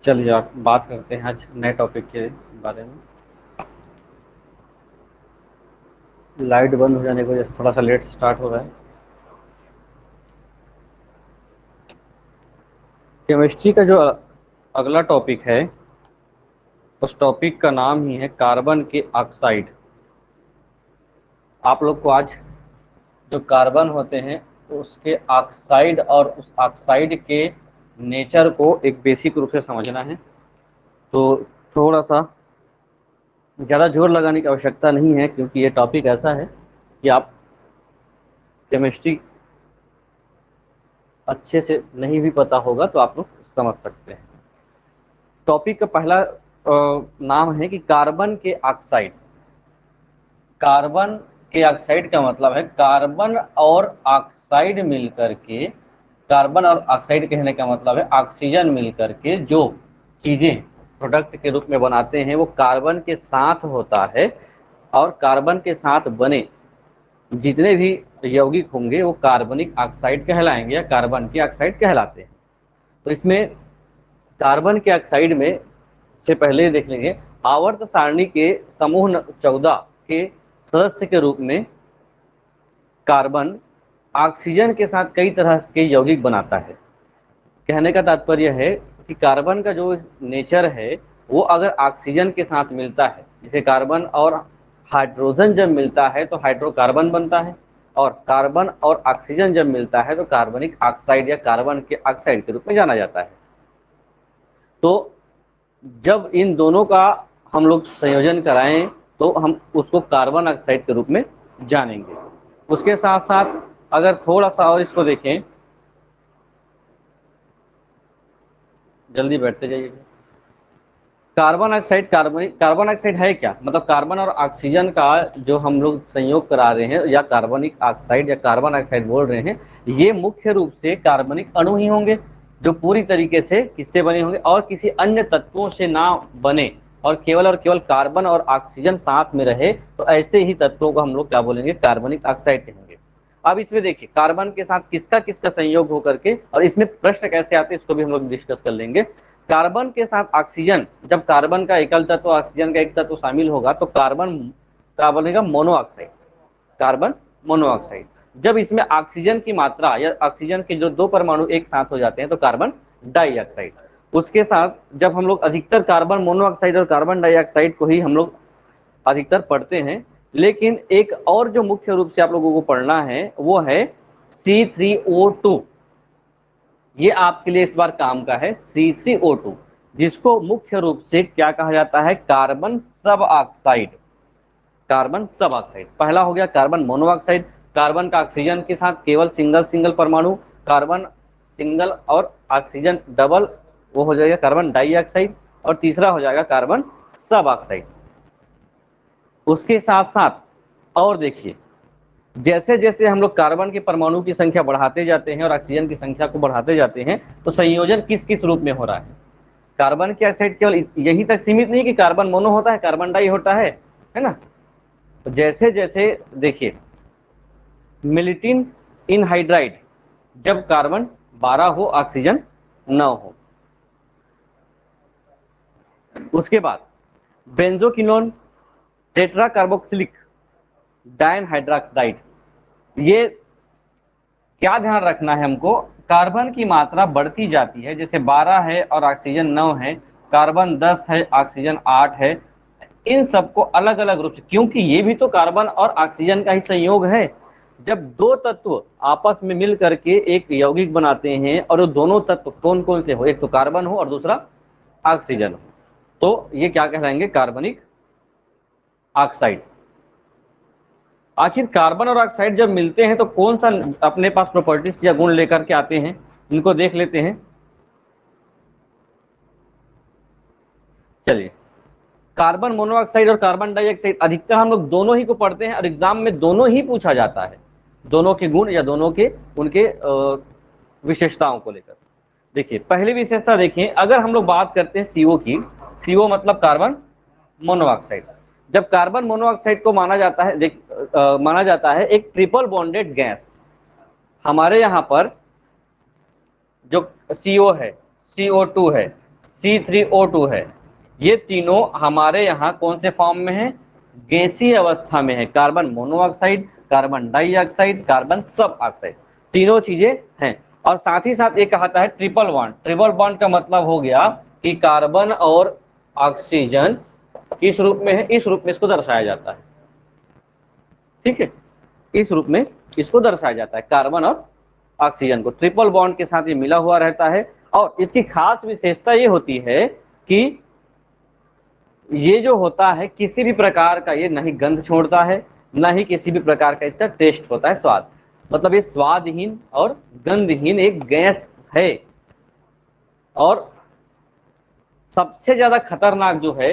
चलिए आप बात करते हैं आज नए टॉपिक के बारे में। लाइट बंद हो जाने की वजह से थोड़ा सा लेट स्टार्ट हो रहा है। केमिस्ट्री का जो अगला टॉपिक है, उस टॉपिक का नाम ही है कार्बन के ऑक्साइड। आप लोग को आज जो कार्बन होते हैं उसके ऑक्साइड और उस ऑक्साइड के नेचर को एक बेसिक रूप से समझना है। तो थोड़ा सा ज़्यादा जोर लगाने की आवश्यकता नहीं है, क्योंकि ये टॉपिक ऐसा है कि आप केमिस्ट्री अच्छे से नहीं भी पता होगा तो आप लोग समझ सकते हैं। टॉपिक का पहला नाम है कि कार्बन के ऑक्साइड। कार्बन के ऑक्साइड का मतलब है कार्बन और ऑक्साइड मिलकर के, कार्बन और ऑक्साइड कहने का मतलब है ऑक्सीजन मिलकर के जो चीजें प्रोडक्ट के रूप में बनाते हैं वो कार्बन के साथ होता है, और कार्बन के साथ बने जितने भी यौगिक होंगे वो कार्बनिक ऑक्साइड कहलाएंगे या कार्बन के ऑक्साइड कहलाते हैं। तो इसमें कार्बन के ऑक्साइड में से पहले देख लेंगे आवर्त सारणी के समूह 14 के सदस्य के रूप में कार्बन ऑक्सीजन के साथ कई तरह के यौगिक बनाता है। कहने का तात्पर्य है कि कार्बन का जो नेचर है वो अगर ऑक्सीजन के साथ मिलता है, जैसे कार्बन और हाइड्रोजन जब मिलता है तो हाइड्रोकार्बन बनता है, और कार्बन और ऑक्सीजन जब मिलता है तो कार्बनिक ऑक्साइड या कार्बन के ऑक्साइड के रूप में जाना जाता है। तो जब इन दोनों का हम लोग संयोजन कराएं तो हम उसको कार्बन ऑक्साइड के रूप में जानेंगे। उसके साथ साथ अगर थोड़ा सा और इसको देखें, जल्दी बैठते जाइए। कार्बन ऑक्साइड, कार्बन ऑक्साइड है क्या, मतलब कार्बन और ऑक्सीजन का जो हम लोग संयोग करा रहे हैं या कार्बनिक ऑक्साइड या कार्बन ऑक्साइड बोल रहे हैं, ये मुख्य रूप से कार्बनिक अणु ही होंगे जो पूरी तरीके से किससे बने होंगे और किसी अन्य तत्वों से ना बने, और केवल कार्बन और ऑक्सीजन साथ में रहे, तो ऐसे ही तत्वों को हम लोग क्या बोलेंगे, कार्बनिक ऑक्साइड कहेंगे। अब इसमें देखिए कार्बन के साथ किसका किसका संयोग होकर के, और इसमें प्रश्न कैसे आते हैं इसको भी हम लोग डिस्कस कर लेंगे। कार्बन के साथ ऑक्सीजन, जब कार्बन का एकल तत्व ऑक्सीजन का एक तत्व शामिल होगा तो कार्बन क्या बनेगा, मोनोऑक्साइड, कार्बन मोनोऑक्साइड। जब इसमें ऑक्सीजन की मात्रा या ऑक्सीजन के जो दो परमाणु एक साथ हो जाते हैं तो कार्बन डाइऑक्साइड। उसके साथ जब हम लोग अधिकतर कार्बन मोनोऑक्साइड और कार्बन डाइऑक्साइड को ही हम लोग अधिकतर पढ़ते हैं, लेकिन एक और जो मुख्य रूप से आप लोगों को पढ़ना है वो है C3O2। ये आपके लिए इस बार काम का है, C3O2, जिसको मुख्य रूप से क्या कहा जाता है, कार्बन सब ऑक्साइड। कार्बन सब ऑक्साइड पहला हो गया कार्बन मोनोऑक्साइड, कार्बन का ऑक्सीजन के साथ केवल सिंगल सिंगल परमाणु, कार्बन सिंगल और ऑक्सीजन डबल, वो हो जाएगा कार्बन डाइऑक्साइड, और तीसरा हो जाएगा कार्बन सब ऑक्साइड। उसके साथ साथ और देखिए, जैसे जैसे हम लोग कार्बन के परमाणु की संख्या बढ़ाते जाते हैं और ऑक्सीजन की संख्या को बढ़ाते जाते हैं तो संयोजन किस किस रूप में हो रहा है। कार्बन के ऑक्साइड केवल यहीं तक सीमित नहीं कि कार्बन मोनो होता है, कार्बन डाई होता है ना। तो जैसे जैसे देखिए मिलिटिन इनहाइड्राइड, जब कार्बन 12 हो ऑक्सीजन 9 हो। उसके बाद बेंजोक्विनोन टेट्रा कार्बोक्सिलिक डायनहाइड्राक्साइड, ये क्या ध्यान रखना है हमको, कार्बन की मात्रा बढ़ती जाती है, जैसे 12 है और ऑक्सीजन 9 है, कार्बन 10 है ऑक्सीजन 8 है, इन सबको अलग अलग रूप से, क्योंकि ये भी तो कार्बन और ऑक्सीजन का ही संयोग है। जब दो तत्व आपस में मिल करके एक यौगिक बनाते हैं और वो दोनों तत्व कौन कौन से हो, एक तो कार्बन हो और दूसरा ऑक्सीजन हो, तो ये क्या कहलाएंगे, कार्बनिक ऑक्साइड। आखिर कार्बन और ऑक्साइड जब मिलते हैं तो कौन सा अपने पास प्रॉपर्टीज या गुण लेकर के आते हैं, इनको देख लेते हैं। चलिए, कार्बन मोनोऑक्साइड और कार्बन डाइऑक्साइड अधिकतर हम लोग दोनों ही को पढ़ते हैं और एग्जाम में दोनों ही पूछा जाता है, दोनों के गुण या दोनों के उनके विशेषताओं को लेकर। देखिए पहली विशेषता देखिए, अगर हम लोग बात करते हैं सीओ की, सीओ मतलब कार्बन मोनोऑक्साइड। जब कार्बन मोनोऑक्साइड को माना जाता है माना जाता है एक ट्रिपल बॉन्डेड गैस। हमारे यहाँ पर जो CO है, CO2 है, C3O2 है, ये तीनों हमारे यहाँ कौन से फॉर्म में है? गैसीय अवस्था में है। Carbon monoxide, carbon dioxide, carbon सब ऑक्साइड, तीनों चीजें हैं। और साथ ही साथ ये कहता है ट्रिपल बॉन्ड। ट्रिपल बॉन्ड का मतलब हो गया कि कार्बन और ऑक्सीजन किस रूप में है? इस रूप में इसको दर्शाया जाता है। ठीक है, इस रूप में इसको दर्शाया जाता है, कार्बन और ऑक्सीजन को ट्रिपल बॉन्ड के साथ ये मिला हुआ रहता है। और इसकी खास विशेषता ये होती है कि ये जो होता है किसी भी प्रकार का ये नहीं गंध छोड़ता है, ना ही किसी भी प्रकार का इसका टेस्ट होता है, स्वाद। मतलब ये स्वादहीन और गंधहीन एक गैस है। और सबसे ज्यादा खतरनाक जो है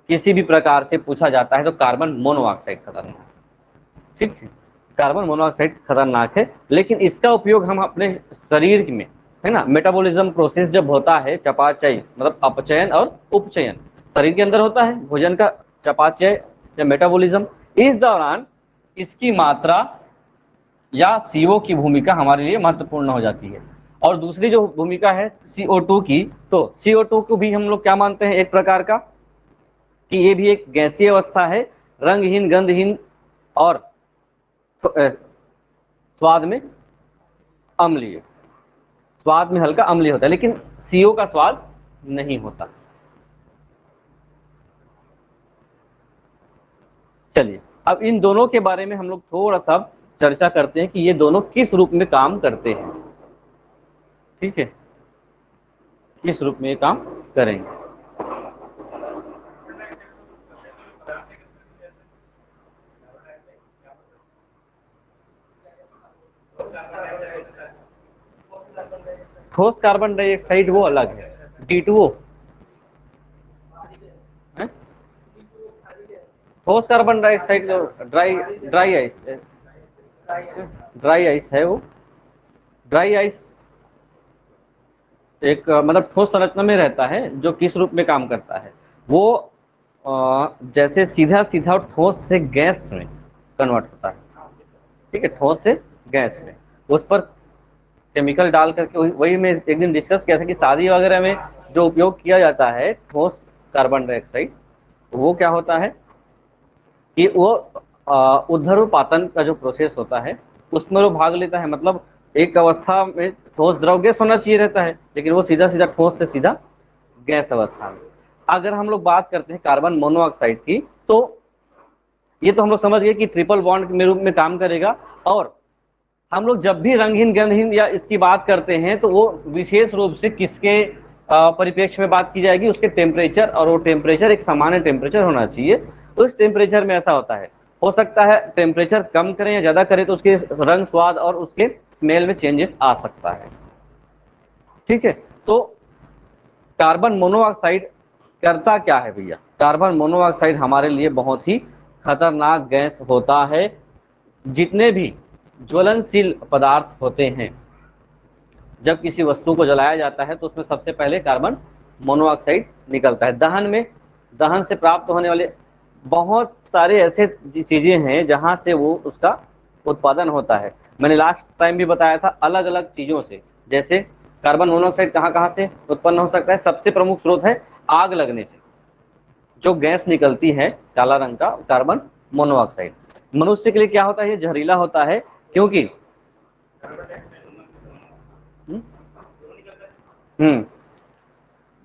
किसी भी प्रकार से पूछा जाता है तो कार्बन मोनोऑक्साइड खतरनाक है। ठीक है, कार्बन मोनोऑक्साइड खतरनाक है, लेकिन इसका उपयोग हम अपने शरीर में, है ना, मेटाबॉलिज्म प्रोसेस जब होता है, चयापचय मतलब अपचयन और उपचयन शरीर के अंदर होता है, भोजन का चयापचय या मेटाबॉलिज्म, इस दौरान इसकी मात्रा या CO की भूमिका हमारे लिए महत्वपूर्ण हो जाती है। और दूसरी जो भूमिका है CO2 की, तो CO2 को भी हम लोग क्या मानते हैं एक प्रकार का, कि ये भी एक गैसीय अवस्था है, रंगहीन, गंधहीन और स्वाद में अम्लीय, स्वाद में हल्का अम्लीय होता है, लेकिन CO का स्वाद नहीं होता। चलिए अब इन दोनों के बारे में हम लोग थोड़ा सा चर्चा करते हैं कि ये दोनों किस रूप में काम करते हैं। ठीक है, किस रूप में ये काम करेंगे। ठोस कार्बन डाइऑक्साइड वो अलग है, D2O है। ठोस कार्बन डाइऑक्साइड जो ड्राई आइस है, वो ड्राई आइस एक मतलब ठोस संरचना में रहता है, जो किस रूप में काम करता है, वो जैसे सीधा सीधा ठोस से गैस में कन्वर्ट होता है। ठीक है, ठोस से गैस में, उस पर केमिकल डाल करके, वही मैं एक दिन डिस्कस किया था कि शादी वगैरह में जो उपयोग किया जाता है ठोस कार्बन डाइऑक्साइड, वो क्या होता है कि वो ऊर्ध्वपातन का जो प्रोसेस होता है उसमें वो भाग लेता है। मतलब एक अवस्था में ठोस द्रव गैस होना चाहिए रहता है, लेकिन वो सीधा सीधा ठोस से सीधा गैस अवस्था में। अगर हम लोग बात करते हैं कार्बन मोनोऑक्साइड की, तो ये तो हम लोग समझ गए कि ट्रिपल बॉन्ड के रूप में काम करेगा। और हम लोग जब भी रंगहीन, गंधहीन या इसकी बात करते हैं तो वो विशेष रूप से किसके परिप्रेक्ष्य में बात की जाएगी? उसके टेम्परेचर, और वो टेम्परेचर एक सामान्य टेम्परेचर होना चाहिए। उस टेम्परेचर में ऐसा होता है, हो सकता है टेम्परेचर कम करें या ज्यादा करें तो उसके रंग, स्वाद और उसके स्मेल में चेंजेस आ सकता है। ठीक है, तो कार्बन मोनोऑक्साइड करता क्या है भैया? कार्बन मोनोऑक्साइड हमारे लिए बहुत ही खतरनाक गैस होता है। जितने भी ज्वलनशील पदार्थ होते हैं, जब किसी वस्तु को जलाया जाता है तो उसमें सबसे पहले कार्बन मोनोऑक्साइड निकलता है। दहन में, दहन से प्राप्त होने वाले बहुत सारे ऐसे चीजें हैं जहां से वो उसका उत्पादन होता है। मैंने लास्ट टाइम भी बताया था, अलग अलग चीजों से। जैसे कार्बन मोनोऑक्साइड कहाँ कहाँ से उत्पन्न हो सकता है? सबसे प्रमुख स्रोत है आग लगने से, जो गैस निकलती है काला रंग का, कार्बन मोनोऑक्साइड। मनुष्य के लिए क्या होता है? ये जहरीला होता है, क्योंकि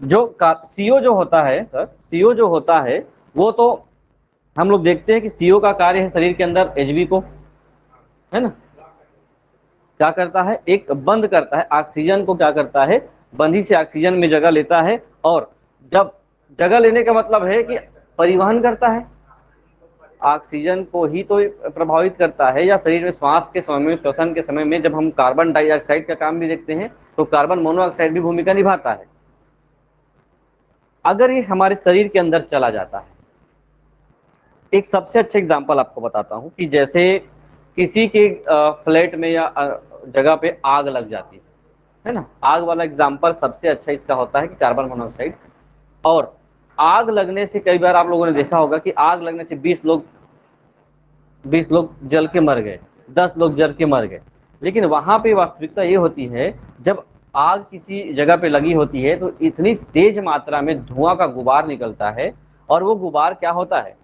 जो CO जो होता है सर, CO जो होता है वो तो हम लोग देखते हैं कि CO का कार्य है शरीर के अंदर Hb को, है ना, क्या करता है? एक बंद करता है ऑक्सीजन को, क्या करता है? बंधी से ऑक्सीजन में जगह लेता है। और जब जगह लेने का मतलब है कि परिवहन करता है, ऑक्सीजन को ही तो प्रभावित करता है। या शरीर में श्वास के समय में, श्वसन के समय में जब हम कार्बन डाइऑक्साइड का काम भी देखते हैं तो कार्बन मोनोऑक्साइड भी भूमिका निभाता है। अगर ये हमारे शरीर के अंदर चला जाता है एक सबसे अच्छा एग्जांपल आपको बताता हूं कि जैसे किसी के फ्लैट में या जगह पे आग लग जाती है ना, आग वाला एग्जांपल सबसे अच्छा इसका होता है कि कार्बन मोनोऑक्साइड। और आग लगने से कई बार आप लोगों ने देखा होगा कि आग लगने से 20 लोग जल के मर गए, 10 लोग जल के मर गए। लेकिन वहां पे वास्तविकता ये होती है, जब आग किसी जगह पे लगी होती है तो इतनी तेज मात्रा में धुआं का गुबार निकलता है, और वो गुबार क्या होता है,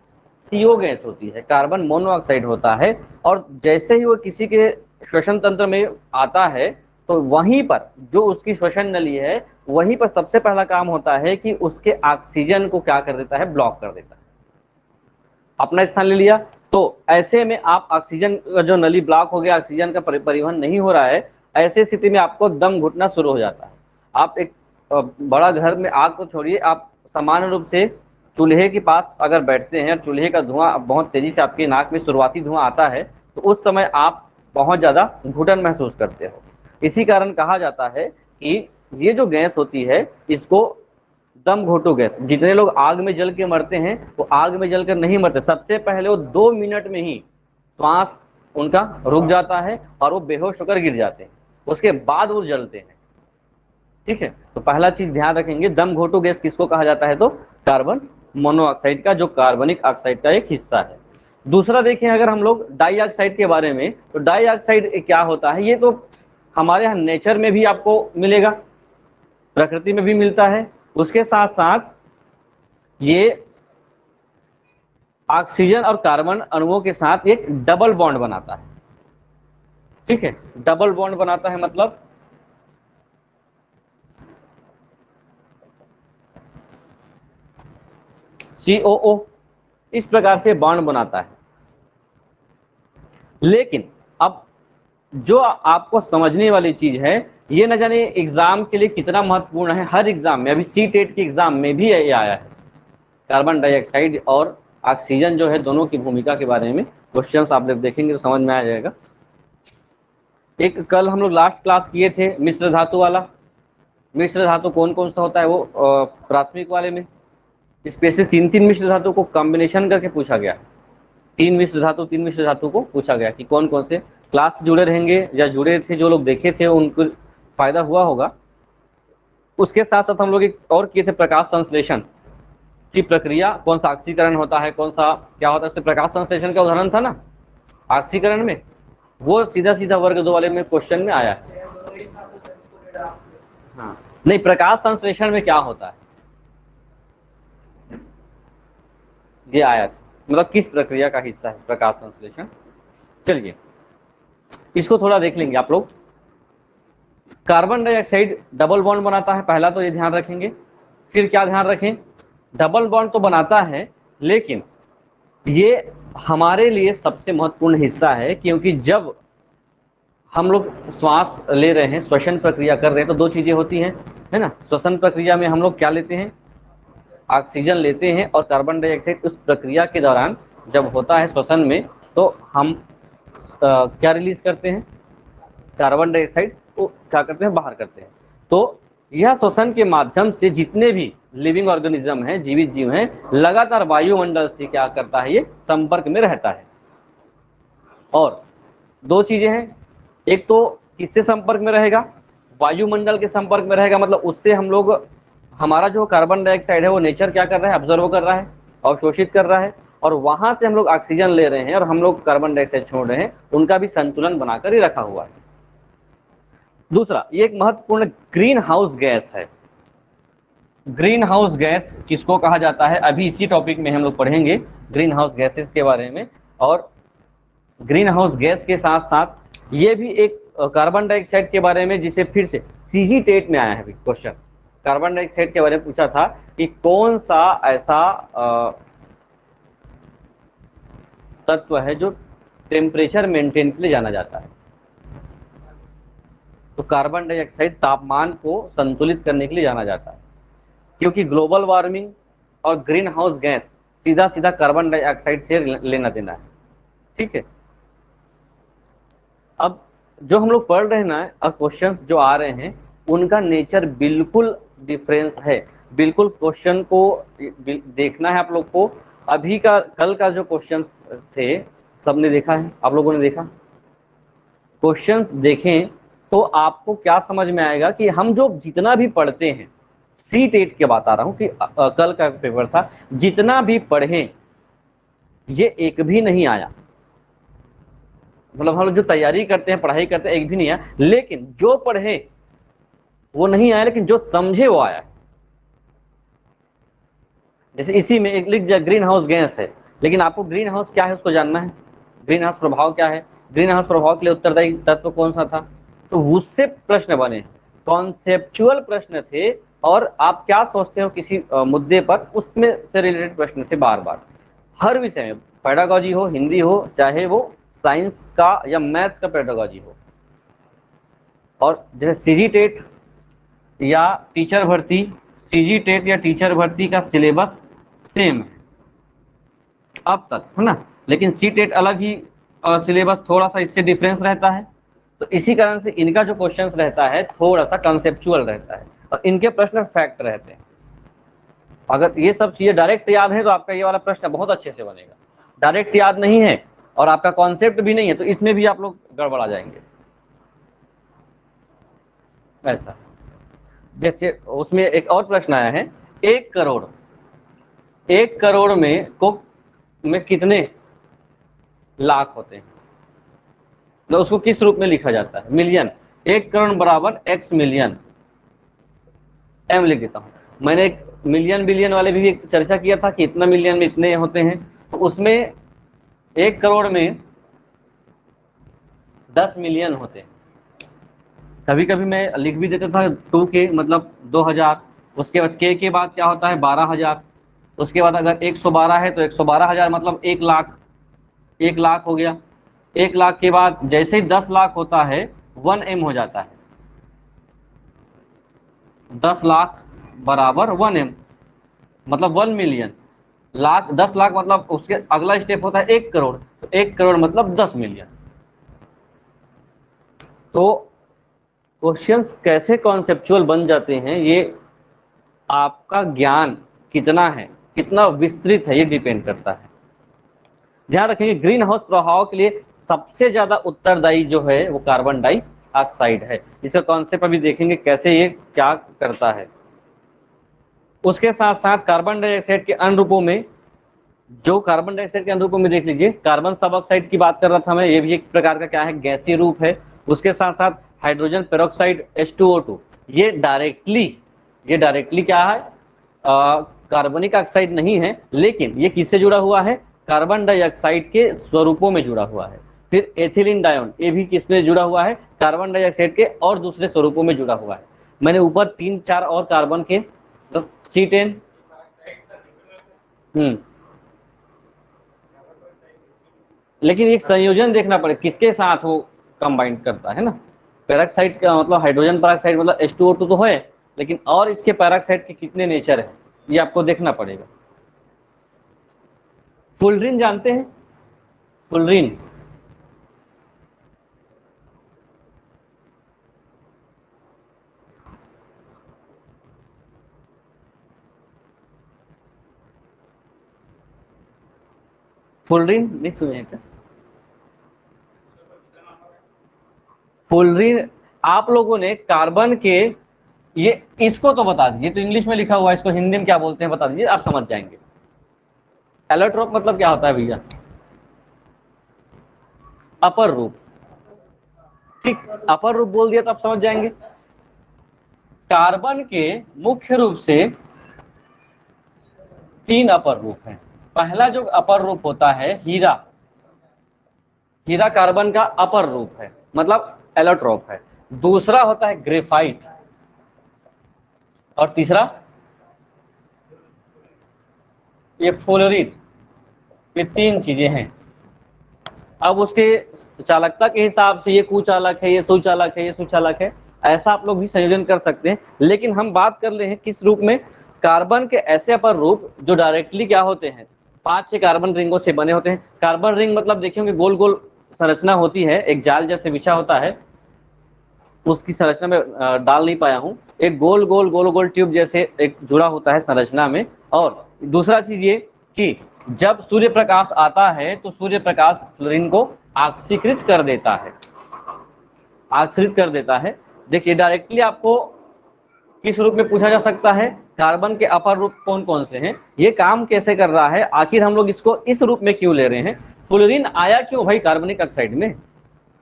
सीओ गैस होती है, कार्बन मोनोऑक्साइड होता है। और जैसे ही वो किसी के श्वसन तंत्र में आता है तो वहीं पर जो उसकी श्वसन नली है, वहीं पर सबसे पहला काम होता है कि उसके ऑक्सीजन को क्या कर देता है, ब्लॉक कर देता है, अपना स्थान ले लिया। तो ऐसे में आप ऑक्सीजन जो नली ब्लॉक हो गया, ऑक्सीजन का परिवहन नहीं हो रहा है, ऐसे स्थिति में आपको दम घुटना शुरू हो जाता है। आप एक बड़ा घर में आग को छोड़िए, आप सामान्य रूप से चूल्हे के पास अगर बैठते हैं, चूल्हे का धुआं बहुत तेजी से आपकी नाक में शुरुआती धुआं आता है, तो उस समय आप बहुत ज्यादा घुटन महसूस करते हो। इसी कारण कहा जाता है कि ये जो गैस होती है इसको दम घोटू गैस। जितने लोग आग में जल के मरते हैं वो आग में जलकर नहीं मरते, सबसे पहले वो 2 मिनट में ही श्वास उनका रुक जाता है और वो बेहोश होकर गिर जाते हैं, उसके बाद वो जलते हैं। ठीक है, तो पहला चीज ध्यान रखेंगे, दम घोटू गैस किसको कहा जाता है, तो कार्बन मोनोऑक्साइड का, जो कार्बनिक ऑक्साइड का एक हिस्सा है। दूसरा देखें अगर हम लोग डाइऑक्साइड के बारे में, तो डाइऑक्साइड क्या होता है, ये तो हमारे यहाँ नेचर में भी आपको मिलेगा, प्रकृति में भी मिलता है। उसके साथ साथ ये ऑक्सीजन और कार्बन अणुओं के साथ एक डबल बॉन्ड बनाता है। ठीक है, डबल बॉन्ड बनाता है मतलब COO, इस प्रकार से बॉन्ड बनाता है। लेकिन अब जो आपको समझने वाली चीज है, ये न जाने एग्जाम के लिए कितना महत्वपूर्ण है, हर एग्जाम में, अभी CTET के एग्जाम में भी ये आया है, कार्बन डाइऑक्साइड और ऑक्सीजन जो है दोनों की भूमिका के बारे में क्वेश्चंस आप लोग देखेंगे तो समझ में आ जाएगा। एक कल हम लोग लास्ट क्लास किए थे मिश्र धातु वाला, मिश्र धातु कौन कौन सा होता है, वो प्राथमिक वाले में स्पेशली 3 मिश्र धातु को कॉम्बिनेशन करके पूछा गया। 3 मिश्र धातु को पूछा गया कि कौन कौन से, क्लास जुड़े रहेंगे या जुड़े थे जो लोग देखे थे उनको फायदा हुआ होगा। उसके साथ साथ हम लोग एक और किए थे प्रकाश संश्लेषण की प्रक्रिया, कौन सा ऑक्सीकरण होता है, कौन सा क्या होता है। प्रकाश संश्लेषण का उदाहरण था ना ऑक्सीकरण में, वो सीधा सीधा वर्ग 2 वाले में क्वेश्चन में आया है। हाँ नहीं, प्रकाश संश्लेषण में क्या होता है ये आया था, मतलब किस प्रक्रिया का हिस्सा है प्रकाश संश्लेषण। चलिए इसको थोड़ा देख लेंगे आप लोग। कार्बन डाइऑक्साइड डबल बॉन्ड बनाता है, पहला तो ये ध्यान रखेंगे। फिर क्या ध्यान रखें, डबल बॉन्ड तो बनाता है, लेकिन ये हमारे लिए सबसे महत्वपूर्ण हिस्सा है, क्योंकि जब हम लोग श्वास ले रहे हैं, श्वसन प्रक्रिया कर रहे हैं, तो 2 चीजें होती हैं, है ना। श्वसन प्रक्रिया में हम लोग क्या लेते हैं, ऑक्सीजन लेते हैं, और कार्बन डाइऑक्साइड उस प्रक्रिया के दौरान जब होता है श्वसन में, तो हम क्या रिलीज करते हैं, कार्बन डाइऑक्साइड को क्या करते हैं, बाहर करते हैं। तो यह श्वसन के माध्यम से जितने भी लिविंग ऑर्गेनिज्म हैं, जीवित जीव हैं, लगातार वायुमंडल से क्या करता है, ये संपर्क में रहता है। और 2 चीजें हैं, एक तो किससे संपर्क में रहेगा, वायुमंडल के संपर्क में रहेगा, मतलब उससे हम लोग, हमारा जो कार्बन डाइऑक्साइड है वो नेचर क्या कर रहा है, ऑब्जर्व कर रहा है, अवशोषित कर रहा है, और वहां से हम लोग ऑक्सीजन ले रहे हैं और हम लोग कार्बन डाइऑक्साइड छोड़ रहे हैं, उनका भी संतुलन बनाकर ही रखा हुआ है। दूसरा, ये एक महत्वपूर्ण ग्रीन हाउस गैस है। ग्रीन हाउस गैस किसको कहा जाता है, अभी इसी टॉपिक में हम लोग पढ़ेंगे ग्रीन हाउस गैसेस के बारे में। और ग्रीन हाउस गैस के साथ साथ ये भी एक कार्बन डाइऑक्साइड के बारे में, जिसे फिर से CGTET में आया है क्वेश्चन, कार्बन डाइऑक्साइड के बारे में पूछा था कि कौन सा ऐसा तत्व है जो टेम्परेचर मेंटेन के लिए जाना जाता है। तो कार्बन डाइऑक्साइड तापमान को संतुलित करने के लिए जाना जाता है, क्योंकि ग्लोबल वार्मिंग और ग्रीन हाउस गैस सीधा सीधा कार्बन डाइऑक्साइड से लेना देना है। ठीक है, अब जो हम लोग पढ़ रहे हैं ना, और क्वेश्चंस जो आ रहे हैं, उनका नेचर बिल्कुल डिफरेंस है। बिल्कुल क्वेश्चन को देखना है आप लोग को, अभी का कल का जो क्वेश्चन थे सबने देखा है, आप लोगों ने देखा क्वेश्चंस देखें तो आपको क्या समझ में आएगा कि हम जो जितना भी पढ़ते हैं, सी टेट की बात आ रहा हूं कि कल का पेपर था, जितना भी पढ़े ये एक भी नहीं आया, मतलब हम जो तैयारी करते हैं पढ़ाई करते हैं एक भी नहीं आया, लेकिन जो पढ़े वो नहीं आया, लेकिन जो समझे वो आया। जैसे इसी में एक लिख दिया ग्रीन हाउस गैस है, लेकिन आपको ग्रीन हाउस क्या है उसको जानना है, ग्रीन हाउस प्रभाव क्या है, ग्रीन हाउस प्रभाव के लिए उत्तरदायी तत्व कौन सा था, तो उससे प्रश्न बने, कॉन्सेप्चुअल प्रश्न थे। और आप क्या सोचते हो किसी मुद्दे पर, उसमें से रिलेटेड प्रश्न थे बार बार, हर विषय में, पेडागोजी हो, हिंदी हो, चाहे वो साइंस का या मैथ्स का पेडागोजी हो। और जैसे सीजी टेट या टीचर भर्ती, सीजी टेट या टीचर भर्ती का सिलेबस सेम है अब तक, है ना, लेकिन सी टेट अलग ही सिलेबस, थोड़ा सा इससे डिफरेंस रहता है। तो इसी कारण से इनका जो क्वेश्चंस रहता है थोड़ा सा कंसेप्चुअल रहता है और इनके प्रश्न फैक्ट रहते हैं। अगर ये सब चीजें डायरेक्ट याद है तो आपका ये वाला प्रश्न बहुत अच्छे से बनेगा, डायरेक्ट याद नहीं है और आपका कॉन्सेप्ट भी नहीं है तो इसमें भी आप लोग गड़बड़ा जाएंगे। ऐसा जैसे उसमें एक और प्रश्न आया है, 1 करोड़, 1 करोड़ में कितने लाख होते हैं, तो उसको किस रूप में लिखा जाता है, मिलियन, 1 करोड़ बराबर x मिलियन, m लिख देता हूं। मैंने एक मिलियन बिलियन वाले भी एक चर्चा किया था कि इतना मिलियन में इतने होते हैं, तो उसमें 1 करोड़ में 10 मिलियन होते हैं। कभी कभी मैं लिख भी देता था 2K मतलब 2000, उसके बाद के बाद क्या होता है 12,000, उसके बाद अगर 112 है तो 112,000 मतलब 1 लाख, 1 लाख हो गया। 1 लाख के बाद जैसे ही 10 लाख होता है 1M हो जाता है, 10 लाख बराबर 1M मतलब 1 मिलियन, लाख 10 लाख मतलब उसके अगला स्टेप होता है 1 करोड़, तो 1 करोड़ मतलब 10 मिलियन। तो क्वेश्चंस कैसे कॉन्सेप्चुअल बन जाते हैं, ये आपका ज्ञान कितना है, कितना विस्तृत है, ये डिपेंड करता है। ध्यान रखेंगे ग्रीन हाउस प्रभाव के लिए सबसे ज्यादा उत्तरदायी जो है वो कार्बन डाइऑक्साइड है। इसका कॉन्सेप्ट अभी देखेंगे कैसे ये क्या करता है। उसके साथ साथ कार्बन डाइऑक्साइड के अनुरूपों में, जो कार्बन डाइऑक्साइड के अनुरूपों में देख लीजिए, कार्बन सब ऑक्साइड की बात कर रहा था मैं, ये भी एक प्रकार का क्या है, गैसीय रूप है। उसके साथ साथ हाइड्रोजन पेरोक्साइड H2O2, ये डायरेक्टली क्या है, कार्बनिक ऑक्साइड नहीं है, लेकिन ये किससे जुड़ा हुआ है, कार्बन डाइऑक्साइड के स्वरूपों में जुड़ा हुआ है। फिर एथिलीन डायोन, ये भी किसमें जुड़ा हुआ है, कार्बन डाइऑक्साइड के और दूसरे स्वरूपों में जुड़ा हुआ है। मैंने ऊपर 3-4 और कार्बन के, तो C10, लेकिन एक संयोजन देखना पड़े किसके साथ वो कंबाइन करता है ना। पेरोक्साइड का मतलब हाइड्रोजन पेरोक्साइड मतलब H2O2 तो है, लेकिन और इसके पेरोक्साइड के कितने नेचर है ये आपको देखना पड़ेगा। फुलरिन जानते हैं, फुलरिन, फुलरिन नहीं सुने क्या, फुलरिन आप लोगों ने कार्बन के, ये इसको तो बता दीजिए, तो इंग्लिश में लिखा हुआ है, इसको हिंदी में क्या बोलते हैं बता दीजिए, आप समझ जाएंगे। एलोट्रोप मतलब क्या होता है भैया, अपर रूप, ठीक, अपर रूप बोल दिया तो आप समझ जाएंगे। कार्बन के मुख्य रूप से 3 अपर रूप हैं। पहला जो अपर रूप होता है हीरा, हीरा कार्बन का अपर रूप है मतलब एलोट्रोप है। दूसरा होता है ग्रेफाइट, और तीसरा ये फ्लोरीन। ये 3 चीजें हैं। अब उसके चालकता के हिसाब से ये कुचालक है, ये सुचालक है, ये सुचालक है, ऐसा आप लोग भी संयोजन कर सकते हैं। लेकिन हम बात कर रहे हैं किस रूप में, कार्बन के ऐसे अपर रूप जो डायरेक्टली क्या होते हैं, 5-6 कार्बन रिंगों से बने होते हैं। कार्बन रिंग मतलब देखिए होंगे गोल गोल संरचना होती है, एक जाल जैसे बिछा होता है, उसकी संरचना में डाल नहीं पाया हूं, एक गोल गोल गोल गोल ट्यूब जैसे एक जुड़ा होता है संरचना में। और दूसरा चीज ये कि जब सूर्य प्रकाश आता है तो सूर्य प्रकाश फ्लोरीन को ऑक्सीकृत कर देता है, ऑक्सीकृत कर देता है। देखिए डायरेक्टली आपको किस रूप में पूछा जा सकता है, कार्बन के अपर रूप कौन कौन से हैं, ये काम कैसे कर रहा है, आखिर हम लोग इसको इस रूप में क्यों ले रहे हैं। फ्लोरीन आया क्यों भाई कार्बनिक ऑक्साइड में,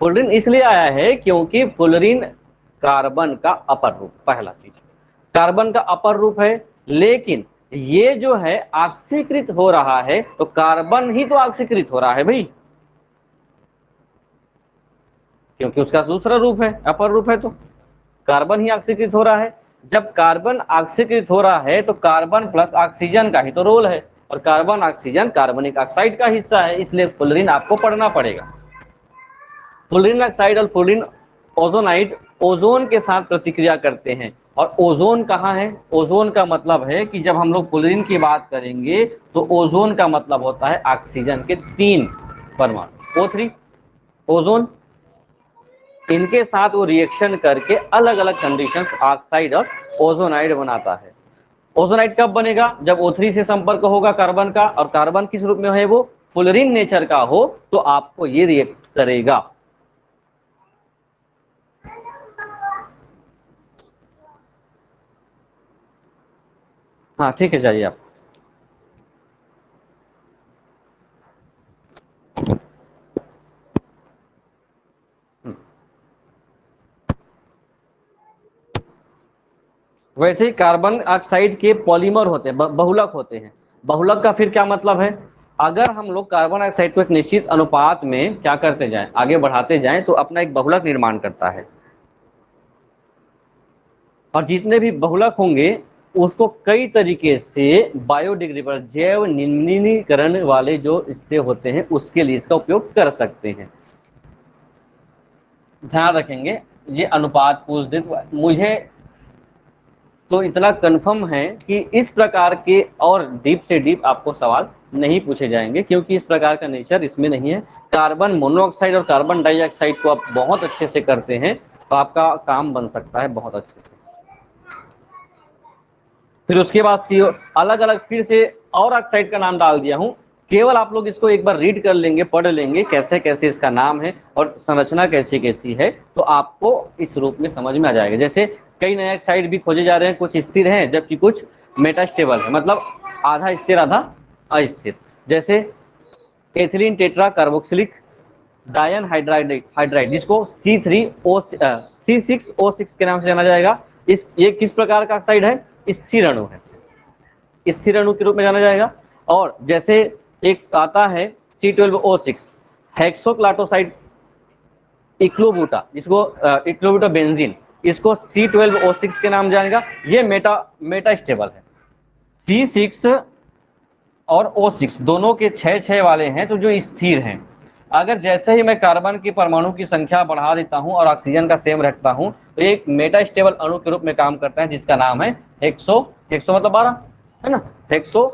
फ्लोरीन इसलिए आया है क्योंकि फ्लोरीन कार्बन का अपर रूप, पहला चीज कार्बन का अपर रूप है, लेकिन ये जो है ऑक्सीकृत हो रहा है, तो कार्बन ही तो ऑक्सीकृत हो रहा है भाई, क्योंकि उसका दूसरा रूप है, अपर रूप है, तो कार्बन ही ऑक्सीकृत हो रहा है। जब कार्बन ऑक्सीकृत हो रहा है तो कार्बन प्लस ऑक्सीजन का ही तो रोल है, और कार्बन ऑक्सीजन कार्बनिक ऑक्साइड का हिस्सा है, इसलिए फ्लोरीन आपको पढ़ना पड़ेगा। फ्लोरीन ऑक्साइड और फ्लोरीन ओजोनाइड ओजोन के साथ प्रतिक्रिया करते हैं, और ओजोन कहाँ है, ओजोन का मतलब है कि जब हम लोग फ्लोरीन की बात करेंगे तो ओजोन का मतलब होता है ऑक्सीजन के 3 परमाणु, O3 ओजोन, इनके साथ वो रिएक्शन करके अलग अलग कंडीशंस ऑक्साइड और ओजोनाइड बनाता है। ओजोनाइड कब बनेगा, जब O3 से संपर्क होगा कार्बन का, और कार्बन किस रूप में है, वो फ्लोरीन नेचर का हो, तो आपको ये रिएक्ट करेगा। हाँ ठीक है, जाइए आप। वैसे ही कार्बन ऑक्साइड के पॉलीमर होते हैं, बहुलक होते हैं। बहुलक का फिर क्या मतलब है, अगर हम लोग कार्बन ऑक्साइड को एक निश्चित अनुपात में क्या करते जाएं, आगे बढ़ाते जाएं, तो अपना एक बहुलक निर्माण करता है, और जितने भी बहुलक होंगे उसको कई तरीके से बायोडिग्रेडेबल जैव निम्नीकरण वाले जो इससे होते हैं उसके लिए इसका उपयोग कर सकते हैं। ध्यान रखेंगे, ये अनुपात पूछ दे तो मुझे तो इतना कंफर्म है कि इस प्रकार के और डीप से डीप आपको सवाल नहीं पूछे जाएंगे, क्योंकि इस प्रकार का नेचर इसमें नहीं है। कार्बन मोनोऑक्साइड और कार्बन डाइऑक्साइड को आप बहुत अच्छे से करते हैं तो आपका काम बन सकता है बहुत अच्छे से। फिर उसके बाद CO अलग अलग फिर से और ऑक्साइड का नाम डाल दिया हूं, केवल आप लोग इसको एक बार रीड कर लेंगे, पढ़ लेंगे कैसे कैसे इसका नाम है और संरचना कैसी कैसी है, तो आपको इस रूप में समझ में आ जाएगा। जैसे कई नए ऑक्साइड भी खोजे जा रहे हैं, कुछ स्थिर हैं जबकि कुछ मेटास्टेबल है, मतलब आधा स्थिर आधा अस्थिर। जैसे एथिलीन टेट्रा कार्बोक्सिलिक डायन हाइड्राइड जिसको C6O6 के नाम से जाना जाएगा, ये किस प्रकार का ऑक्साइड है, स्थिर अणु है, स्थिर अणु के रूप में जाना जाएगा। और जैसे एक आता है C12O6 हेक्सोक्लाटोसाइड इक्लोबूटा, जिसको इक्लोबूटा बेंजीन, इसको C12O6 के नाम जाएगा, ये मेटा स्टेबल है। C6 और O6 दोनों के 6 वाले हैं, तो जो स्थिर हैं। अगर जैसे ही मैं कार्बन की परमाणु की संख्या बढ़ा देता हूं और ऑक्सीजन का सेम रखता हूं, तो एक मेटा स्टेबल अणु के रूप में काम करता है, जिसका नाम है हेक्सो मतलब 12 है ना, हेक्सो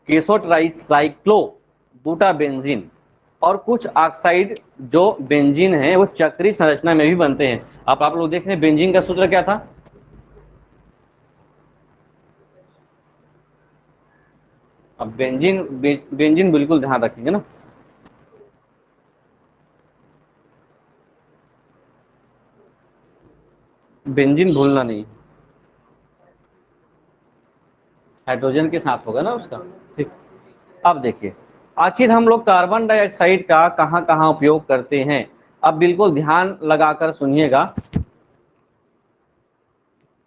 केसोट्राइसाइक्लो बूटा बेंजीन। और कुछ ऑक्साइड जो बेंजीन है वो चक्रीय संरचना में भी बनते हैं। आप लोग देख रहे हैं बेंजीन का सूत्र क्या था, अब बेंजीन बिल्कुल ध्यान रखेंगे ना, बेंजीन भूलना नहीं, हाइड्रोजन के साथ होगा ना उसका, ठीक। अब देखिए आखिर हम लोग कार्बन डाइऑक्साइड का कहां कहां उपयोग करते हैं, अब बिल्कुल ध्यान लगाकर सुनिएगा।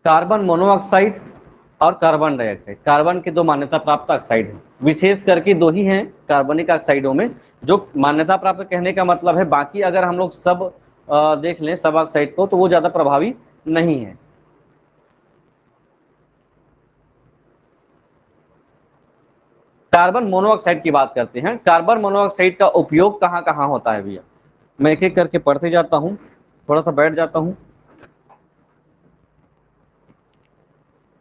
कार्बन मोनोऑक्साइड और कार्बन डाइऑक्साइड, कार्बन के 2 मान्यता प्राप्त ऑक्साइड हैं, विशेष करके 2 ही हैं कार्बनिक ऑक्साइडों में जो मान्यता प्राप्त, कहने का मतलब है बाकी अगर हम लोग सब देख लें सब ऑक्साइड को, तो वो ज्यादा प्रभावी नहीं है। कार्बन मोनोऑक्साइड की बात करते हैं, कार्बन मोनोऑक्साइड का उपयोग कहां कहां होता है भैया, मैं एक एक करके पढ़ते जाता हूं, थोड़ा सा बैठ जाता हूं।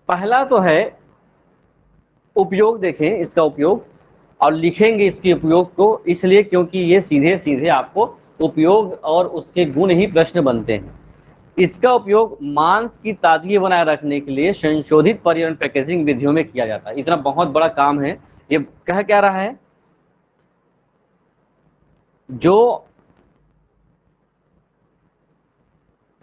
पहला तो है उपयोग, देखें इसका उपयोग, और लिखेंगे इसके उपयोग को इसलिए क्योंकि ये सीधे सीधे आपको उपयोग और उसके गुण ही प्रश्न बनते हैं। इसका उपयोग मांस की ताजगी बनाए रखने के लिए संशोधित पर्यावरण पैकेजिंग विधियों में किया जाता है। इतना बहुत बड़ा काम है। ये कह क्या रहा है, जो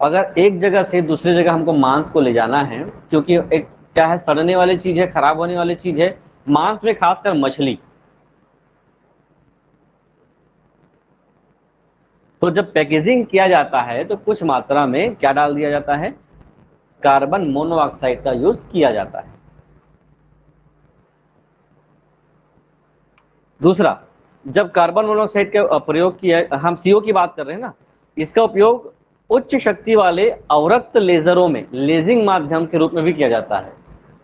अगर एक जगह से दूसरी जगह हमको मांस को ले जाना है, क्योंकि एक क्या है, सड़ने वाली चीज है, खराब होने वाली चीज है मांस में, खासकर मछली। तो जब पैकेजिंग किया जाता है तो कुछ मात्रा में क्या डाल दिया जाता है, कार्बन मोनोऑक्साइड का यूज किया जाता है। दूसरा, जब कार्बन मोनोऑक्साइड का प्रयोग किया, हम सीओ की बात कर रहे हैं ना, इसका उपयोग उच्च शक्ति वाले अवरक्त लेजरों में लेजिंग माध्यम के रूप में भी किया जाता है।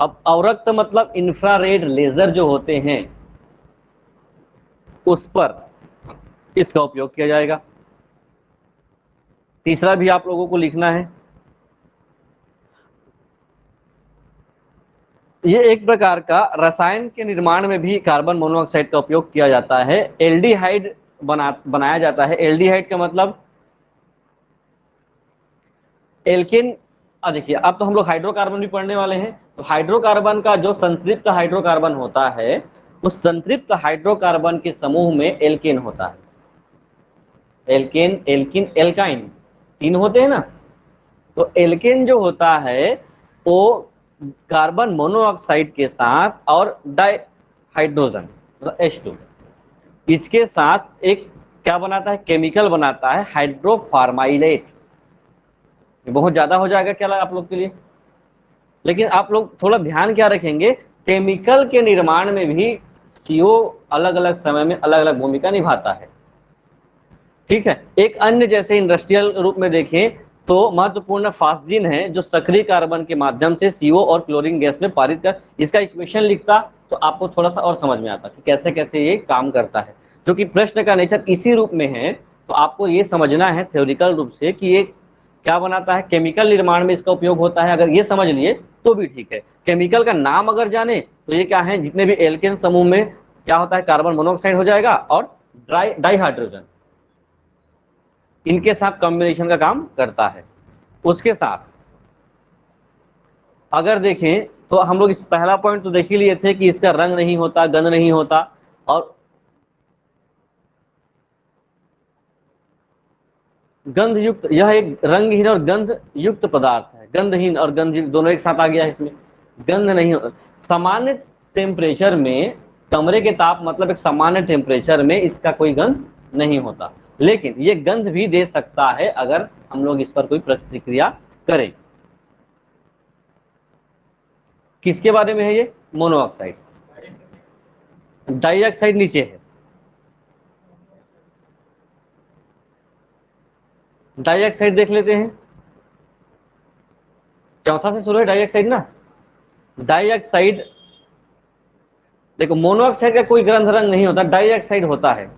अब अवरक्त मतलब इंफ्रारेड लेजर जो होते हैं, उस पर इसका उपयोग किया जाएगा। तीसरा भी आप लोगों को लिखना है, ये एक प्रकार का रसायन के निर्माण में भी कार्बन मोनोऑक्साइड का उपयोग किया जाता है। एल्डिहाइड बनाया जाता है। एल्डिहाइड का मतलब एल्केन। देखिए, अब तो हम लोग हाइड्रोकार्बन भी पढ़ने वाले हैं। तो हाइड्रोकार्बन का जो संतृप्त हाइड्रोकार्बन होता है, उस संतृप्त हाइड्रोकार्बन के समूह में एल्केन होता है। एल्केन, एल्किन, एल्काइन, तीन होते हैं ना। तो एल्केन जो होता है वो कार्बन मोनोऑक्साइड के साथ और डाई हाइड्रोजन मतलब H2, इसके साथ एक क्या बनाता है, केमिकल बनाता है, हाइड्रोफार्माइलेट। बहुत ज्यादा हो जाएगा क्या आप लोग के लिए, लेकिन आप लोग थोड़ा ध्यान क्या रखेंगे, केमिकल के निर्माण में भी सीओ अलग अलग समय में अलग अलग भूमिका निभाता है। ठीक है। एक अन्य जैसे इंडस्ट्रियल रूप में देखें तो महत्वपूर्ण फास्जिन है, जो सक्रिय कार्बन के माध्यम से सीओ और क्लोरीन गैस में पारित कर, इसका इक्वेशन लिखता तो आपको थोड़ा सा और समझ में आता कि कैसे कैसे ये काम करता है। जो कि प्रश्न का नेचर इसी रूप में है, तो आपको ये समझना है थ्योरिकल रूप से कि ये क्या बनाता है, केमिकल निर्माण में इसका उपयोग होता है। अगर ये समझ लिए तो भी ठीक है। केमिकल का नाम अगर जाने तो ये क्या है, जितने भी एल्केन समूह में क्या होता है, कार्बन मोनोऑक्साइड हो जाएगा और डाई हाइड्रोजन इनके साथ कॉम्बिनेशन का काम करता है। उसके साथ अगर देखें तो हम लोग इस पहला पॉइंट तो देख ही लिए थे कि इसका रंग नहीं होता, गंध नहीं होता, और गंध युक्त, यह एक रंगहीन और गंध युक्त पदार्थ है। गंधहीन और गंध युक्त दोनों एक साथ आ गया है इसमें। गंध नहीं होता सामान्य टेम्परेचर में, कमरे के ताप मतलब एक सामान्य टेम्परेचर में इसका कोई गंध नहीं होता, लेकिन ये गंध भी दे सकता है अगर हम लोग इस पर कोई प्रतिक्रिया करें। किसके बारे में है ये, मोनोऑक्साइड। डाइऑक्साइड नीचे है, डाइऑक्साइड देख लेते हैं। चौथा से शुरू है डाइऑक्साइड ना। डाइऑक्साइड देखो, मोनोऑक्साइड का कोई गंध रंग नहीं होता, डाइऑक्साइड होता है।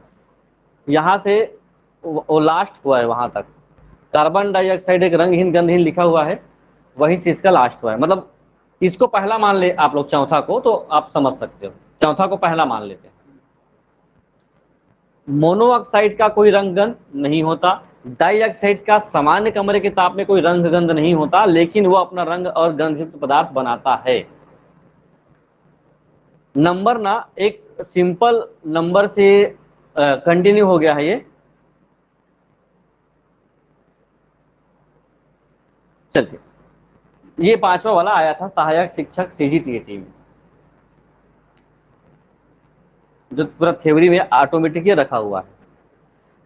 यहां से वो लास्ट हुआ है वहां तक। कार्बन डाइऑक्साइड एक रंगहीन गंधहीन लिखा हुआ है, वही चीज का लास्ट हुआ है। मतलब इसको पहला मान ले आप लोग, चौथा को, तो आप समझ सकते हो। चौथा को पहला मान लेते हैं। मोनोऑक्साइड का कोई रंग गंध नहीं होता, डाइऑक्साइड का सामान्य कमरे के ताप में कोई रंग गंध नहीं होता, लेकिन वो अपना रंग और गंधयुक्त पदार्थ बनाता है। नंबर ना एक सिंपल नंबर से कंटिन्यू हो गया है ये। चलिए, ये पांचवा वाला आया था सहायक शिक्षक सीजीटीएटी में, जो पूरा थ्योरी में ऑटोमेटिक रखा हुआ है।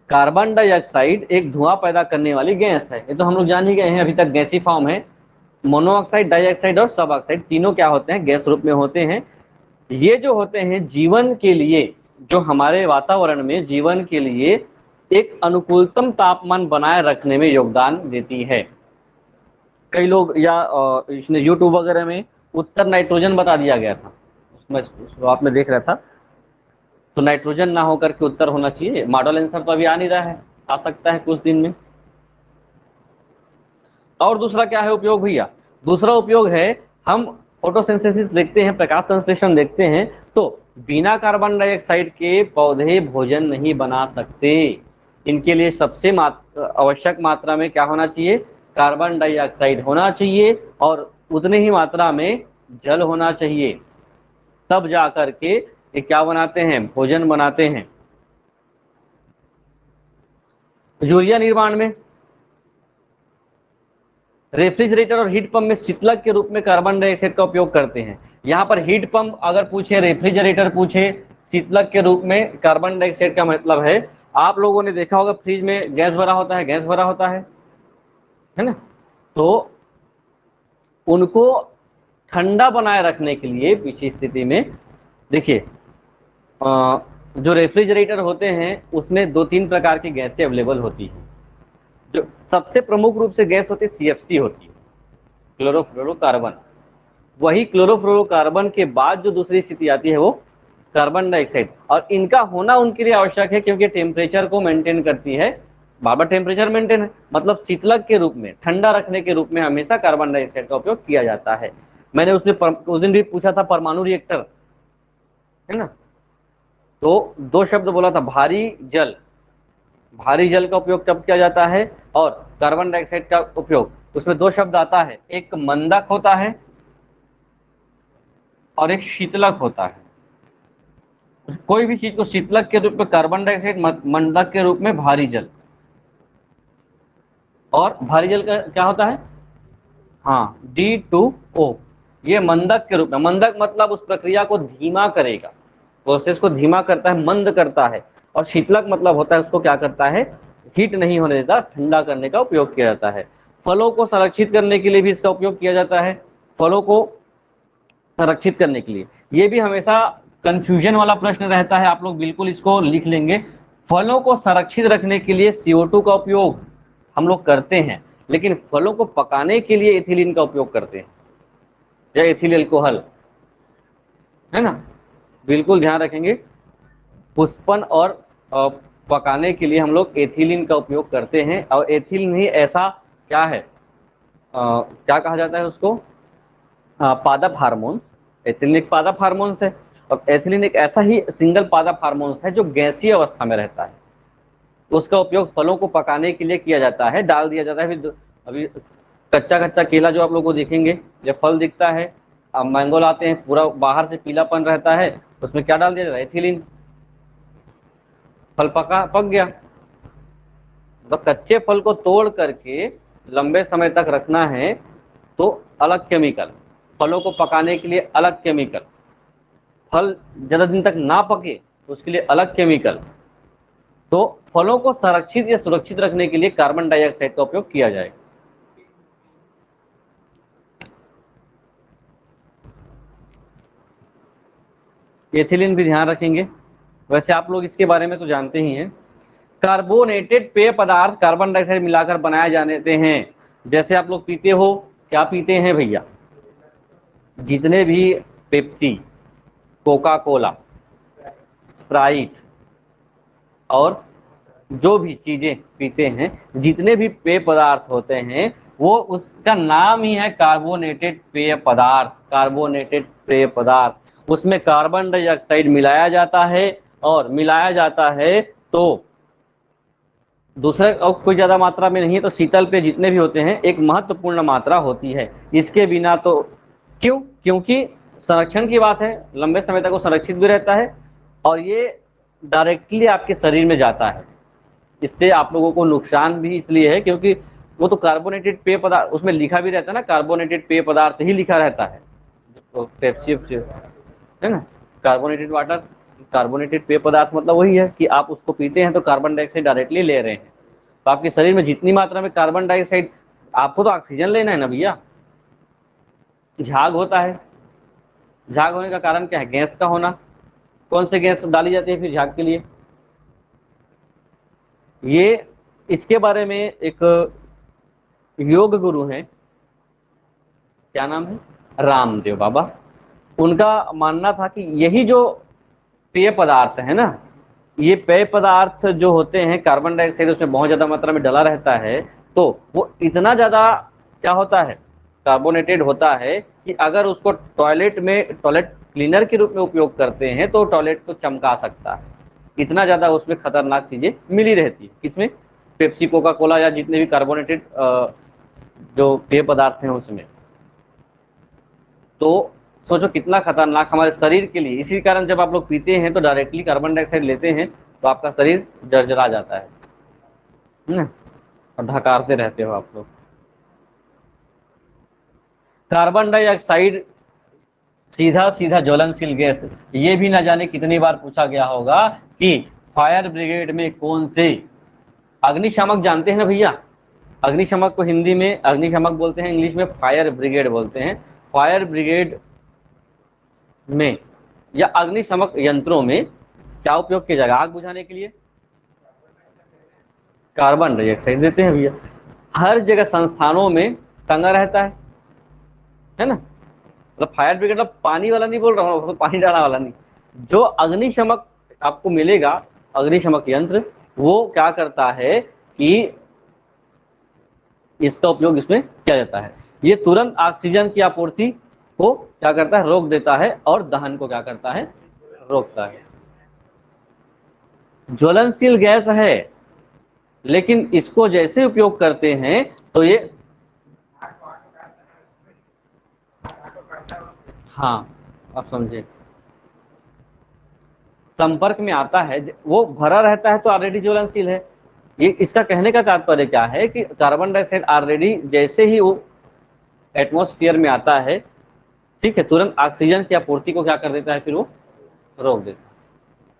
कार्बन डाइऑक्साइड एक धुआं पैदा करने वाली गैस है, ये तो हम लोग जान ही गए हैं, अभी तक गैसी फॉर्म है। मोनोऑक्साइड, डाइऑक्साइड और सब ऑक्साइड तीनों क्या होते हैं, गैस रूप में होते हैं। ये जो होते हैं जीवन के लिए, जो हमारे वातावरण में जीवन के लिए एक अनुकूलतम तापमान बनाए रखने में योगदान देती है। कई लोग या इसने यूट्यूब वगैरह में उत्तर नाइट्रोजन बता दिया गया था, उसमें शुरुआत में देख रहा था, तो नाइट्रोजन ना होकर के उत्तर होना चाहिए। मॉडल आंसर तो अभी आ नहीं रहा है, आ सकता है कुछ दिन में। और दूसरा क्या है उपयोग भैया, दूसरा उपयोग है, हम फोटोसिंथेसिस देखते हैं, प्रकाश संश्लेषण देखते हैं, तो बिना कार्बन डाइऑक्साइड के पौधे भोजन नहीं बना सकते। इनके लिए सबसे आवश्यक मात्रा में क्या होना चाहिए, कार्बन डाइऑक्साइड होना चाहिए और उतनी ही मात्रा में जल होना चाहिए, तब जा करके ये क्या बनाते हैं, भोजन बनाते हैं। यूरिया निर्माण में, रेफ्रिजरेटर और हीट पंप में शीतलक के रूप में कार्बन डाइऑक्साइड का उपयोग करते हैं। यहाँ पर हीट पंप अगर पूछे, रेफ्रिजरेटर पूछे, शीतलक के रूप में कार्बन डाइऑक्साइड का मतलब है, आप लोगों ने देखा होगा फ्रिज में गैस भरा होता है, गैस भरा होता है ना, तो उनको ठंडा बनाए रखने के लिए पिछली स्थिति में देखिए, जो रेफ्रिजरेटर होते हैं उसमें 2-3 प्रकार की गैसें अवेलेबल होती हैं। जो सबसे प्रमुख रूप से गैस होती है सीएफसी होती है, क्लोरोफ्लोरोकार्बन। वही क्लोरोफ्लोरोकार्बन के बाद जो दूसरी स्थिति आती है वो कार्बन डाइऑक्साइड, और इनका होना उनके लिए आवश्यक है क्योंकि टेम्परेचर को मेंटेन करती है, बार टेम्परेचर मेंटेन है, मतलब शीतलक के रूप में, ठंडा रखने के रूप में हमेशा कार्बन डाइऑक्साइड का उपयोग किया जाता है। मैंने उसमें उस दिन भी पूछा था परमाणु रिएक्टर, है ना, तो 2 शब्द बोला था, भारी जल, भारी जल का उपयोग कब किया जाता है, और कार्बन डाइऑक्साइड का उपयोग, उसमें 2 शब्द आता है, एक मंदक होता है और एक शीतलक होता है। कोई भी चीज को शीतलक के रूप में कार्बन डाइऑक्साइड, मंदक के रूप में भारी जल, और भारी जल का क्या होता है, हाँ D2O, ये मंदक के रूप में, मंदक मतलब उस प्रक्रिया को धीमा करेगा, प्रोसेस को धीमा करता है, मंद करता है, और शीतलक मतलब होता है उसको क्या करता है, हीट नहीं होने देता, ठंडा करने का उपयोग किया जाता है। फलों को संरक्षित करने के लिए भी इसका उपयोग किया जाता है, फलों को संरक्षित करने के लिए, ये भी हमेशा कंफ्यूजन वाला प्रश्न रहता है, आप लोग बिल्कुल इसको लिख लेंगे। फलों को संरक्षित रखने के लिए CO2 का उपयोग हम लोग करते हैं, लेकिन फलों को पकाने के लिए एथिलीन का उपयोग करते हैं, या एथिल अल्कोहल, है ना, बिल्कुल ध्यान रखेंगे। पुष्पन और पकाने के लिए हम लोग एथिलीन का उपयोग करते हैं, और एथिलीन ही ऐसा क्या है, क्या कहा जाता है उसको, पादप हार्मोन। एथिलीन एक पादप हार्मोन है, और एथिलीन एक ऐसा ही सिंगल पादप हार्मोन है जो गैसीय अवस्था में रहता है, उसका उपयोग फलों को पकाने के लिए किया जाता है, डाल दिया जाता है। फिर अभी कच्चा कच्चा केला जो आप लोग को देखेंगे, जब फल दिखता है, अब मैंगो लाते हैं, पूरा बाहर से पीलापन रहता है, उसमें क्या डाल दिया जाता है, एथिलीन, फल पक गया। तो कच्चे फल को तोड़ करके लंबे समय तक रखना है तो अलग केमिकल, फलों को पकाने के लिए अलग केमिकल, फल ज्यादा दिन तक ना पके तो उसके लिए अलग केमिकल। तो फलों को संरक्षित या सुरक्षित रखने के लिए कार्बन डाइऑक्साइड का उपयोग किया जाएगा। एथिलीन भी ध्यान रखेंगे, वैसे आप लोग इसके बारे में तो जानते ही हैं। कार्बोनेटेड पेय पदार्थ कार्बन डाइऑक्साइड मिलाकर बनाए जाते हैं, जैसे आप लोग पीते हो, क्या पीते हैं भैया, जितने भी पेप्सी, कोका कोला, स्प्राइट और जो भी चीजें पीते हैं, जितने भी पेय पदार्थ होते हैं, वो उसका नाम ही है कार्बोनेटेड पेय पदार्थ, कार्बोनेटेड पेय पदार्थ। उसमें कार्बन डाइऑक्साइड मिलाया जाता है, और मिलाया जाता है तो दूसरा और कोई ज्यादा मात्रा में नहीं है, तो शीतल पेय जितने भी होते हैं एक महत्वपूर्ण मात्रा होती है, इसके बिना तो क्यों, क्योंकि संरक्षण की बात है, लंबे समय तक वो संरक्षित भी रहता है, और ये डायरेक्टली आपके शरीर में जाता है, इससे आप लोगों को नुकसान भी इसलिए है क्योंकि वो तो कार्बोनेटेड पेय पदार्थ, उसमें लिखा भी रहता है ना, कार्बोनेटेड पेय पदार्थ ही लिखा रहता है, तो पेप्सी है ना, कार्बोनेटेड वाटर, कार्बोनेटेड पेय पदार्थ मतलब वही है कि आप उसको पीते हैं तो कार्बन डाइऑक्साइड डायरेक्टली ले रहे हैं, तो आपके शरीर में जितनी मात्रा में कार्बन डाइऑक्साइड, आपको तो ऑक्सीजन लेना है ना भैया, झाग होता है, झाग होने का कारण क्या है, गैस का होना। कौन से गैस डाली जाती है फिर झाग के लिए, ये इसके बारे में एक योग गुरु हैं, क्या नाम है, रामदेव बाबा, उनका मानना था कि यही जो पेय पदार्थ है ना, ये पेय पदार्थ जो होते हैं, कार्बन डाइऑक्साइड उसमें बहुत ज्यादा मात्रा में डला रहता है, तो वो इतना ज्यादा क्या होता है, कार्बोनेटेड होता है कि अगर उसको टॉयलेट में, टॉयलेट क्लीनर के रूप में उपयोग करते हैं तो टॉयलेट को चमका सकता है, इतना ज्यादा उसमें खतरनाक चीजें मिली रहती है, किसमें, पेप्सी, कोका कोला या जितने भी कार्बोनेटेड जो पेय पदार्थ हैं उसमें। तो सोचो कितना खतरनाक हमारे शरीर के लिए। इसी कारण जब आप लोग पीते हैं तो डायरेक्टली कार्बन डाइऑक्साइड लेते हैं तो आपका शरीर जर्जरा जाता है ना, और ढकारते रहते हो आप लोग। कार्बन डाइऑक्साइड सीधा सीधा ज्वलनशील गैस, ये भी ना जाने कितनी बार पूछा गया होगा कि फायर ब्रिगेड में कौन से, अग्निशामक जानते हैं ना भैया, अग्निशमक को हिंदी में अग्निशमक बोलते हैं, इंग्लिश में फायर ब्रिगेड बोलते हैं। फायर ब्रिगेड में या अग्निशमक यंत्रों में क्या उपयोग किया जाएगा आग बुझाने के लिए? कार्बन डाइऑक्साइड देते हैं भैया। हर जगह संस्थानों में टंगा रहता है ना। मतलब फायर ब्रिगेड मतलब पानी वाला नहीं बोल रहा हूँ, तो पानी डाला वाला नहीं। जो अग्निशमक आपको मिलेगा, अग्निशमक यंत्र, वो क्या करता है कि इसका उपयोग इसमें किया जाता है। ये तुरंत ऑक्सीजन की आपूर्ति को क्या करता है? रोक देता है, और दहन को क्या करता है? रोकता है। ज्वलनशील गैस है, लेकिन इसको जैसे उपयोग करते हैं तो ये, हाँ आप समझे, संपर्क में आता है, वो भरा रहता है तो ऑलरेडी ज्वलनशील है। ये इसका कहने का तात्पर्य क्या है कि कार्बन डाइऑक्साइड ऑलरेडी जैसे ही वो एटमॉस्फेयर में आता है, ठीक है, तुरंत ऑक्सीजन की आपूर्ति को क्या कर देता है? फिर वो रोक देता है।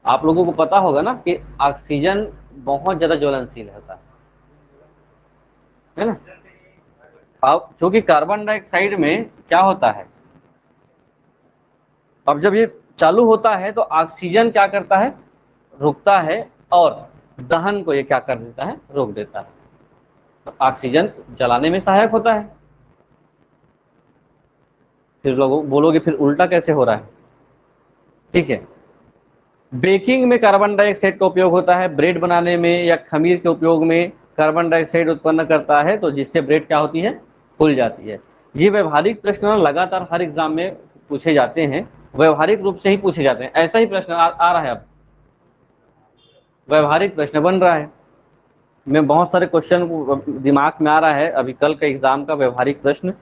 आप लोगों को पता होगा ना कि ऑक्सीजन बहुत ज्यादा ज्वलनशील होता है ना। अब क्योंकि कार्बन डाइऑक्साइड में क्या होता है, अब जब ये चालू होता है तो ऑक्सीजन क्या करता है? रुकता है, और दहन को ये क्या कर देता है? रोक देता है। तो ऑक्सीजन जलाने में सहायक होता है। फिर लोग बोलोगे फिर उल्टा कैसे हो रहा है? ठीक है, बेकिंग में कार्बन डाइऑक्साइड का उपयोग होता है, ब्रेड बनाने में या खमीर के उपयोग में कार्बन डाइऑक्साइड उत्पन्न करता है, तो जिससे ब्रेड क्या होती है? फूल जाती है। ये व्यवहारिक प्रश्न लगातार हर एग्जाम में पूछे जाते हैं, व्यवहारिक रूप से ही पूछे जाते हैं। ऐसा ही प्रश्न आ रहा है, अब व्यवहारिक प्रश्न बन रहा है। मैं बहुत सारे क्वेश्चन दिमाग में आ रहा है अभी कल का एग्जाम का व्यवहारिक प्रश्न,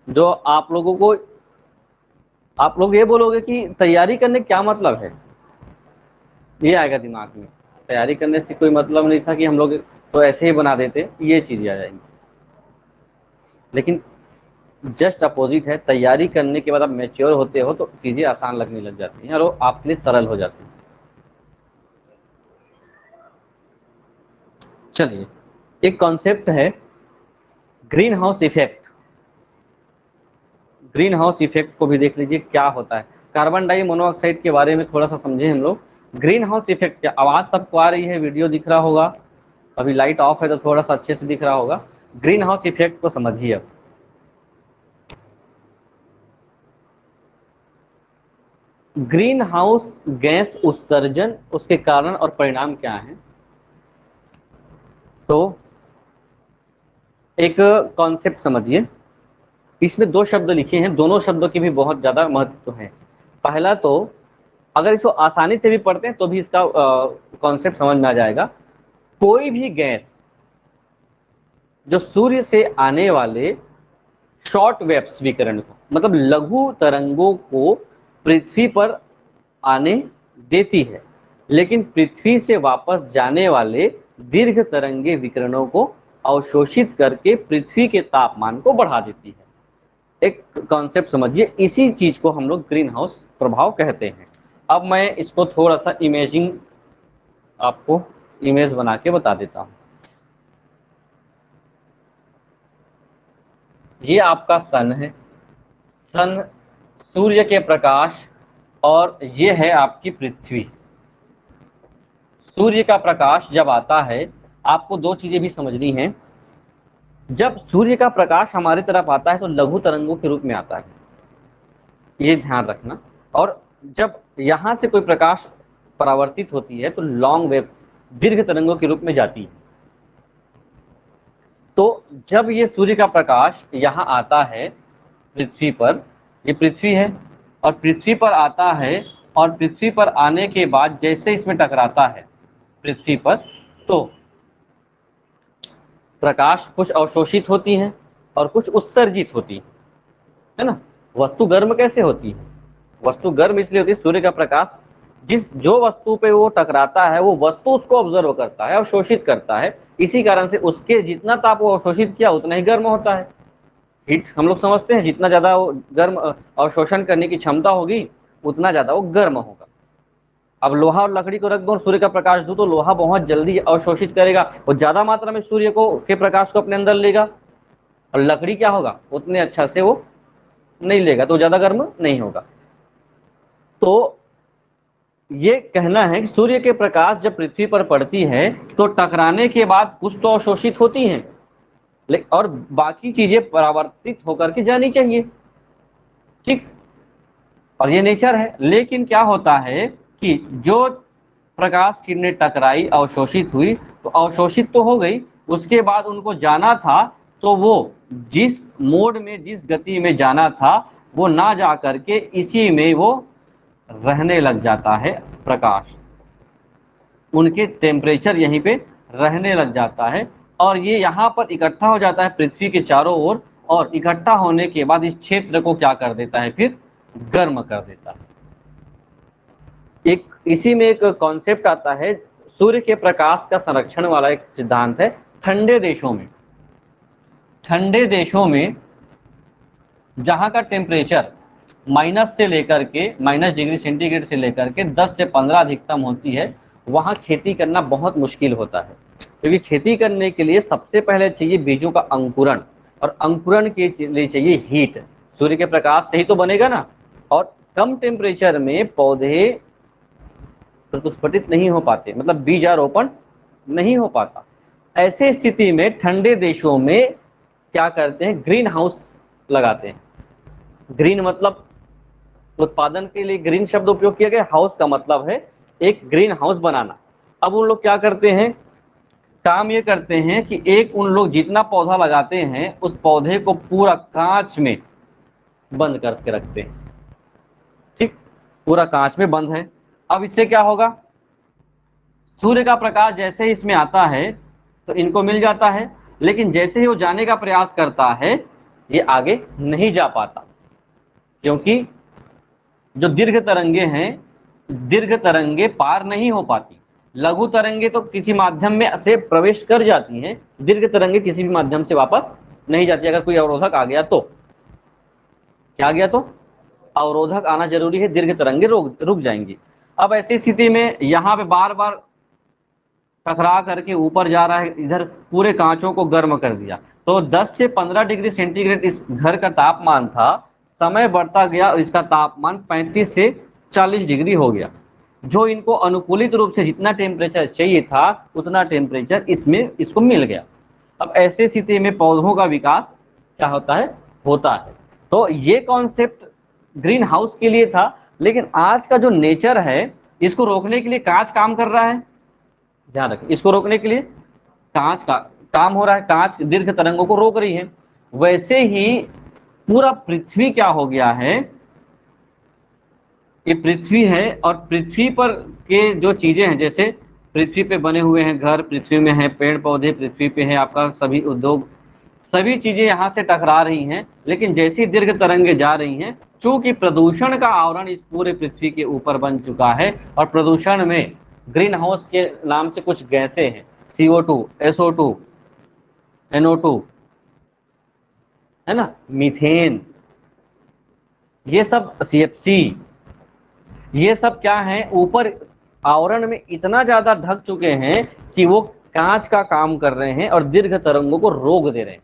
जो आप लोगों को, आप लोग ये बोलोगे कि तैयारी करने क्या मतलब है, ये आएगा दिमाग में। तैयारी करने से कोई मतलब नहीं था कि हम लोग तो ऐसे ही बना देते, ये चीजें आ जाएंगी। लेकिन जस्ट अपोजिट है, तैयारी करने के बाद आप मैच्योर होते हो तो चीजें आसान लगने लग जाती हैं और आपके लिए सरल हो जाती हैं। चलिए, एक कॉन्सेप्ट है green house effect. Green house effect को भी देख लीजिए क्या होता है। कार्बन डाई मोनोऑक्साइड के बारे में थोड़ा सा समझे हम लोग। ग्रीन हाउस इफेक्ट क्या, आवाज सबको आ रही है, वीडियो दिख रहा होगा, अभी लाइट ऑफ है तो थोड़ा सा अच्छे से दिख रहा होगा। ग्रीन हाउस इफेक्ट को समझिए। अब ग्रीन हाउस गैस उत्सर्जन, उसके कारण और परिणाम क्या हैं? तो एक कॉन्सेप्ट समझिए, इसमें दो शब्द लिखे हैं, दोनों शब्दों की भी बहुत ज्यादा महत्व है। पहला तो अगर इसको आसानी से भी पढ़ते हैं तो भी इसका कॉन्सेप्ट समझ में आ जाएगा। कोई भी गैस जो सूर्य से आने वाले शॉर्ट वेव्स विकिरण को, मतलब लघु तरंगों को पृथ्वी पर आने देती है, लेकिन पृथ्वी से वापस जाने वाले दीर्घ तरंगे विकिरणों को अवशोषित करके पृथ्वी के तापमान को बढ़ा देती है। एक कॉन्सेप्ट समझिए, इसी चीज को हम लोग ग्रीन हाउस प्रभाव कहते हैं। अब मैं इसको थोड़ा सा इमेजिंग आपको इमेज बना के बता देता हूं। ये आपका सन है, सन सूर्य के प्रकाश, और ये है आपकी पृथ्वी। सूर्य का प्रकाश जब आता है, आपको दो चीजें भी समझनी हैं। जब सूर्य का प्रकाश हमारी तरफ आता है तो लघु तरंगों के रूप में आता है, ये ध्यान रखना। और जब यहां से कोई प्रकाश परावर्तित होती है तो लॉन्ग वेव, दीर्घ तरंगों के रूप में जाती है। तो जब ये सूर्य का प्रकाश यहाँ आता है पृथ्वी पर, ये पृथ्वी है, और पृथ्वी पर आता है, और पृथ्वी पर आने के बाद जैसे इसमें टकराता है पृथ्वी पर, तो प्रकाश कुछ अवशोषित होती हैं, और कुछ उत्सर्जित होती है ना। वस्तु गर्म कैसे होती है? वस्तु गर्म इसलिए होती है, सूर्य का प्रकाश जिस जो वस्तु पे वो टकराता है वो वस्तु उसको ऑब्जर्व करता है और शोषित करता है, इसी कारण से उसके जितना ताप वो अवशोषित किया उतना ही गर्म होता है। हीट हम लोग समझते हैं जितना ज्यादा वो गर्म अवशोषण करने की क्षमता होगी उतना ज्यादा वो गर्म होगा। अब लोहा और लकड़ी को रख दो और सूर्य का प्रकाश दो तो लोहा बहुत जल्दी अवशोषित करेगा, वो ज्यादा मात्रा में सूर्य को के प्रकाश को अपने अंदर लेगा, और लकड़ी क्या होगा उतने अच्छा से वो नहीं लेगा तो ज्यादा गर्म नहीं होगा। तो ये कहना है कि सूर्य के प्रकाश जब पृथ्वी पर पड़ती है तो टकराने के बाद कुछ तो अवशोषित होती हैं और बाकी चीजें परावर्तित होकर के जानी चाहिए, ठीक, और ये नेचर है। लेकिन क्या होता है कि जो प्रकाश किरणें टकराई अवशोषित हुई तो अवशोषित तो हो गई, उसके बाद उनको जाना था तो वो जिस मोड में जिस गति में जाना था वो ना जा करके इसी में वो रहने लग जाता है प्रकाश, उनके टेम्परेचर यहीं पे रहने लग जाता है और ये यहाँ पर इकट्ठा हो जाता है पृथ्वी के चारों ओर, और इकट्ठा होने के बाद इस क्षेत्र को क्या कर देता है फिर गर्म कर देता है। एक इसी में एक कॉन्सेप्ट आता है, सूर्य के प्रकाश का संरक्षण वाला एक सिद्धांत है। ठंडे देशों में जहां का टेम्परेचर माइनस से लेकर के -डिग्री सेंटीग्रेड से लेकर के 10 से 15 अधिकतम होती है, वहां खेती करना बहुत मुश्किल होता है, क्योंकि खेती करने के लिए सबसे पहले चाहिए बीजों का अंकुरण, और अंकुरण के लिए चाहिए हीट, सूर्य के प्रकाश से ही तो बनेगा ना। और कम टेम्परेचर में पौधे प्रस्फुटित नहीं हो पाते, मतलब बीजारोपण नहीं हो पाता। ऐसे स्थिति में ठंडे देशों में क्या करते हैं, ग्रीन हाउस लगाते हैं। ग्रीन मतलब उत्पादन के लिए ग्रीन शब्द उपयोग किया गया, हाउस का मतलब है एक ग्रीन हाउस बनाना। अब उन लोग क्या करते हैं, काम ये करते हैं कि एक उन लोग जितना पौधा लगाते हैं उस पौधे को पूरा कांच में बंद करके रखते हैं, ठीक, पूरा कांच में बंद है। अब इससे क्या होगा, सूर्य का प्रकाश जैसे ही इसमें आता है तो इनको मिल जाता है, लेकिन जैसे ही वो जाने का प्रयास करता है ये आगे नहीं जा पाता, क्योंकि जो दीर्घ तरंगे हैं, दीर्घ तरंगे पार नहीं हो पाती। लघु तरंगे तो किसी माध्यम में से प्रवेश कर जाती हैं, दीर्घ तरंगे किसी भी माध्यम से वापस नहीं जाती। अगर कोई अवरोधक आ गया तो क्या आ गया, तो अवरोधक आना जरूरी है, दीर्घ तरंगे रुक जाएंगी। अब ऐसी स्थिति में यहाँ पे बार बार टकरा करके ऊपर जा रहा है, इधर पूरे कांचों को गर्म कर दिया, तो 10 से 15 डिग्री सेंटीग्रेड इस घर का तापमान था, समय बढ़ता गया और इसका तापमान 35 से 40 डिग्री हो गया, जो इनको अनुकूलित रूप से जितना टेम्परेचर चाहिए था उतना टेम्परेचर इसमें इसको मिल गया। अब ऐसे स्थिति में पौधों का विकास क्या होता है। तो ये कॉन्सेप्ट ग्रीन हाउस के लिए था, लेकिन आज का जो नेचर है इसको रोकने के लिए कांच काम कर रहा है, ध्यान रखें, इसको रोकने के लिए कांच का काम हो रहा है, कांच दीर्घ तरंगों को रोक रही है। वैसे ही पूरा पृथ्वी क्या हो गया है, ये पृथ्वी है और पृथ्वी पर के जो चीजें हैं, जैसे पृथ्वी पे बने हुए हैं घर, पृथ्वी में है पेड़ पौधे, पृथ्वी पे है आपका सभी उद्योग, सभी चीजें यहाँ से टकरा रही हैं। लेकिन जैसी दीर्घ तरंगे जा रही हैं, चूंकि प्रदूषण का आवरण इस पूरे पृथ्वी के ऊपर बन चुका है, और प्रदूषण में ग्रीन हाउस के नाम से कुछ गैसें हैं, CO2, SO2, NO2, है ना, मीथेन, ये सब CFC, ये सब क्या है, ऊपर आवरण में इतना ज्यादा ढक चुके हैं कि वो कांच का काम कर रहे हैं और दीर्घ तरंगों को रोक दे रहे हैं।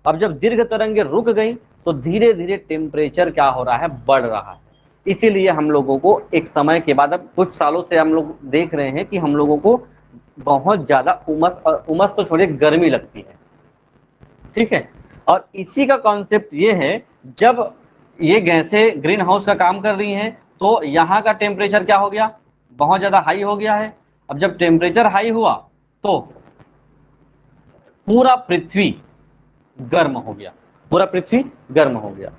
अब जब दीर्घ तरंगे रुक गई तो धीरे धीरे टेम्परेचर क्या हो रहा है, बढ़ रहा है। इसीलिए हम लोगों को एक समय के बाद, अब कुछ सालों से हम लोग देख रहे हैं कि हम लोगों को बहुत ज्यादा उमस तो छोड़िए गर्मी लगती है, ठीक है। और इसी का कॉन्सेप्ट ये है, जब ये गैसें ग्रीन हाउस का काम कर रही हैं तो यहाँ का टेम्परेचर क्या हो गया, बहुत ज्यादा हाई हो गया है। अब जब टेम्परेचर हाई हुआ तो पूरा पृथ्वी गर्म हो गया, पूरा पृथ्वी गर्म हो गया।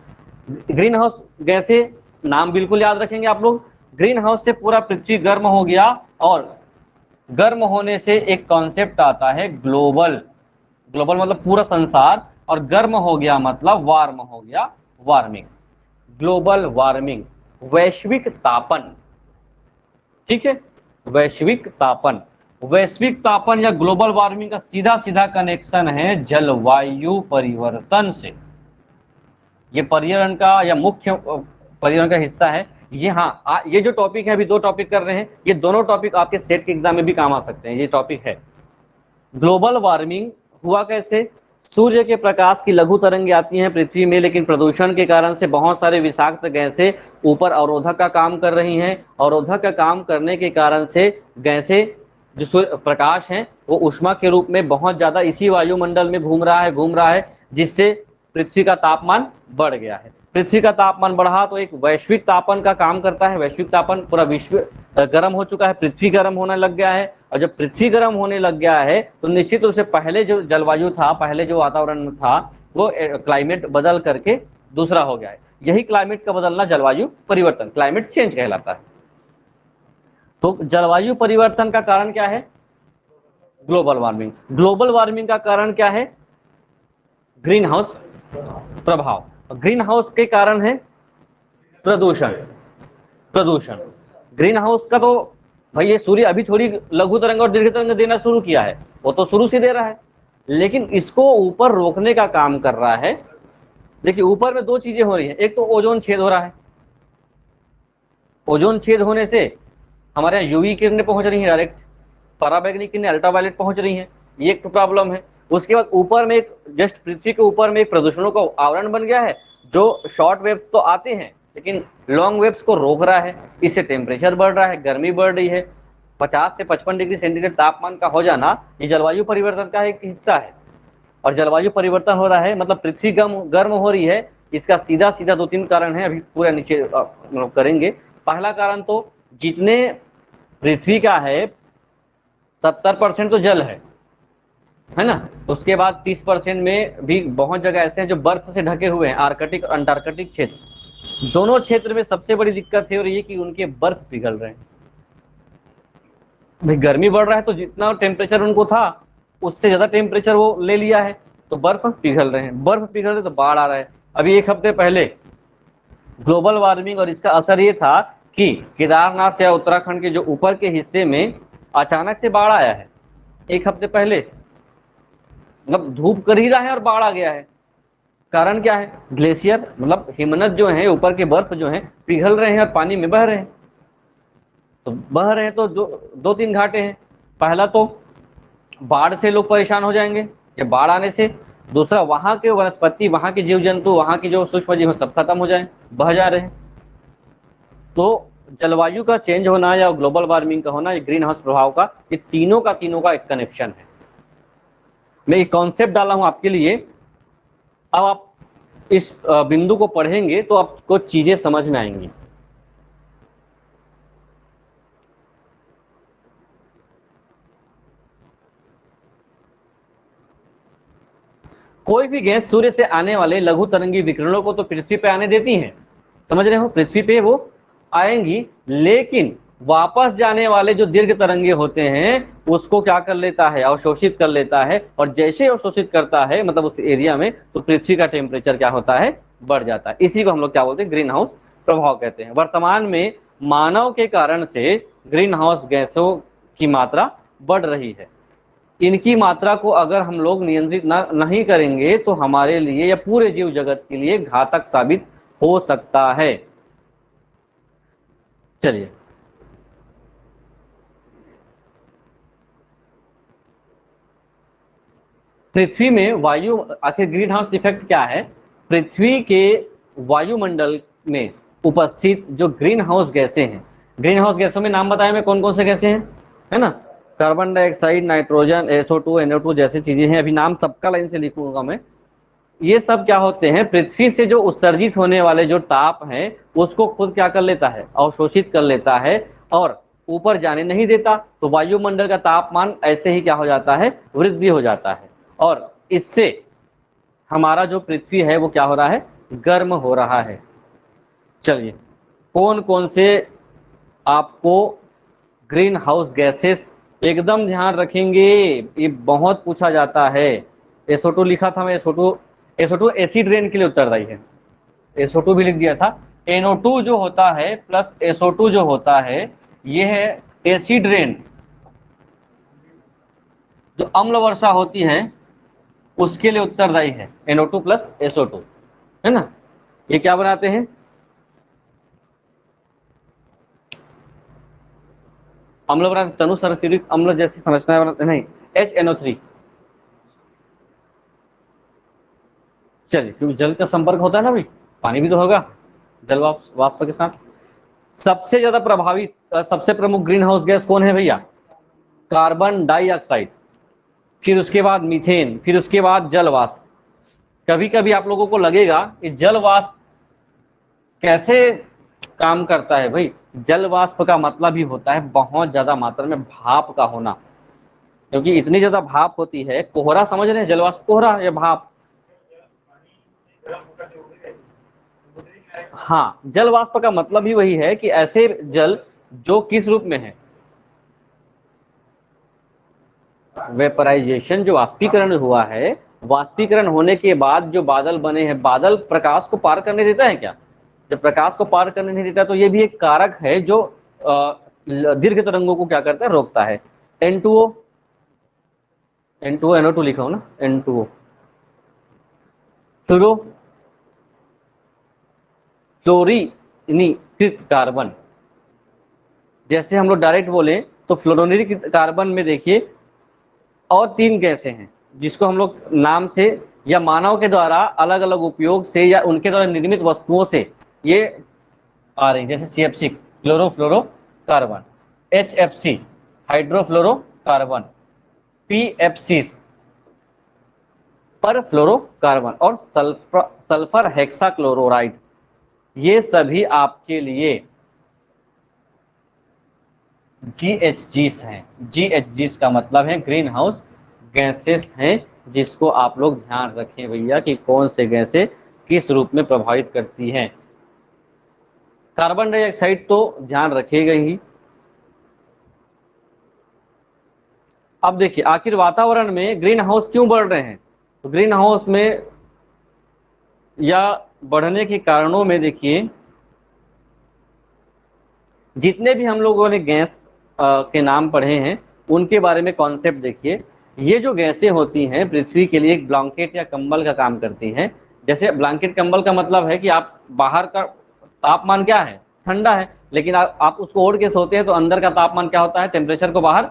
ग्रीन हाउस गैसें, नाम बिल्कुल याद रखेंगे आप लोग, ग्रीन हाउस से पूरा पृथ्वी गर्म हो गया, और गर्म होने से एक कॉन्सेप्ट आता है ग्लोबल, ग्लोबल मतलब पूरा संसार, और गर्म हो गया मतलब वार्म हो गया, वार्मिंग। ग्लोबल वार्मिंग, वैश्विक तापन, ठीक है, वैश्विक तापन। वैश्विक तापन या ग्लोबल वार्मिंग का सीधा सीधा कनेक्शन है जलवायु परिवर्तन से। ये पर्यावरण का या मुख्य पर्यावरण का हिस्सा है ये। हाँ, ये जो टॉपिक है, अभी दो टॉपिक कर रहे हैं, ये दोनों टॉपिक आपके सेट के एग्जाम में भी काम आ सकते हैं। ये टॉपिक है ग्लोबल वार्मिंग हुआ कैसे। सूर्य के प्रकाश की लघु तरंगें आती हैं पृथ्वी में, लेकिन प्रदूषण के कारण से बहुत सारे विषाक्त गैसें ऊपर अवरोधक का काम कर रही हैं। अवरोधक का काम करने के कारण से गैसें, जो सूर्य प्रकाश है, वो ऊष्मा के रूप में बहुत ज्यादा इसी वायुमंडल में घूम रहा है, जिससे पृथ्वी का तापमान बढ़ गया है। पृथ्वी का तापमान बढ़ा तो एक वैश्विक तापन का काम करता है। वैश्विक तापन, पूरा विश्व गर्म हो चुका है, पृथ्वी गर्म होने लग गया है। और जब पृथ्वी गर्म होने लग गया है तो निश्चित रूप से पहले जो जलवायु था, पहले जो वातावरण था, वो क्लाइमेट बदल करके दूसरा हो गया है। यही क्लाइमेट का बदलना जलवायु परिवर्तन, क्लाइमेट चेंज कहलाता है। तो जलवायु परिवर्तन का कारण क्या है? Global warming. ग्लोबल वार्मिंग का कारण क्या है? ग्रीन हाउस प्रभाव। ग्रीन हाउस के कारण है प्रदूषण। प्रदूषण, ग्रीन हाउस का तो भाई ये सूर्य अभी थोड़ी लघु तरंग और दीर्घ तरंग देना शुरू किया है, वो तो शुरू से दे रहा है, लेकिन इसको ऊपर रोकने का काम कर रहा है। देखिए ऊपर में दो चीजें हो रही है, एक तो ओजोन छेद हो रहा है। ओजोन छेद होने से हमारे यहाँ यूवी किरणें पहुंच रही हैं डायरेक्ट, पराबैंगनी किरणें अल्ट्रावायलेट पहुंच रही हैं, ये एक तो प्रॉब्लम है। उसके बाद ऊपर में एक जस्ट पृथ्वी के ऊपर में एक प्रदूषणों का आवरण बन गया है, जो शॉर्ट वेव्स तो आते हैं लेकिन लॉन्ग वेव्स को रोक रहा है। इससे टेम्परेचर बढ़ रहा है, गर्मी बढ़ रही है। 50 से 55 डिग्री सेंटीग्रेड तापमान का हो जाना ये जलवायु परिवर्तन का एक हिस्सा है। और जलवायु परिवर्तन हो रहा है मतलब पृथ्वी गर्म हो रही है। इसका सीधा सीधा दो तीन कारण है, अभी पूरा नीचे करेंगे। पहला कारण तो जितने पृथ्वी का है 70% तो जल है ना। उसके बाद 30% में भी बहुत जगह ऐसे हैं जो बर्फ से ढके हुए हैं, आर्कटिक और अंटार्कटिक क्षेत्र। दोनों क्षेत्र में सबसे बड़ी दिक्कत है और ये कि उनके बर्फ पिघल रहे हैं। भाई गर्मी बढ़ रहा है तो जितना टेम्परेचर उनको था उससे ज्यादा टेम्परेचर वो ले लिया है, तो बर्फ पिघल रहे हैं। बर्फ पिघल रहे तो बाढ़ आ रहा है। अभी एक हफ्ते पहले ग्लोबल वार्मिंग और इसका असर ये था कि केदारनाथ या उत्तराखंड के जो ऊपर के हिस्से में अचानक से बाढ़ आया है। एक हफ्ते पहले मतलब धूप कर ही रहा है और बाढ़ आ गया है। कारण क्या है? ग्लेशियर, मतलब हिमनद जो है, ऊपर के बर्फ जो है पिघल रहे हैं और पानी में बह रहे हैं। तो बह रहे हैं तो दो तीन घाटे हैं। पहला तो बाढ़ से लोग परेशान हो जाएंगे, या बाढ़ आने से। दूसरा, वहां के वनस्पति, वहां के जीव जंतु, वहां के जो सूक्ष्म जीव सब खत्म हो जाए, बह जा रहे हैं। तो जलवायु का चेंज होना या ग्लोबल वार्मिंग का होना, ये ग्रीन हाउस प्रभाव का, ये तीनों का एक कनेक्शन है। मैं एक कॉन्सेप्ट डाला हूं आपके लिए। अब आप इस बिंदु को पढ़ेंगे तो आपको चीजें समझ में आएंगी। कोई भी गैस सूर्य से आने वाले लघु तरंगी विकिरणों को तो पृथ्वी पे आने देती हैं, समझ रहे हो, पृथ्वी पे वो आएंगी, लेकिन वापस जाने वाले जो दीर्घ तरंगे होते हैं उसको क्या कर लेता है? अवशोषित कर लेता है। और जैसे अवशोषित करता है मतलब उस एरिया में, तो पृथ्वी का टेम्परेचर क्या होता है? बढ़ जाता है। इसी को हम लोग क्या बोलते हैं? ग्रीन हाउस प्रभाव कहते हैं। वर्तमान में मानव के कारण से ग्रीन हाउस गैसों की मात्रा बढ़ रही है। इनकी मात्रा को अगर हम लोग नियंत्रित नहीं करेंगे तो हमारे लिए या पूरे जीव जगत के लिए घातक साबित हो सकता है। चलिए, पृथ्वी में वायु, आखिर ग्रीन हाउस इफेक्ट क्या है? पृथ्वी के वायुमंडल में उपस्थित जो ग्रीन हाउस गैसें हैं, ग्रीन हाउस गैसों में नाम बताया मैं कौन कौन से गैसें हैं, है ना। Carbon dioxide, nitrogen, SO2, NO2 जैसी चीजें हैं। अभी नाम सबका लाइन से लिखूंगा मैं। ये सब क्या होते हैं? पृथ्वी से जो उत्सर्जित होने वाले जो ताप है उसको खुद क्या कर लेता है? अवशोषित कर लेता है और ऊपर जाने नहीं देता। तो वायुमंडल का तापमान ऐसे ही क्या हो जाता है? वृद्धि हो जाता है। और इससे हमारा जो पृथ्वी है वो क्या हो रहा है? गर्म हो रहा है। चलिए, कौन कौन से आपको ग्रीन हाउस गैसेस एकदम ध्यान रखेंगे, ये बहुत पूछा जाता है। SO2 लिखा था मैं, SO2 SO2 एसिड रेन के लिए उत्तरदायी है, SO2 भी लिख दिया था। NO2 जो होता है प्लस SO2 जो होता है ये है एसिड रेन, जो अम्ल वर्षा होती है उसके लिए उत्तरदायी है NO2 प्लस SO2, है ना। ये क्या बनाते हैं, अम्ल बनाते, तनु सल्फ्यूरिक अम्ल जैसी संरचनाएं बनाते नहीं, HNO3। चलिए, क्योंकि जल का संपर्क होता है ना भाई, पानी भी तो होगा जल वाष्प के साथ। सबसे ज्यादा प्रभावित सबसे प्रमुख ग्रीन हाउस गैस कौन है भैया, कार्बन डाइऑक्साइड, फिर उसके बाद मीथेन, फिर उसके बाद जल वाष्प। कभी कभी आप लोगों को लगेगा कि जल वाष्प कैसे काम करता है भाई, जल वाष्प का मतलब ही होता है बहुत ज्यादा मात्रा में भाप का होना, क्योंकि इतनी ज्यादा भाप होती है। कोहरा समझ रहे हैं, जल वाष्प कोहरा या भाप, हाँ, जल वाष्प का मतलब ही वही है कि ऐसे जल जो किस रूप में है, वेपराइजेशन, जो वाष्पीकरण हुआ है, वाष्पीकरण होने के बाद जो बादल बने हैं, बादल प्रकाश को पार करने देता है क्या, जब प्रकाश को पार करने नहीं देता तो ये भी एक कारक है जो दीर्घ तरंगों को क्या करता है, रोकता है। N2O, N2O NO2 लिखा हो ना, N2O, फ्लोरो फ्लोरीनीकृत कार्बन, जैसे हम लोग डायरेक्ट बोले तो फ्लोरीनीकृत कार्बन में देखिए और 3 गैसें हैं जिसको हम लोग नाम से या मानव के द्वारा अलग अलग उपयोग से या उनके द्वारा निर्मित वस्तुओं से ये आ रही, जैसे CF6 chlorofluorocarbon, HFC hydrofluorocarbon, PFC पर फ्लोरोकार्बन और सल्फर हेक्साक्लोराइड, ये सभी आपके लिए GHGs हैं। GHGs का मतलब है ग्रीन हाउस गैसेस हैं, जिसको आप लोग ध्यान रखें भैया कि कौन से गैसें किस रूप में प्रभावित करती हैं। कार्बन डाइऑक्साइड तो ध्यान रखेगा ही। अब देखिए आखिर वातावरण में ग्रीन हाउस क्यों बढ़ रहे हैं, तो ग्रीन हाउस में या बढ़ने के कारणों में देखिए, जितने भी हम लोगों ने गैस के नाम पढ़े हैं उनके बारे में कॉन्सेप्ट देखिए। ये जो गैसें होती हैं पृथ्वी के लिए एक ब्लैंकेट या कंबल का काम करती हैं। जैसे ब्लैंकेट कंबल का मतलब है कि आप बाहर का तापमान क्या है, ठंडा है, लेकिन आप उसको ओढ़ के सोते हैं तो अंदर का तापमान क्या होता है, टेम्परेचर को बाहर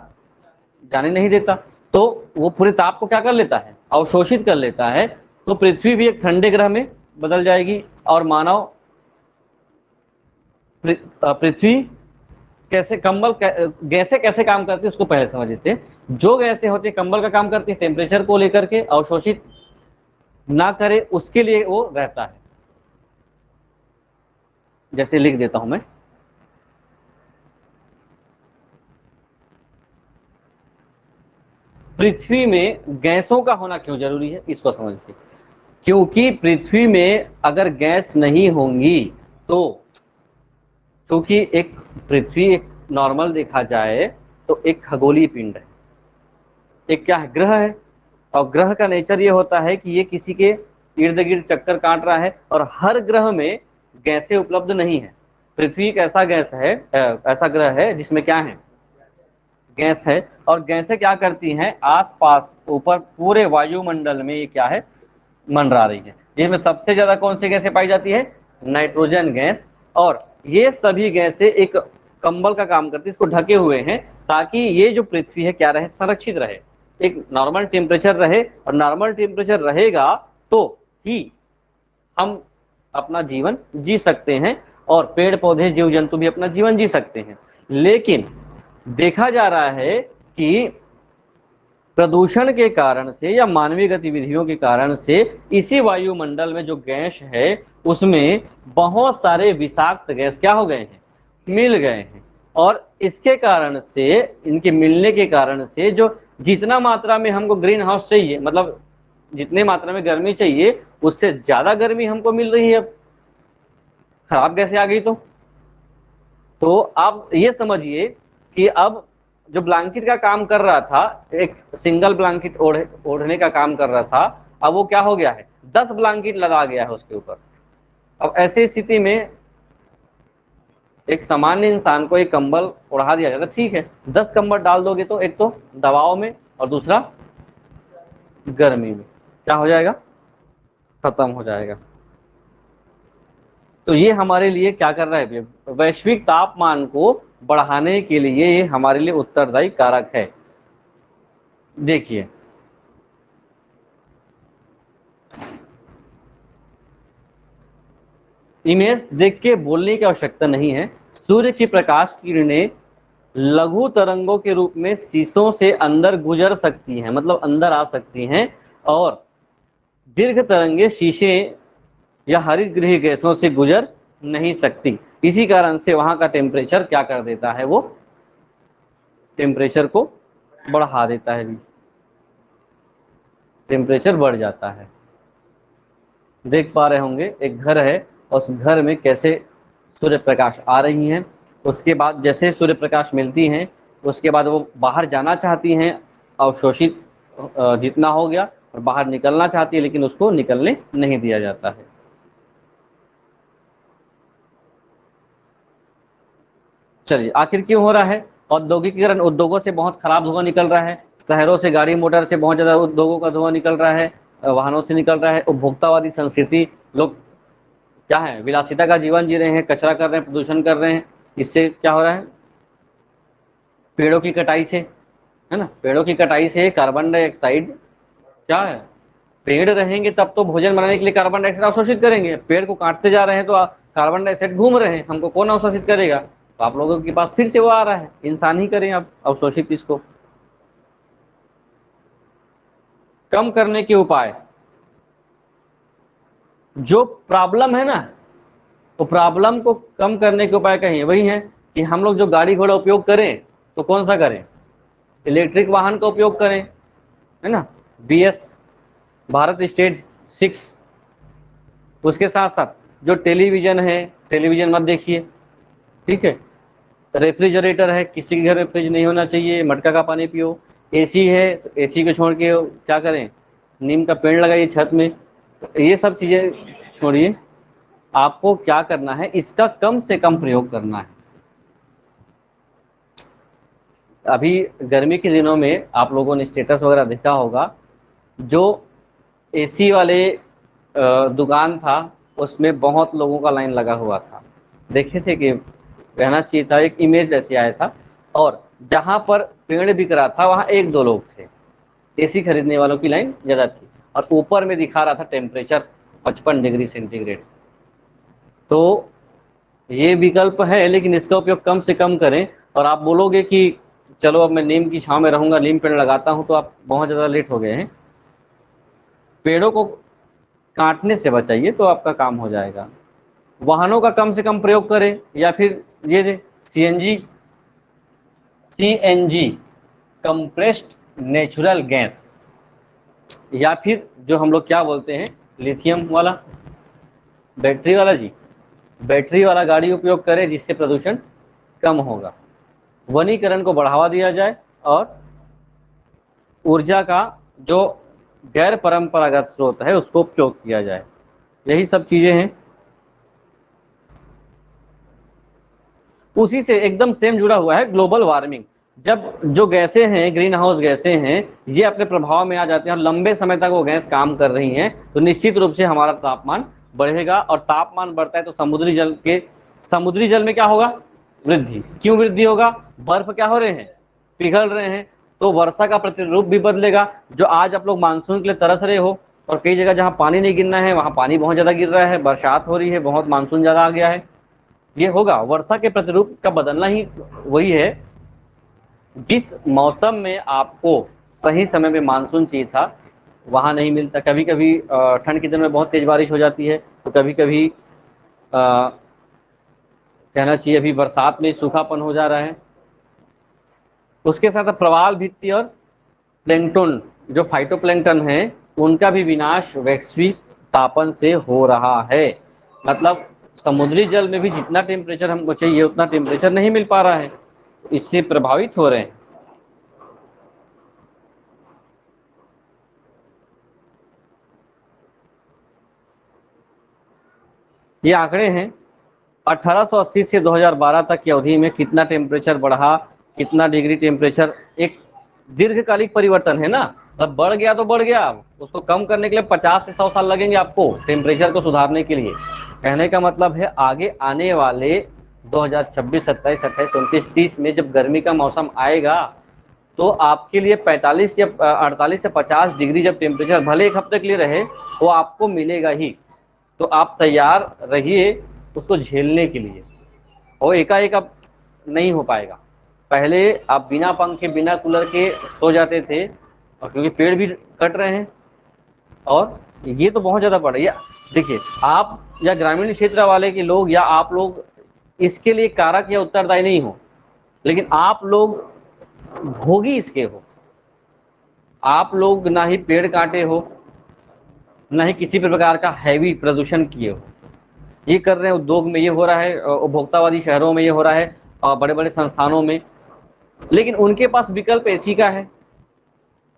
जाने नहीं देता, तो वो पूरे ताप को क्या कर लेता है, अवशोषित कर लेता है। तो पृथ्वी भी एक ठंडे ग्रह में बदल जाएगी और मानव पृथ्वी कैसे कंबल गैसें कैसे काम करती है उसको पहले समझ लेते हैं। जो गैसें होती है कंबल का काम करती है टेम्परेचर को लेकर के अवशोषित ना करे उसके लिए वो रहता है। जैसे लिख देता हूं मैं, पृथ्वी में गैसों का होना क्यों जरूरी है इसको समझिए। क्योंकि पृथ्वी में अगर गैस नहीं होंगी तो, क्योंकि एक पृथ्वी एक नॉर्मल देखा जाए तो एक खगोलीय पिंड है, एक क्या है, ग्रह है। और ग्रह का नेचर ये होता है कि ये किसी के इर्द गिर्द चक्कर काट रहा है और हर ग्रह में गैसें उपलब्ध नहीं है। पृथ्वी एक ऐसा गैस है, ऐसा ग्रह है जिसमें क्या है, गैस है। और गैसें क्या करती हैं, आसपास ऊपर पूरे वायुमंडल में ये क्या है, मंडरा रही है। जिसमें सबसे ज्यादा कौन सी गैसें पाई जाती है, नाइट्रोजन गैस। और ये सभी गैसें एक कंबल का काम करती है, इसको ढके हुए हैं ताकि ये जो पृथ्वी है क्या रहे, संरक्षित रहे, एक नॉर्मल टेम्परेचर रहे। और नॉर्मल टेम्परेचर रहेगा तो ही हम अपना जीवन जी सकते हैं और पेड़ पौधे जीव जंतु भी अपना जीवन जी सकते हैं। लेकिन देखा जा रहा है कि प्रदूषण के कारण से या मानवीय गतिविधियों के कारण से इसी वायुमंडल में जो गैस है उसमें बहुत सारे विषाक्त गैस क्या हो गए हैं, मिल गए हैं। और इसके कारण से, इनके मिलने के कारण से जो जितना मात्रा में हमको ग्रीन हाउस चाहिए, मतलब जितने मात्रा में गर्मी चाहिए उससे ज्यादा गर्मी हमको मिल रही है। अब खराब गैसें आ गई तो आप ये समझिए कि अब जो ब्लैंकेट का काम कर रहा था, एक सिंगल ब्लैंकेट ओढ़ने का काम कर रहा था, अब वो क्या हो गया है, 10 ब्लैंकेट लगा गया है उसके ऊपर। अब ऐसी स्थिति में एक सामान्य इंसान को एक कंबल उड़ा दिया जाता है, ठीक है, 10 कंबल डाल दोगे तो एक तो दबाव में और दूसरा गर्मी में क्या हो जाएगा, खत्म हो जाएगा। तो ये हमारे लिए क्या कर रहा है भैया, वैश्विक तापमान को बढ़ाने के लिए ये हमारे लिए उत्तरदायी कारक है। देखिए इमेज देख के बोलने की आवश्यकता नहीं है। सूर्य की प्रकाश किरणें लघु तरंगों के रूप में शीशों से अंदर गुजर सकती हैं, मतलब अंदर आ सकती हैं, और दीर्घ तरंगे शीशे या हरित गृह गैसों से गुजर नहीं सकती। इसी कारण से वहां का टेम्परेचर क्या कर देता है, वो टेम्परेचर को बढ़ा देता है, टेम्परेचर बढ़ जाता है। देख पा रहे होंगे एक घर है, उस घर में कैसे सूर्य प्रकाश आ रही हैं, उसके बाद जैसे सूर्य प्रकाश मिलती हैं उसके बाद वो बाहर जाना चाहती हैं, अवशोषित जितना हो गया, और बाहर निकलना चाहती है लेकिन उसको निकलने नहीं दिया जाता है। चलिए आखिर क्यों हो रहा है, औद्योगिकीकरण, उद्योगों से बहुत खराब धुआं निकल रहा है, शहरों से गाड़ी मोटर से बहुत ज्यादा उद्योगों का धुआं निकल रहा है, वाहनों से निकल रहा है, उपभोक्तावादी संस्कृति, लोग क्या है, विलासिता का जीवन जी रहे हैं, कचरा कर रहे हैं, प्रदूषण कर रहे हैं। इससे क्या हो रहा है, पेड़ों की कटाई से, है ना, पेड़ों की कटाई से कार्बन डाइऑक्साइड क्या है, पेड़ रहेंगे तब तो भोजन बनाने के लिए कार्बन डाइऑक्साइड अवशोषित करेंगे, पेड़ को काटते जा रहे हैं तो कार्बन डाइऑक्साइड घूम रहे हैं, हमको कौन अवशोषित करेगा, तो आप लोगों के पास फिर से वो आ रहा है, इंसान ही करें अब अवशोषित इसको। कम करने के उपाय, जो प्रॉब्लम है ना, तो प्रॉब्लम को कम करने के उपाय कहीं वही है कि हम लोग जो गाड़ी घोड़ा उपयोग करें तो कौन सा करें, इलेक्ट्रिक वाहन का उपयोग करें, है ना, BS भारत स्टेज 6। उसके साथ साथ जो टेलीविजन है, टेलीविजन मत देखिए, ठीक है, रेफ्रिजरेटर है, किसी के घर में फ्रिज नहीं होना चाहिए, मटका का पानी पियो, AC है तो AC को छोड़ के क्या करें, नीम का पेड़ लगाइए छत में, तो ये सब चीजें छोड़िए, आपको क्या करना है, इसका कम से कम प्रयोग करना है। अभी गर्मी के दिनों में आप लोगों ने स्टेटस वगैरह देखा होगा, जो AC वाले दुकान था उसमें बहुत लोगों का लाइन लगा हुआ था, देखे थे कि रहना चाहिए था, एक इमेज ऐसे आया था, और जहां पर पेड़ बिक रहा था वहां एक दो लोग थे, AC खरीदने वालों की लाइन ज्यादा थी, और ऊपर में दिखा रहा था टेम्परेचर 55 डिग्री सेंटीग्रेड। तो ये विकल्प है लेकिन इसका उपयोग कम से कम करें। और आप बोलोगे कि चलो अब मैं नीम की छांव में रहूंगा, नीम पेड़ लगाता हूं, तो आप बहुत ज्यादा लेट हो गए हैं, पेड़ों को काटने से बचाइए तो आपका काम हो जाएगा। वाहनों का कम से कम प्रयोग करें, या फिर ये CNG कंप्रेस्ड नेचुरल गैस, या फिर जो हम लोग क्या बोलते हैं, लिथियम वाला, बैटरी वाला जी, बैटरी वाला गाड़ी उपयोग करें जिससे प्रदूषण कम होगा। वनीकरण को बढ़ावा दिया जाए और ऊर्जा का जो गैर परंपरागत स्रोत है उसको उपयोग किया जाए, यही सब चीजें हैं। उसी से एकदम सेम जुड़ा हुआ है ग्लोबल वार्मिंग। जब जो गैसें हैं, ग्रीन हाउस गैसें हैं, ये अपने प्रभाव में आ जाते हैं और लंबे समय तक वो गैस काम कर रही हैं, तो निश्चित रूप से हमारा तापमान बढ़ेगा, और तापमान बढ़ता है तो समुद्री जल में क्या होगा, वृद्धि। क्यों वृद्धि होगा, बर्फ क्या हो रहे हैं, पिघल रहे हैं, तो वर्षा का प्रतिरूप भी बदलेगा। जो आज आप लोग मानसून के लिए तरस रहे हो, और कई जगह जहां पानी नहीं गिरना है वहां पानी बहुत ज्यादा गिर रहा है, बरसात हो रही है, बहुत मानसून ज्यादा आ गया है, ये होगा। वर्षा के प्रतिरूप का बदलना ही वही है, जिस मौसम में आपको सही समय में मानसून चाहिए था वहां नहीं मिलता। कभी कभी ठंड के दिन में बहुत तेज बारिश हो जाती है, तो कभी कभी कहना चाहिए अभी बरसात में सूखापन हो जा रहा है। उसके साथ प्रवाल भित्ति और प्लैंकटन, जो फाइटोप्लैंक्टन है, उनका भी विनाश वैश्विक तापन से हो रहा है। मतलब समुद्री जल में भी जितना टेम्परेचर हमको चाहिए उतना टेम्परेचर नहीं मिल पा रहा है, इससे प्रभावित हो रहे हैं। ये आंकड़े हैं 1880 से 2012 तक की अवधि में कितना टेम्परेचर बढ़ा, कितना डिग्री टेम्परेचर, एक दीर्घकालिक परिवर्तन है ना। अब बढ़ गया तो बढ़ गया, उसको कम करने के लिए 50 से 100 साल लगेंगे आपको टेम्परेचर को सुधारने के लिए। कहने का मतलब है आगे आने वाले 2026, 27, 28, 29, 30 में जब गर्मी का मौसम आएगा तो आपके लिए 45 या 48 से 50 डिग्री जब टेम्परेचर भले एक हफ्ते के लिए रहे वो आपको मिलेगा ही। तो आप तैयार रहिए उसको झेलने के लिए। और एकाएक अब नहीं हो पाएगा। पहले आप बिना पंखे बिना कूलर के सो जाते थे, और क्योंकि पेड़ भी कट रहे हैं और ये तो बहुत ज़्यादा बढ़ रही है। देखिए, आप या ग्रामीण क्षेत्र वाले के लोग या आप लोग इसके लिए कारक या उत्तरदायी नहीं हो, लेकिन आप लोग भोगी इसके हो। आप लोग ना ही पेड़ काटे हो, ना ही किसी प्रकार का हैवी प्रदूषण किए हो। ये कर रहे हैं, उद्योग में ये हो रहा है, उपभोक्तावादी शहरों में ये हो रहा है, और बड़े बड़े संस्थानों में। लेकिन उनके पास विकल्प एसी का है।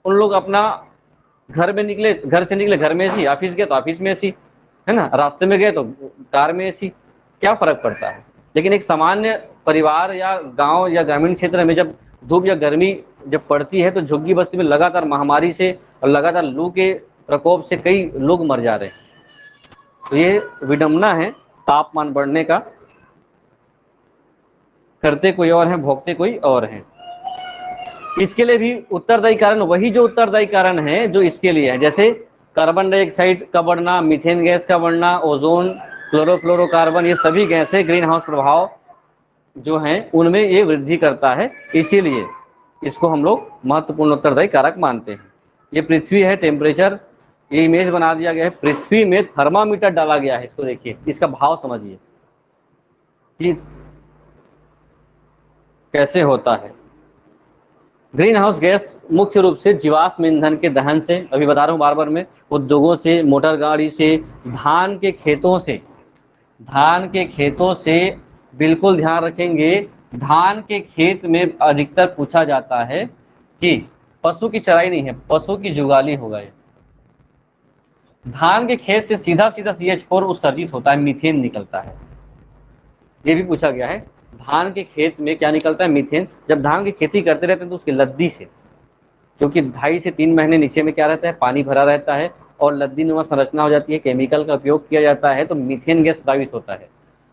उन लोग अपना घर में निकले, घर से निकले घर में एसी, ऑफिस गए तो ऑफिस में एसी, है ना, रास्ते में गए तो कार में एसी, क्या फर्क पड़ता है। लेकिन एक सामान्य परिवार या गांव या ग्रामीण क्षेत्र में जब धूप या गर्मी जब पड़ती है तो झुग्गी बस्ती में लगातार महामारी से और लगातार लू के प्रकोप से कई लोग मर जा रहे हैं। तो ये विडंबना है तापमान बढ़ने का, करते कोई और है, भोगते कोई और है। इसके लिए भी उत्तरदायी कारण वही जो उत्तरदायी कारण है जो इसके लिए है, जैसे कार्बन डाइऑक्साइड का बढ़ना, मीथेन गैस का बढ़ना, ओजोन, क्लोरोफ्लोरोकार्बन, ये सभी गैसें ग्रीन हाउस प्रभाव जो हैं उनमें ये वृद्धि करता है। इसीलिए इसको हम लोग महत्वपूर्ण उत्तरदायी कारक मानते हैं। ये पृथ्वी है, टेम्परेचर, ये इमेज बना दिया गया है, पृथ्वी में थर्मामीटर डाला गया है। इसको देखिए, इसका भाव समझिए कि कैसे होता है। ग्रीन हाउस गैस मुख्य रूप से जीवाश्म ईंधन के दहन से, अभी बता रहा हूँ बार बार मैं, उद्योगों से, मोटर गाड़ी से, धान के खेतों से, धान के खेतों से, बिल्कुल ध्यान रखेंगे। धान के खेत में अधिकतर पूछा जाता है कि पशु की चराई नहीं है, पशु की जुगाली हो गए। धान के खेत से सीधा सीधा CH4 उत्सर्जित होता है, मीथेन निकलता है। ये भी पूछा गया है, धान के खेत में क्या निकलता है, मीथेन। जब धान की खेती करते रहते हैं तो उसकी लद्दी से, क्योंकि 2.5 से 3 महीने नीचे में क्या रहता है, पानी भरा रहता है और लद्दी नुमा संरचना हो जाती है, केमिकल का उपयोग किया जाता है तो मीथेन गैस स्रावित होता है।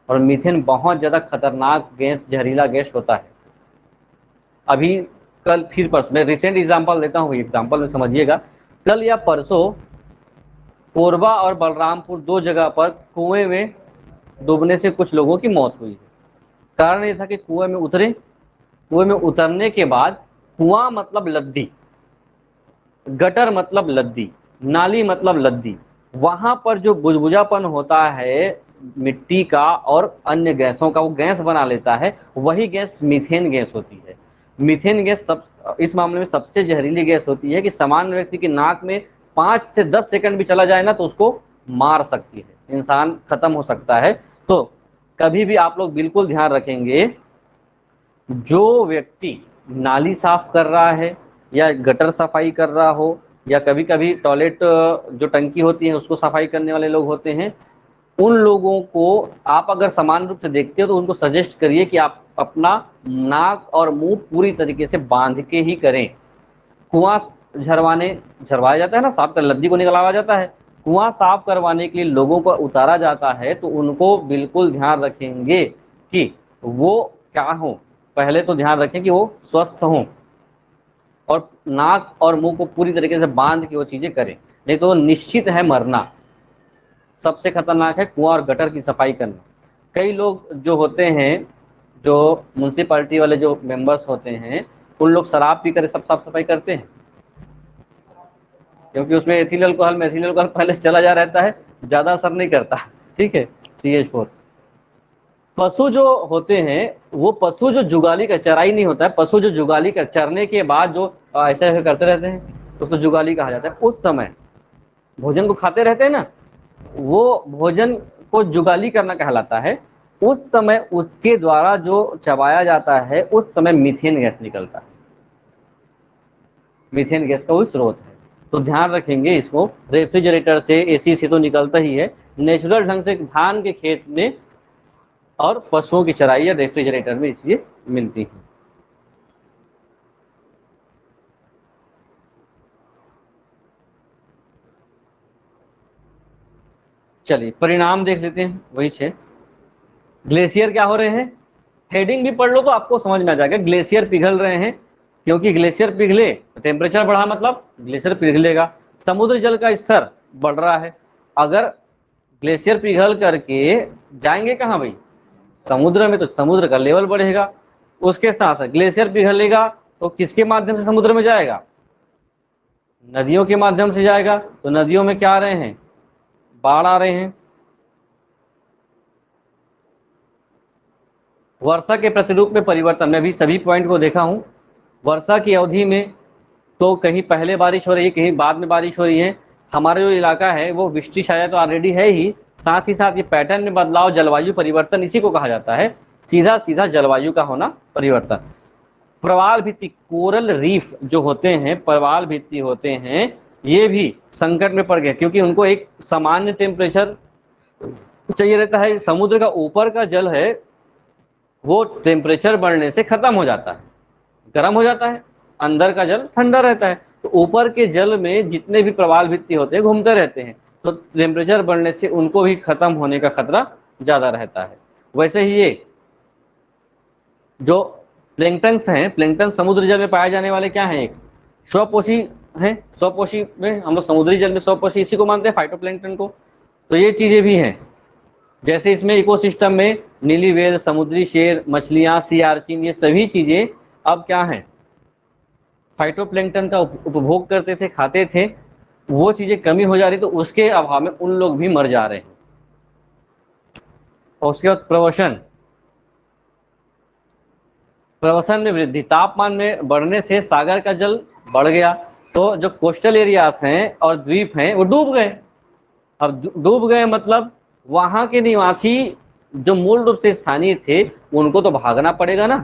और मीथेन बहुत ज़्यादा खतरनाक गैस, जहरीला गैस होता है। अभी कल फिर परसों, मैं रिसेंट एग्जाम्पल देता हूँ, एग्जाम्पल में समझिएगा। कल या परसों कोरबा और बलरामपुर 2 जगह पर कुएं में डूबने से कुछ लोगों की मौत हुई है। कारण ये था कि कुएं में उतरे, कुएं में उतरने के बाद, कुआं मतलब लद्दी, गटर मतलब लद्दी, नाली मतलब लद्दी, वहां पर जो बुझबुझापन होता है मिट्टी का और अन्य गैसों का, वो गैस बना लेता है। वही गैस मीथेन गैस होती है। मीथेन गैस इस मामले में सबसे जहरीली गैस होती है कि सामान्य व्यक्ति की नाक में 5 से 10 सेकंड भी चला जाए ना तो उसको मार सकती है, इंसान खत्म हो सकता है। तो कभी भी आप लोग बिल्कुल ध्यान रखेंगे, जो व्यक्ति नाली साफ कर रहा है या गटर सफाई कर रहा हो या कभी कभी टॉयलेट जो टंकी होती है उसको सफाई करने वाले लोग होते हैं, उन लोगों को आप अगर समान रूप से देखते हो तो उनको सजेस्ट करिए कि आप अपना नाक और मुंह पूरी तरीके से बांध के ही करें। कुआं झरवाया जाता है ना, साफ कर लद्दी को निकलवाया जाता है। कुआं साफ करवाने के लिए लोगों को उतारा जाता है तो उनको बिल्कुल ध्यान रखेंगे कि वो क्या हो, पहले तो ध्यान रखें कि वो स्वस्थ हों और नाक और मुंह को पूरी तरीके से बांध के वो चीजें करें, नहीं तो निश्चित है मरना। सबसे खतरनाक है कुआं और गटर की सफाई करना। कई लोग जो होते हैं, जो म्यूनसिपालिटी वाले जो मेंबर्स होते हैं, उन लोग शराब पी कर सब साफ सफाई करते हैं, क्योंकि उसमें एथिल अल्कोहल मेथिल अल्कोहल पहले से चला जा रहता है, ज्यादा असर नहीं करता। ठीक है, CH4। पशु जो होते हैं, वो पशु जो जुगाली का, चराई नहीं होता है, पशु जो जुगाली का चरने के बाद जो ऐसे ऐसे करते रहते हैं उसको जुगाली कहा जाता है। उस समय भोजन को खाते रहते हैं ना, वो भोजन को जुगाली करना कहलाता है। उस समय उसके द्वारा जो चबाया जाता है उस समय मीथेन गैस निकलता है। मीथेन गैस का वही स्रोत है। तो ध्यान रखेंगे इसको, रेफ्रिजरेटर से, एसी से तो निकलता ही है, नेचुरल ढंग से धान के खेत में और पशुओं की चराई या रेफ्रिजरेटर में ये मिलती है। चलिए परिणाम देख लेते हैं, वही 6। ग्लेशियर क्या हो रहे हैं, हेडिंग भी पढ़ लो तो आपको समझ में आ जाएगा। ग्लेशियर पिघल रहे हैं, क्योंकि ग्लेशियर पिघले तो टेम्परेचर बढ़ा, मतलब ग्लेशियर पिघलेगा। समुद्र जल का स्तर बढ़ रहा है। अगर ग्लेशियर पिघल करके जाएंगे कहाँ भाई, समुद्र में, तो समुद्र का लेवल बढ़ेगा। उसके साथ साथ ग्लेशियर पिघलेगा तो किसके माध्यम से समुद्र में जाएगा, नदियों के माध्यम से जाएगा। तो नदियों में क्या आ रहे हैं, बाढ़ आ रहे हैं। वर्षा के प्रतिरूप में परिवर्तन, मैं भी सभी पॉइंट को देखा हूं। वर्षा की अवधि में तो कहीं पहले बारिश हो रही है, कहीं बाद में बारिश हो रही है। हमारा जो इलाका है वो वृष्टि छाया तो ऑलरेडी है ही, साथ ही साथ ये पैटर्न में बदलाव, जलवायु परिवर्तन, इसी को कहा जाता है सीधा सीधा जलवायु का होना परिवर्तन। प्रवाल भित्ति, कोरल रीफ जो होते हैं, प्रवाल भित्ति होते हैं, ये भी संकट में पड़ गए, क्योंकि उनको एक सामान्य टेम्परेचर चाहिए रहता है। समुद्र का ऊपर का जल है वो टेम्परेचर बढ़ने से खत्म हो जाता है, गर्म हो जाता है, अंदर का जल ठंडा रहता है। तो ऊपर के जल में जितने भी प्रवाल भित्ति होते हैं घूमते रहते हैं, तो टेम्परेचर बढ़ने से उनको भी खत्म होने का खतरा ज्यादा रहता है। वैसे ही ये जो प्लैंक्टन्स हैं, प्लैंक्टन समुद्र जल में पाए जाने वाले क्या हैं, एक स्वपोषी हैं। स्वपोषी में हम लोग समुद्री जल में स्वपोषी इसी को मानते हैं, फाइटोप्लैंक्टन को। तो ये चीजें भी हैं, जैसे इसमें इकोसिस्टम में नीली व्हेल, समुद्री शेर, मछलियां, सी आर्चिन, ये सभी चीजें अब क्या हैं, फाइटोप्लैंक्टन का उपभोग करते थे, खाते थे। वो चीजें कमी हो जा रही, तो उसके अभाव में उन लोग भी मर जा रहे हैं। और उसके बाद प्रवसन, प्रवसन में वृद्धि, तापमान में बढ़ने से सागर का जल बढ़ गया, तो जो कोस्टल एरियाज हैं और द्वीप हैं वो डूब गए। अब डूब गए मतलब वहां के निवासी जो मूल रूप से स्थानीय थे उनको तो भागना पड़ेगा ना।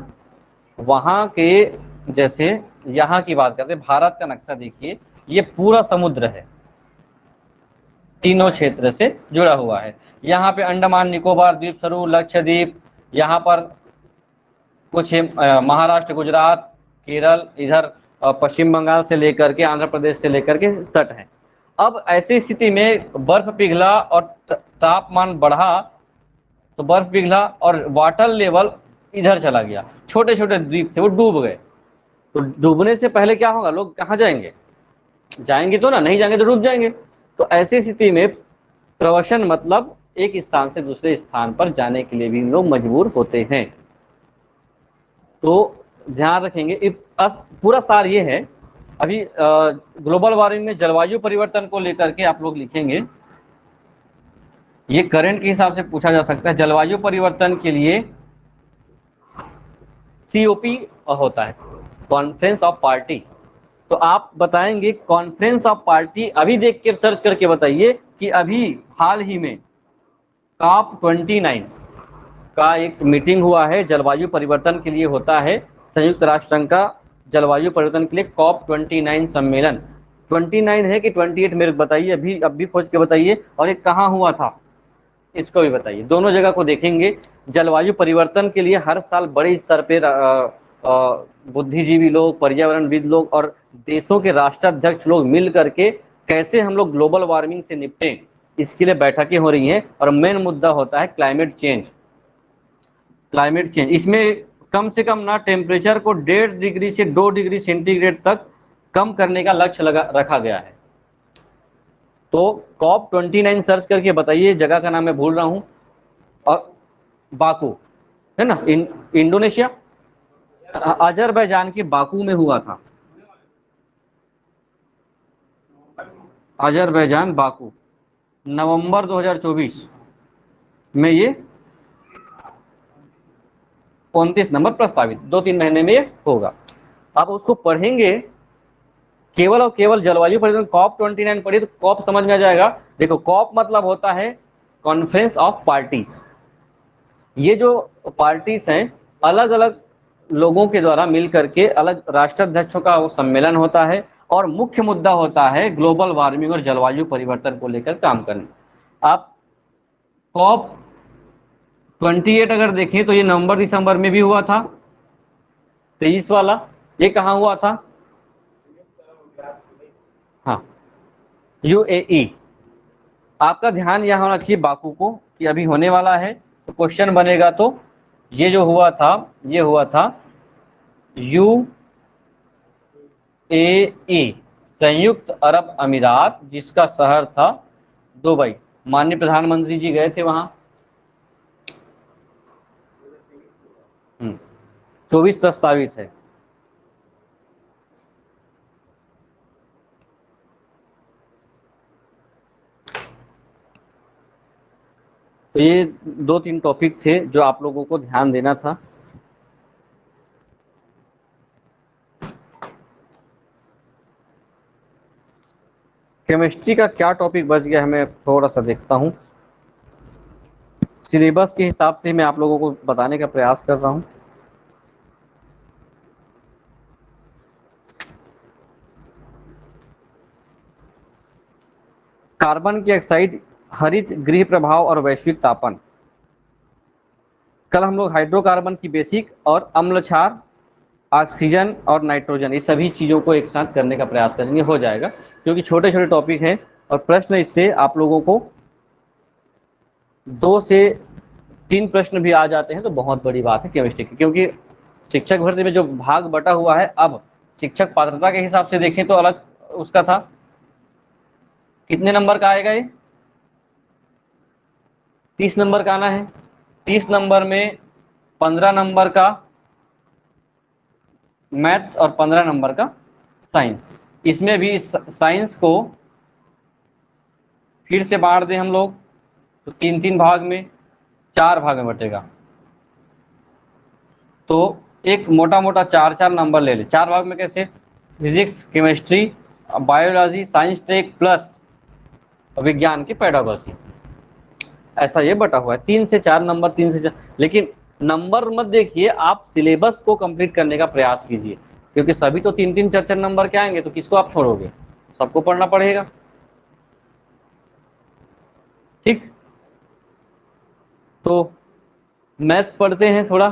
वहां के, जैसे यहाँ की बात करते हैं, भारत का नक्शा देखिए, ये पूरा समुद्र है, तीनों क्षेत्र से जुड़ा हुआ है। यहाँ पे अंडमान निकोबार द्वीप समूह, लक्षद्वीप, यहाँ पर कुछ महाराष्ट्र, गुजरात, केरल, इधर पश्चिम बंगाल से लेकर के आंध्र प्रदेश से लेकर के तट है। अब ऐसी स्थिति में बर्फ पिघला और तापमान बढ़ा, तो बर्फ पिघला और वाटर लेवल इधर चला गया, छोटे छोटे द्वीप थे वो डूब गए। तो डूबने से पहले क्या होगा, लोग कहाँ जाएंगे, जाएंगे तो ना, नहीं जाएंगे तो डूब जाएंगे। तो ऐसी स्थिति में प्रवसन मतलब एक स्थान से दूसरे स्थान पर जाने के लिए भी लोग मजबूर होते हैं। तो ध्यान रखेंगे, अब पूरा सार ये है। अभी ग्लोबल वार्मिंग में जलवायु परिवर्तन को लेकर के आप लोग लिखेंगे, ये करंट के हिसाब से पूछा जा सकता है। जलवायु परिवर्तन के लिए COP होता है, कॉन्फ्रेंस ऑफ पार्टी। तो आप बताएंगे कॉन्फ्रेंस ऑफ पार्टी, अभी देख के सर्च करके बताइए कि अभी हाल ही में COP29 का एक मीटिंग हुआ है, जलवायु परिवर्तन के लिए होता है, संयुक्त राष्ट्र संघ का जलवायु परिवर्तन के लिए COP29 सम्मेलन। 29 है कि 28 मेरे बताइए, अभी अब भी खोज के बताइए। और ये कहाँ हुआ था इसको भी बताइए, दोनों जगह को देखेंगे। जलवायु परिवर्तन के लिए हर साल बड़े स्तर पे बुद्धिजीवी लोग, पर्यावरणविद लोग और देशों के राष्ट्राध्यक्ष लोग मिल करके कैसे हम लोग ग्लोबल वार्मिंग से निपटें, इसके लिए बैठकें हो रही हैं। और मेन मुद्दा होता है क्लाइमेट चेंज। क्लाइमेट चेंज, इसमें कम से कम ना टेम्परेचर को 1.5 डिग्री से 2 डिग्री सेंटीग्रेड तक कम करने का लक्ष्य रखा गया है। तो COP29 सर्च करके बताइए, जगह का नाम मैं भूल रहा हूं, और बाकू है ना, इंडोनेशिया, अजरबैजान के बाकू में हुआ था। अजरबैजान बाकू, नवंबर 2024 में ये 29 नंबर प्रस्तावित, 2-3 महीने में ये होगा। आप उसको पढ़ेंगे, केवल और केवल जलवायु परिवर्तन COP29 पढ़िए तो कॉप समझ में आ जाएगा। देखो कॉप मतलब होता है कॉन्फ्रेंस ऑफ पार्टीज। ये जो पार्टीज हैं अलग अलग लोगों के द्वारा मिल करके अलग राष्ट्राध्यक्षों का वो सम्मेलन होता है और मुख्य मुद्दा होता है ग्लोबल वार्मिंग और जलवायु परिवर्तन को लेकर काम करना। आप कॉप 28 अगर देखें तो ये नवंबर दिसंबर में भी हुआ था, 23 वाला। ये कहाँ हुआ था? हाँ, यूएई। आपका ध्यान यहाँ होना चाहिए बाकू को कि अभी होने वाला है, तो क्वेश्चन बनेगा तो ये जो हुआ था, ये हुआ था यूएई, संयुक्त अरब अमीरात, जिसका शहर था दुबई। माननीय प्रधानमंत्री जी गए थे वहां। 24 प्रस्तावित है। तो ये 2-3 टॉपिक थे जो आप लोगों को ध्यान देना था। केमिस्ट्री का क्या टॉपिक बच गया है, मैं थोड़ा सा देखता हूँ। सिलेबस के हिसाब से मैं आप लोगों को बताने का प्रयास कर रहा हूँ। कार्बन की ऑक्साइड, हरित गृह प्रभाव और वैश्विक तापन। कल हम लोग हाइड्रोकार्बन की बेसिक और अम्ल क्षार, ऑक्सीजन और नाइट्रोजन, ये सभी चीज़ों को एक साथ करने का प्रयास करेंगे, हो जाएगा, क्योंकि छोटे छोटे टॉपिक हैं और प्रश्न इससे आप लोगों को 2 से 3 प्रश्न भी आ जाते हैं तो बहुत बड़ी बात है केमिस्ट्री की। क्योंकि शिक्षक भर्ती में जो भाग बटा हुआ है, अब शिक्षक पात्रता के हिसाब से देखें तो अलग उसका था। कितने नंबर का आएगा ये? 30 नंबर का आना है। 30 नंबर में 15 नंबर का मैथ्स और 15 नंबर का साइंस। इसमें भी साइंस को फिर से बांट दें हम लोग तो 3-3 भाग में, 4 भाग में बटेगा। तो एक मोटा मोटा 4-4 नंबर ले ले। 4 भाग में कैसे? Physics, chemistry, biology, science tech plus विज्ञान की पेडागोजी, ऐसा ये बटा हुआ है। 3 से 4 नंबर, 3 से 4। लेकिन नंबर मत देखिए, आप सिलेबस को कंप्लीट करने का प्रयास कीजिए, क्योंकि सभी तो 3-3 4-4 नंबर के आएंगे तो किसको आप छोड़ोगे? सबको पढ़ना पड़ेगा। ठीक, तो मैथ्स पढ़ते हैं थोड़ा।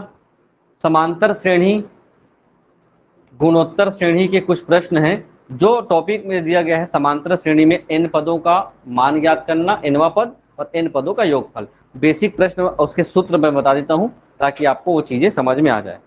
समांतर श्रेणी, गुणोत्तर श्रेणी के कुछ प्रश्न हैं। जो टॉपिक में दिया गया है, समांतर श्रेणी में n पदों का मान ज्ञात करना, nवा पद और n पदों का योगफल। बेसिक प्रश्न, उसके सूत्र मैं बता देता हूं ताकि आपको वो चीजें समझ में आ जाए।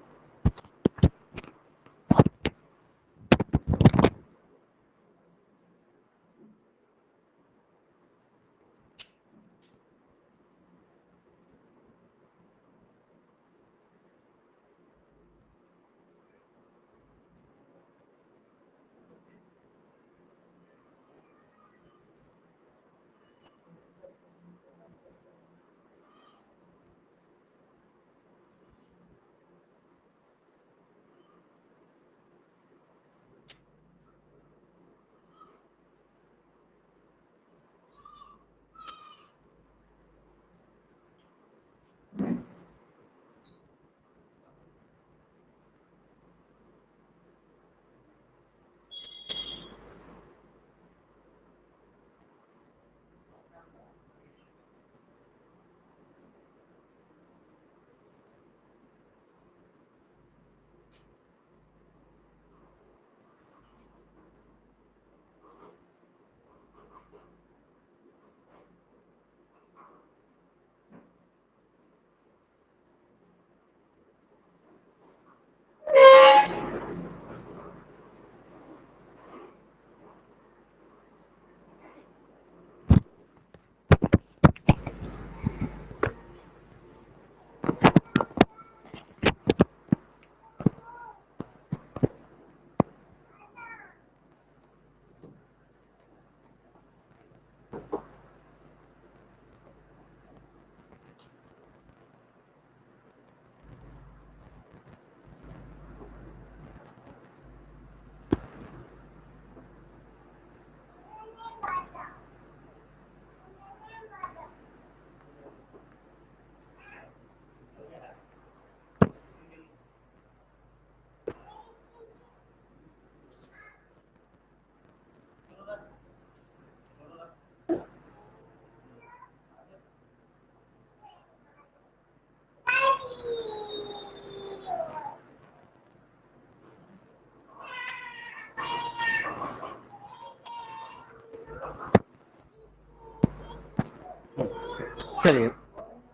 चलिए,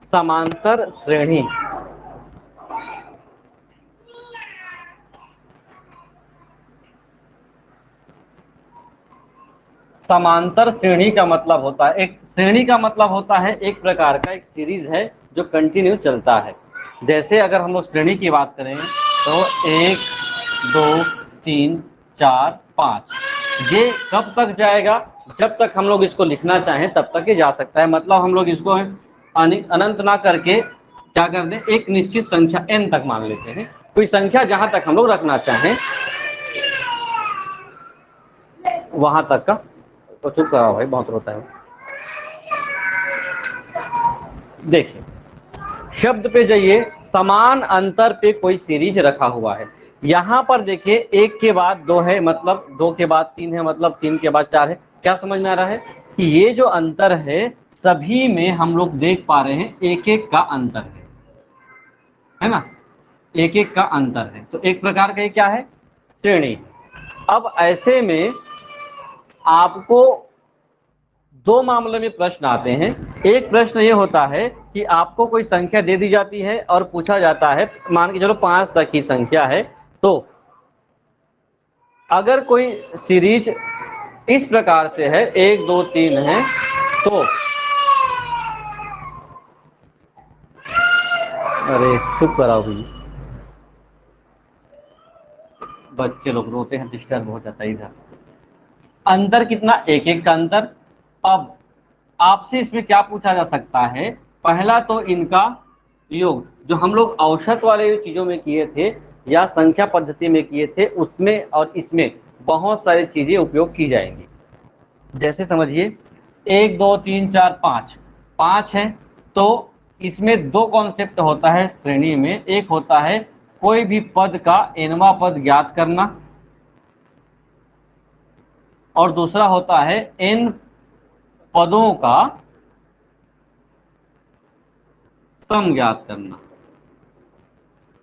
समांतर श्रेणी। समांतर श्रेणी का मतलब होता है, एक श्रेणी का मतलब होता है एक प्रकार का एक सीरीज है जो कंटिन्यू चलता है। जैसे अगर हम लोग श्रेणी की बात करें तो 1 2 3 4 5, ये कब तक जाएगा? जब तक हम लोग इसको लिखना चाहें तब तक ये जा सकता है। मतलब हम लोग इसको अनंत ना करके क्या कर दें, एक निश्चित संख्या n तक मान लेते हैं। कोई संख्या जहां तक हम लोग रखना चाहें वहां तक का। तो चुप कराओ भाई, बहुत रोता है। देखिए, शब्द पे जाइए, समान अंतर पे कोई सीरीज रखा हुआ है। यहां पर देखिए, 1 के बाद 2 है मतलब 2 के बाद 3 है मतलब 3 के बाद 4 है। क्या समझ में आ रहा है कि ये जो अंतर है सभी में हम लोग देख पा रहे हैं, एक एक का अंतर है ना, एक एक का अंतर है। तो एक प्रकार का ये क्या है, श्रेणी। अब ऐसे में आपको दो मामले में प्रश्न आते हैं। एक प्रश्न ये होता है कि आपको कोई संख्या दे दी जाती है और पूछा जाता है, मान के चलो 5 तक की संख्या है, तो अगर कोई सीरीज इस प्रकार से है 1 2 3 है, तो अरे चुप कराओ भाई, बच्चे लोग रोते हैं, डिस्टर्ब हो जाता है इधर। अंतर कितना, एक एक का अंतर। अब आपसे इसमें क्या पूछा जा सकता है, पहला तो इनका योग, जो हम लोग औसत वाले चीजों में किए थे या संख्या पद्धति में किए थे, उसमें और इसमें बहुत सारी चीजें उपयोग की जाएंगी। जैसे समझिए 1 2 3 4 5, 5 है तो इसमें दो कॉन्सेप्ट होता है श्रेणी में। एक होता है कोई भी पद का nवां पद ज्ञात करना, और दूसरा होता है n पदों का सम ज्ञात करना।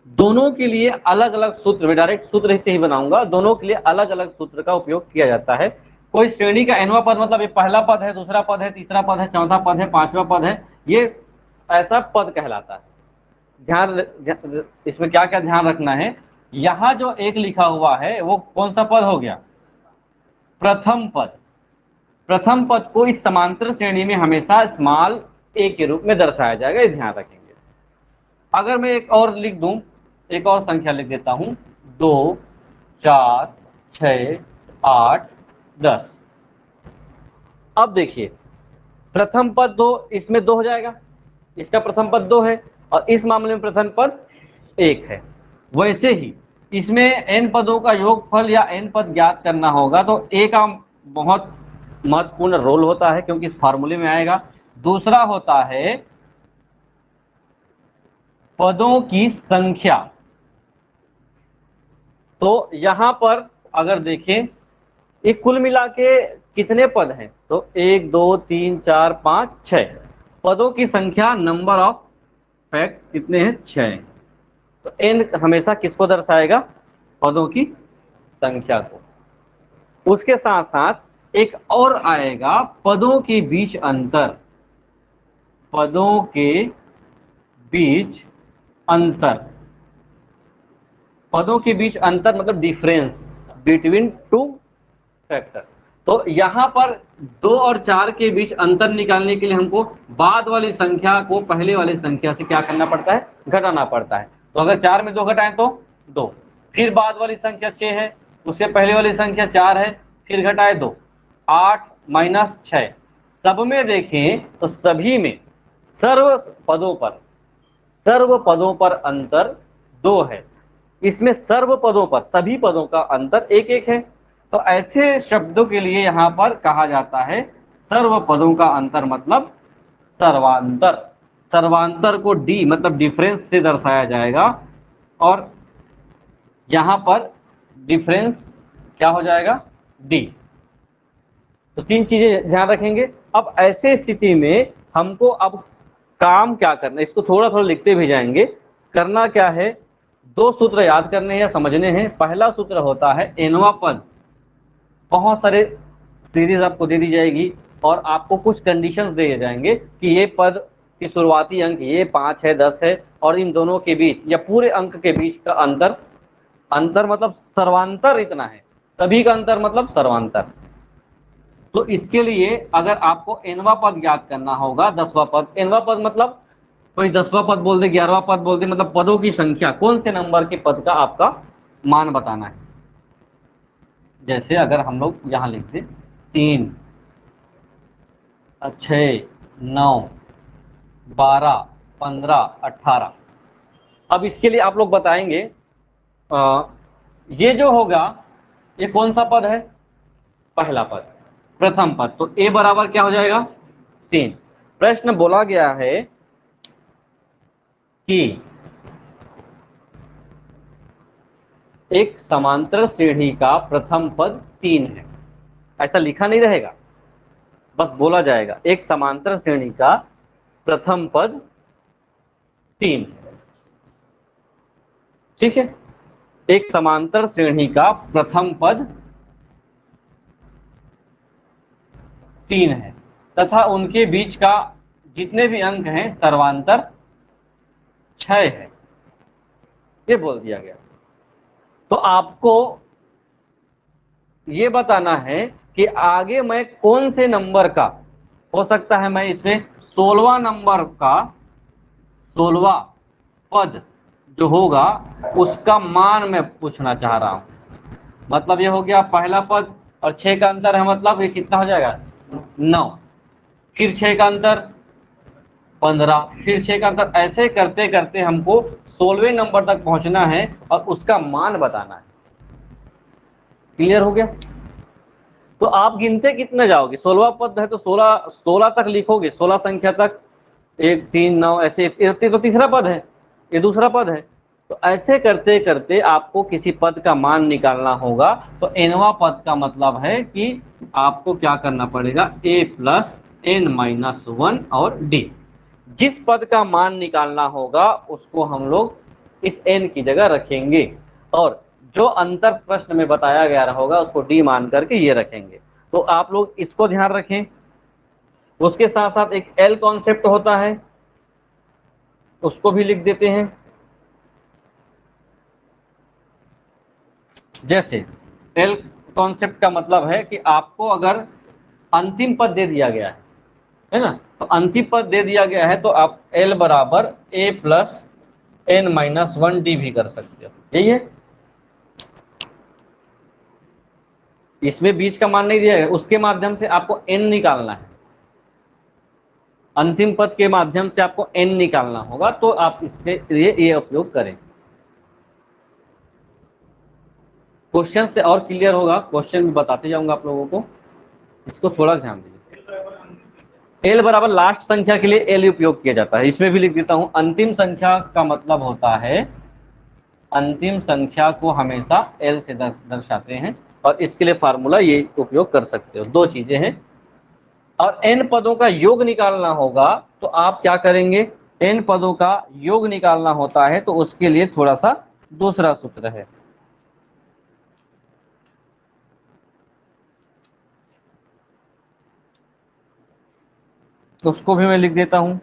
दोनों के लिए अलग अलग सूत्र, मैं डायरेक्ट सूत्र से ही बनाऊंगा, दोनों के लिए अलग अलग सूत्र का उपयोग किया जाता है। कोई श्रेणी का nवां पद मतलब ये पहला पद है, दूसरा पद है, तीसरा पद है, चौथा पद है, पांचवा पद है, ये ऐसा पद कहलाता है। इसमें क्या क्या ध्यान रखना है, यहां जो एक लिखा हुआ है वो कौन सा पद हो गया, प्रथम पद। प्रथम पद को इस समांतर श्रेणी में हमेशा स्मॉल a के रूप में दर्शाया जाएगा, ये ध्यान रखेंगे। अगर मैं एक और लिख दूं, एक और संख्या लिख देता हूं, 2 4 6 8 10। अब देखिए, प्रथम पद 2, इसमें 2 हो जाएगा, इसका प्रथम पद 2 है और इस मामले में प्रथम पद 1 है। वैसे ही इसमें n पदों का योगफल या n पद ज्ञात करना होगा, तो a का बहुत महत्वपूर्ण रोल होता है क्योंकि इस फार्मूले में आएगा। दूसरा होता है पदों की संख्या। तो यहां पर अगर देखें, ये कुल मिला के कितने पद हैं, तो 1 2 3 4 5 6 पदों की संख्या, नंबर ऑफ फैक्ट कितने हैं, 6। तो n हमेशा किसको दर्शाएगा, पदों की संख्या को। उसके साथ साथ एक और आएगा, पदों के बीच अंतर। पदों के बीच अंतर, पदों के बीच अंतर मतलब डिफरेंस बिटवीन टू फैक्टर। तो यहां पर 2 और 4 के बीच अंतर निकालने के लिए हमको बाद वाली संख्या को पहले वाली संख्या से क्या करना पड़ता है, घटाना पड़ता है। तो अगर 4 में 2 घटाएं तो 2, फिर बाद वाली संख्या 6 है, उससे पहले वाली संख्या 4 है, फिर घटाए 2, 8 माइनस 6। सब में देखें तो सभी में सर्व पदों पर अंतर 2 है। इसमें सर्व पदों पर, सभी पदों का अंतर 1 1 है। तो ऐसे शब्दों के लिए यहां पर कहा जाता है सर्व पदों का अंतर मतलब सर्वांतर। सर्वांतर को डी मतलब डिफरेंस से दर्शाया जाएगा, और यहां पर डिफरेंस क्या हो जाएगा, डी। तो 3 चीजें ध्यान रखेंगे। अब ऐसे स्थिति में हमको अब काम क्या करना है, इसको थोड़ा थोड़ा लिखते भी जाएंगे। करना क्या है, 2 सूत्र याद करने हैं या समझने हैं। पहला सूत्र होता है nवां पद। बहुत सारे सीरीज आपको दे दी जाएगी और आपको कुछ कंडीशंस दिए जाएंगे कि ये पद कि शुरुआती अंक ये 5 है, 10 है, और इन दोनों के बीच या पूरे अंक के बीच का अंतर, अंतर मतलब सर्वांतर इतना है, सभी का अंतर मतलब सर्वांतर। तो इसके लिए अगर आपको nवां पद ज्ञात करना होगा, 10वां पद, nवां पद मतलब कोई 10वां पद बोल दे, 11वां पद बोल दे, मतलब पदों की संख्या, कौन से नंबर के पद का आपका मान बताना है। जैसे अगर हम लोग यहां लिख दे 3, 6, 9, 12, 15, 18। अब इसके लिए आप लोग बताएंगे ये जो होगा ये कौन सा पद है, पहला पद, प्रथम पद। तो a बराबर क्या हो जाएगा, 3। प्रश्न बोला गया है कि एक समांतर श्रेणी का प्रथम पद 3 है, ऐसा लिखा नहीं रहेगा, बस बोला जाएगा एक समांतर श्रेणी का प्रथम पद 3। ठीक है, एक समांतर श्रेणी का प्रथम पद 3 है तथा उनके बीच का जितने भी अंक हैं सर्वांतर 6 है, ये बोल दिया गया। तो आपको ये बताना है कि आगे मैं कौन से नंबर का, हो सकता है मैं इसमें 16वां नंबर का 16वां पद जो होगा उसका मान मैं पूछना चाह रहा हूं। मतलब ये हो गया पहला पद और 6 का अंतर है, मतलब ये कितना हो जाएगा, 9, फिर 6 का अंतर 15, फिर 6 का अंतर, ऐसे करते करते हमको 16वें नंबर तक पहुंचना है और उसका मान बताना है। क्लियर हो गया। तो आप गिनते कितने जाओगे, 16वां पद है तो 16 तक लिखोगे, 16 संख्या तक, 1, 3, 9, ऐसे, ये तो तीसरा पद है, ये दूसरा पद है। तो ऐसे करते करते आपको किसी पद का मान निकालना होगा। तो nवां पद का मतलब है कि आपको क्या करना पड़ेगा, a प्लस n-1 और d। जिस पद का मान निकालना होगा उसको हम लोग इस n की जगह रखेंगे और जो अंतर प्रश्न में बताया गया होगा उसको d मान करके ये रखेंगे। तो आप लोग इसको ध्यान रखें। उसके साथ साथ एक L कॉन्सेप्ट होता है, उसको भी लिख देते हैं। जैसे L कॉन्सेप्ट का मतलब है कि आपको अगर अंतिम पद दे दिया गया है ना, तो अंतिम पद दे दिया गया है तो आप L बराबर a प्लस n-1 d भी कर सकते हो, यही है। इसमें बीच का मान नहीं दिया गया, उसके माध्यम से आपको n निकालना है, अंतिम पद के माध्यम से आपको n निकालना होगा, तो आप इसके लिए ये उपयोग करें। क्वेश्चन से और क्लियर होगा, क्वेश्चन भी बताते जाऊंगा आप लोगों को, इसको थोड़ा ध्यान दीजिए। L बराबर लास्ट संख्या के लिए L उपयोग किया जाता है, इसमें भी लिख देता हूं। अंतिम संख्या का मतलब होता है, अंतिम संख्या को हमेशा L से दर्शाते हैं और इसके लिए फार्मूला ये उपयोग कर सकते हो। दो चीजें हैं। और n पदों का योग निकालना होगा तो आप क्या करेंगे, n पदों का योग निकालना होता है तो उसके लिए थोड़ा सा दूसरा सूत्र है। तो उसको भी मैं लिख देता हूं,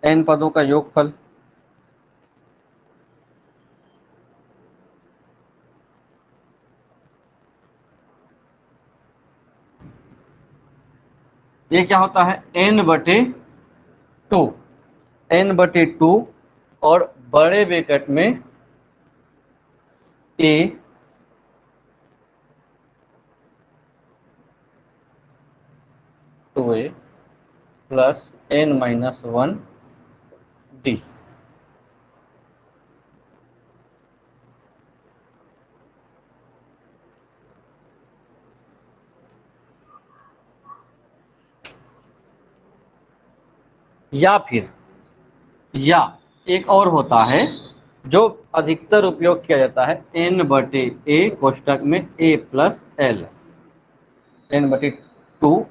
n पदों का योगफल। ये क्या होता है, n/2, n/2 और बड़े ब्रैकेट में a two a plus n-1 d। या फिर या एक और होता है जो अधिकतर उपयोग किया जाता है, n/a कोष्टक में a प्लस l, n/2,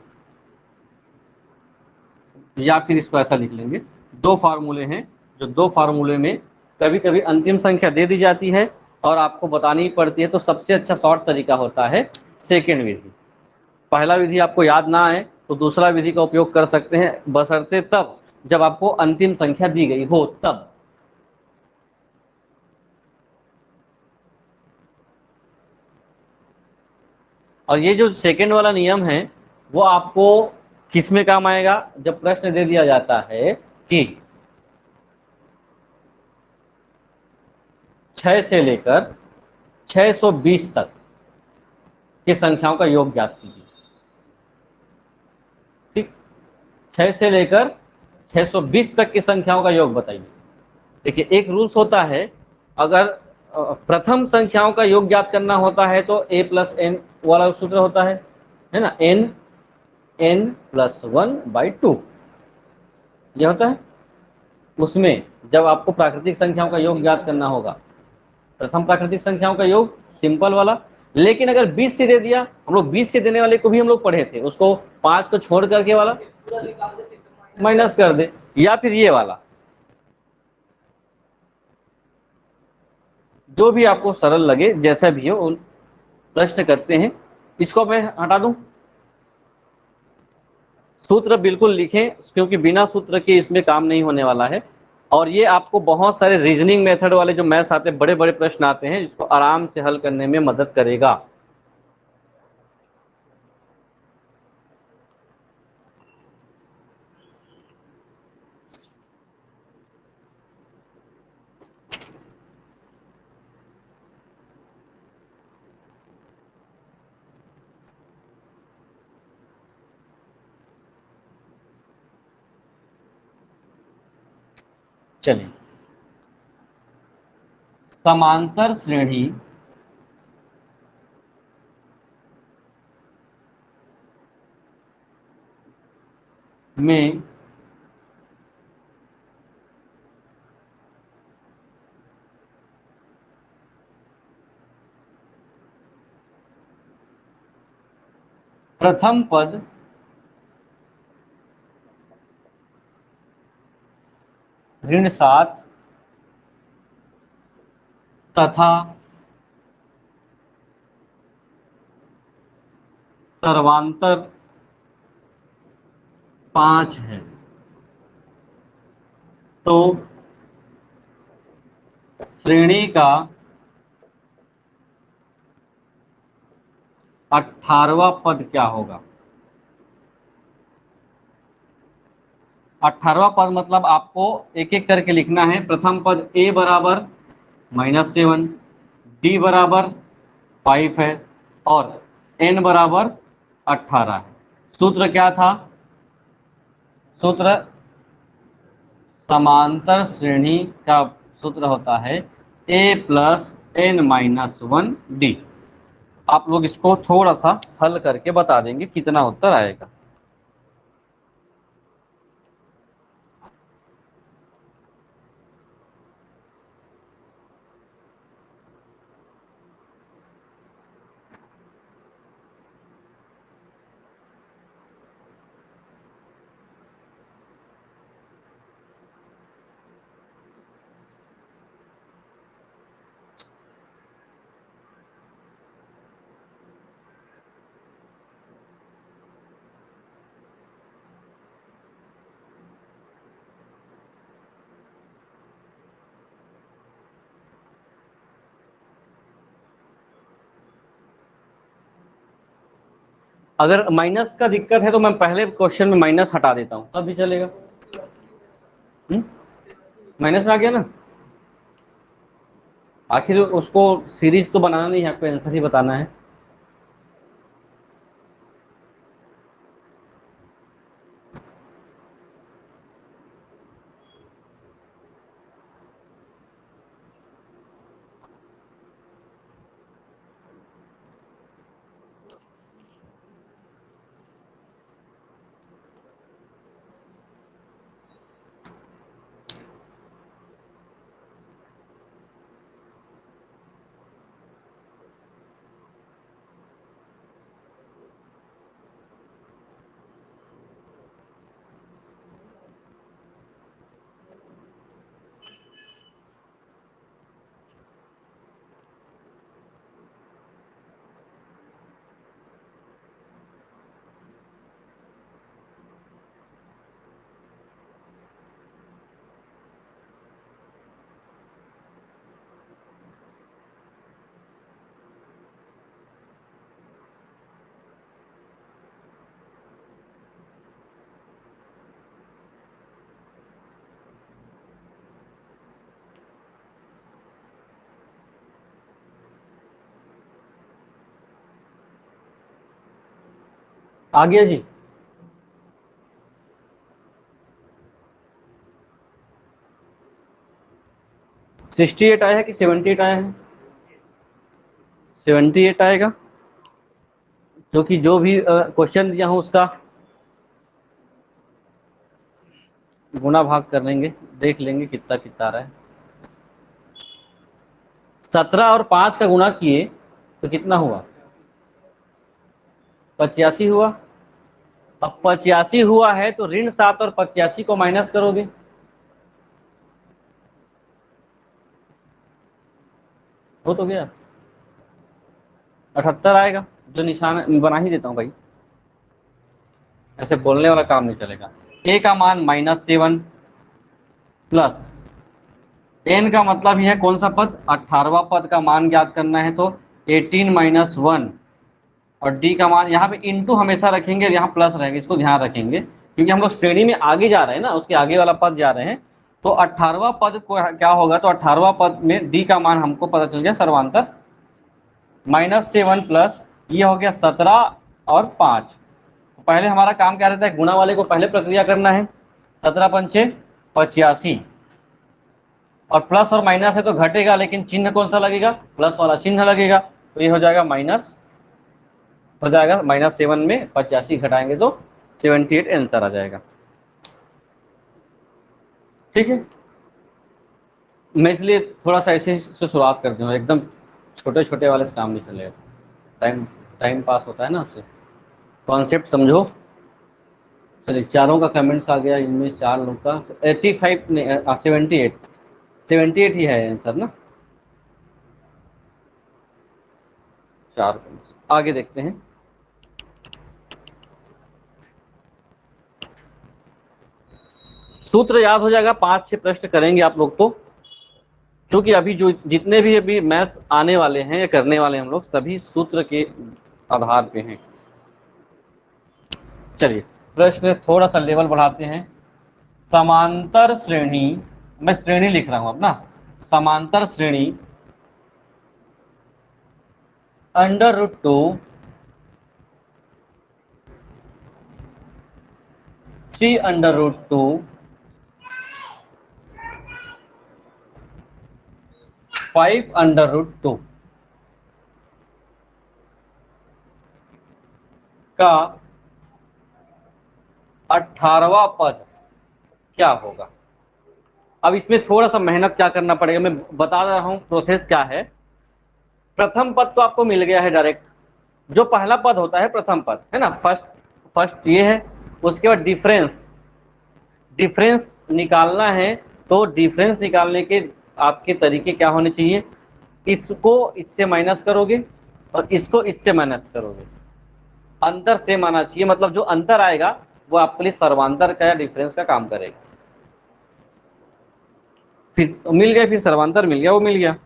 या फिर इसको ऐसा लिख लेंगे। दो फार्मूले हैं, जो दो फार्मूले में कभी कभी अंतिम संख्या दे दी जाती है और आपको बतानी पड़ती है, तो सबसे अच्छा शॉर्ट तरीका होता है सेकेंड विधि। पहला विधि आपको याद ना आए तो दूसरा विधि का उपयोग कर सकते हैं, बशर्ते तब जब आपको अंतिम संख्या दी गई हो तब। और ये जो सेकंड वाला नियम है वो आपको किस में काम आएगा? जब प्रश्न दे दिया जाता है कि 6 से लेकर 620 तक की संख्याओं का योग ज्ञात कीजिए। ठीक, 6 से लेकर 620 तक की संख्याओं का योग बताइए। देखिए, एक रूल्स होता है, अगर प्रथम संख्याओं का योग ज्ञात करना होता है तो a प्लस एन वाला सूत्र होता है ना, n प्लस 1/2 ये होता है। उसमें जब आपको प्राकृतिक संख्याओं का योग ज्ञात करना होगा, प्रथम प्राकृतिक संख्याओं का योग सिंपल वाला, लेकिन अगर 20 से दे दिया, हम लोग 20 से देने वाले को भी हम लोग पढ़े थे, उसको 5 को छोड़ करके वाला माइनस कर दे, या फिर ये वाला, जो भी आपको सरल लगे, जैसा भी हो। उन प्रश्न करते हैं, इसको मैं हटा दूं, सूत्र बिल्कुल लिखें, क्योंकि बिना सूत्र के इसमें काम नहीं होने वाला है। और ये आपको बहुत सारे रीजनिंग मेथड वाले जो मैथ्स आते हैं, बड़े बड़े प्रश्न आते हैं, जिसको आराम से हल करने में मदद करेगा। चलिए, समांतर श्रेणी में प्रथम पद ऋण 7 तथा सर्वांतर 5 है, तो श्रेणी का 18वां पद क्या होगा? 18वां पद मतलब आपको एक एक करके लिखना है। प्रथम पद a बराबर -7, d बराबर 5 है, और n बराबर 18 है। सूत्र क्या था? सूत्र समांतर श्रेणी का सूत्र होता है a प्लस n-1 d। आप लोग इसको थोड़ा सा हल करके बता देंगे कितना उत्तर आएगा। अगर माइनस का दिक्कत है तो मैं पहले क्वेश्चन में माइनस हटा देता हूं, तब भी चलेगा। माइनस में आ गया ना, आखिर उसको सीरीज तो बनाना नहीं है, आपको आंसर ही बताना है। आ गया जी। सिक्सटी एट आया है कि 78 आया है? 78 आएगा, क्योंकि जो भी क्वेश्चन दिया हूँ उसका गुना भाग कर लेंगे, देख लेंगे कितना कितना आ रहा है। 17 और 5 का गुना किए तो कितना हुआ? 85 हुआ। अब 85 हुआ है तो ऋण 7 और 85 को माइनस करोगे, हो तो गया 78 आएगा, जो निशान बना ही देता हूँ भाई, ऐसे बोलने वाला काम नहीं चलेगा। ए का मान -7 प्लस एन का मतलब ही है कौन सा पद, 18वां पद का मान ज्ञात करना है, तो 18 - 1, और डी का मान यहाँ पे इंटू हमेशा रखेंगे, यहाँ प्लस रहेगा, इसको ध्यान रखेंगे क्योंकि हम लोग श्रेणी में आगे जा रहे हैं ना, उसके आगे वाला पद जा रहे हैं। तो 18वां पद को क्या होगा, तो 18वां पद में डी का मान हमको पता चल गया सर्वांतर -7 प्लस ये हो गया 17 और 5। पहले हमारा काम क्या रहता है, गुणा वाले को पहले प्रक्रिया करना है, 17 पंचे 85, और प्लस और माइनस है तो घटेगा, लेकिन चिन्ह कौन सा लगेगा, प्लस वाला चिन्ह लगेगा, तो ये हो जाएगा माइनस, हो जाएगा -7 में 85 घटाएंगे तो 78 आंसर आ जाएगा। ठीक है, मैं इसलिए थोड़ा सा ऐसे से शुरुआत करती हूँ, एकदम छोटे छोटे वाले से काम नहीं चलेगा, टाइम टाइम पास होता है ना आपसे, कॉन्सेप्ट समझो। चलिए, चारों का कमेंट्स आ गया, इनमें 4 लोग का 85 नहीं 78, 78 ही है आंसर ना। 4 आगे देखते हैं। सूत्र याद हो जाएगा, 5-6 प्रश्न करेंगे आप लोग तो, क्योंकि अभी जो जितने भी अभी मैथ्स आने वाले हैं या करने वाले हैं हम लोग, सभी सूत्र के आधार पे हैं। चलिए, प्रश्न थोड़ा सा लेवल बढ़ाते हैं। समांतर श्रेणी, मैं श्रेणी लिख रहा हूं अपना, समांतर श्रेणी √2 3√2 5√2 का 18वां पद क्या होगा। अब इसमें थोड़ा सा मेहनत क्या करना पड़ेगा, मैं बता रहा हूं प्रोसेस क्या है। प्रथम पद तो आपको मिल गया है डायरेक्ट, जो पहला पद होता है प्रथम पद है ना, फर्स्ट फर्स्ट ये है। उसके बाद डिफरेंस, डिफरेंस निकालना है, तो डिफरेंस निकालने के आपके तरीके क्या होने चाहिए, इसको इससे माइनस करोगे और इसको इससे माइनस करोगे, अंतर से माना चाहिए, मतलब जो अंतर आएगा वो आपके लिए सर्वांतर का या डिफरेंस का काम करेगा। फिर मिल गया, फिर सर्वांतर मिल गया, वो मिल गया।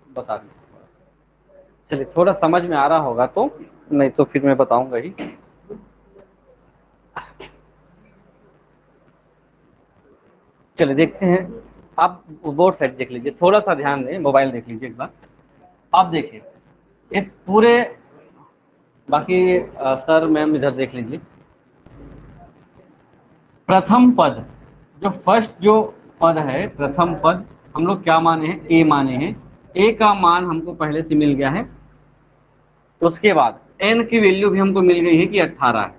बता दें, चलिए थोड़ा समझ में आ रहा होगा तो, नहीं तो फिर मैं बताऊंगा ही। चलिए देखते हैं, आप बोर्ड साइड देख लीजिए, थोड़ा सा ध्यान दें, मोबाइल देख लीजिए एक बार। आप देखिए इस पूरे, बाकी सर मैम इधर देख लीजिए। प्रथम पद, जो फर्स्ट जो पद है प्रथम पद, हम लोग क्या माने हैं, ए माने हैं। ए का मान हमको पहले से मिल गया है, उसके बाद एन की वैल्यू भी हमको मिल गई है कि 18 है।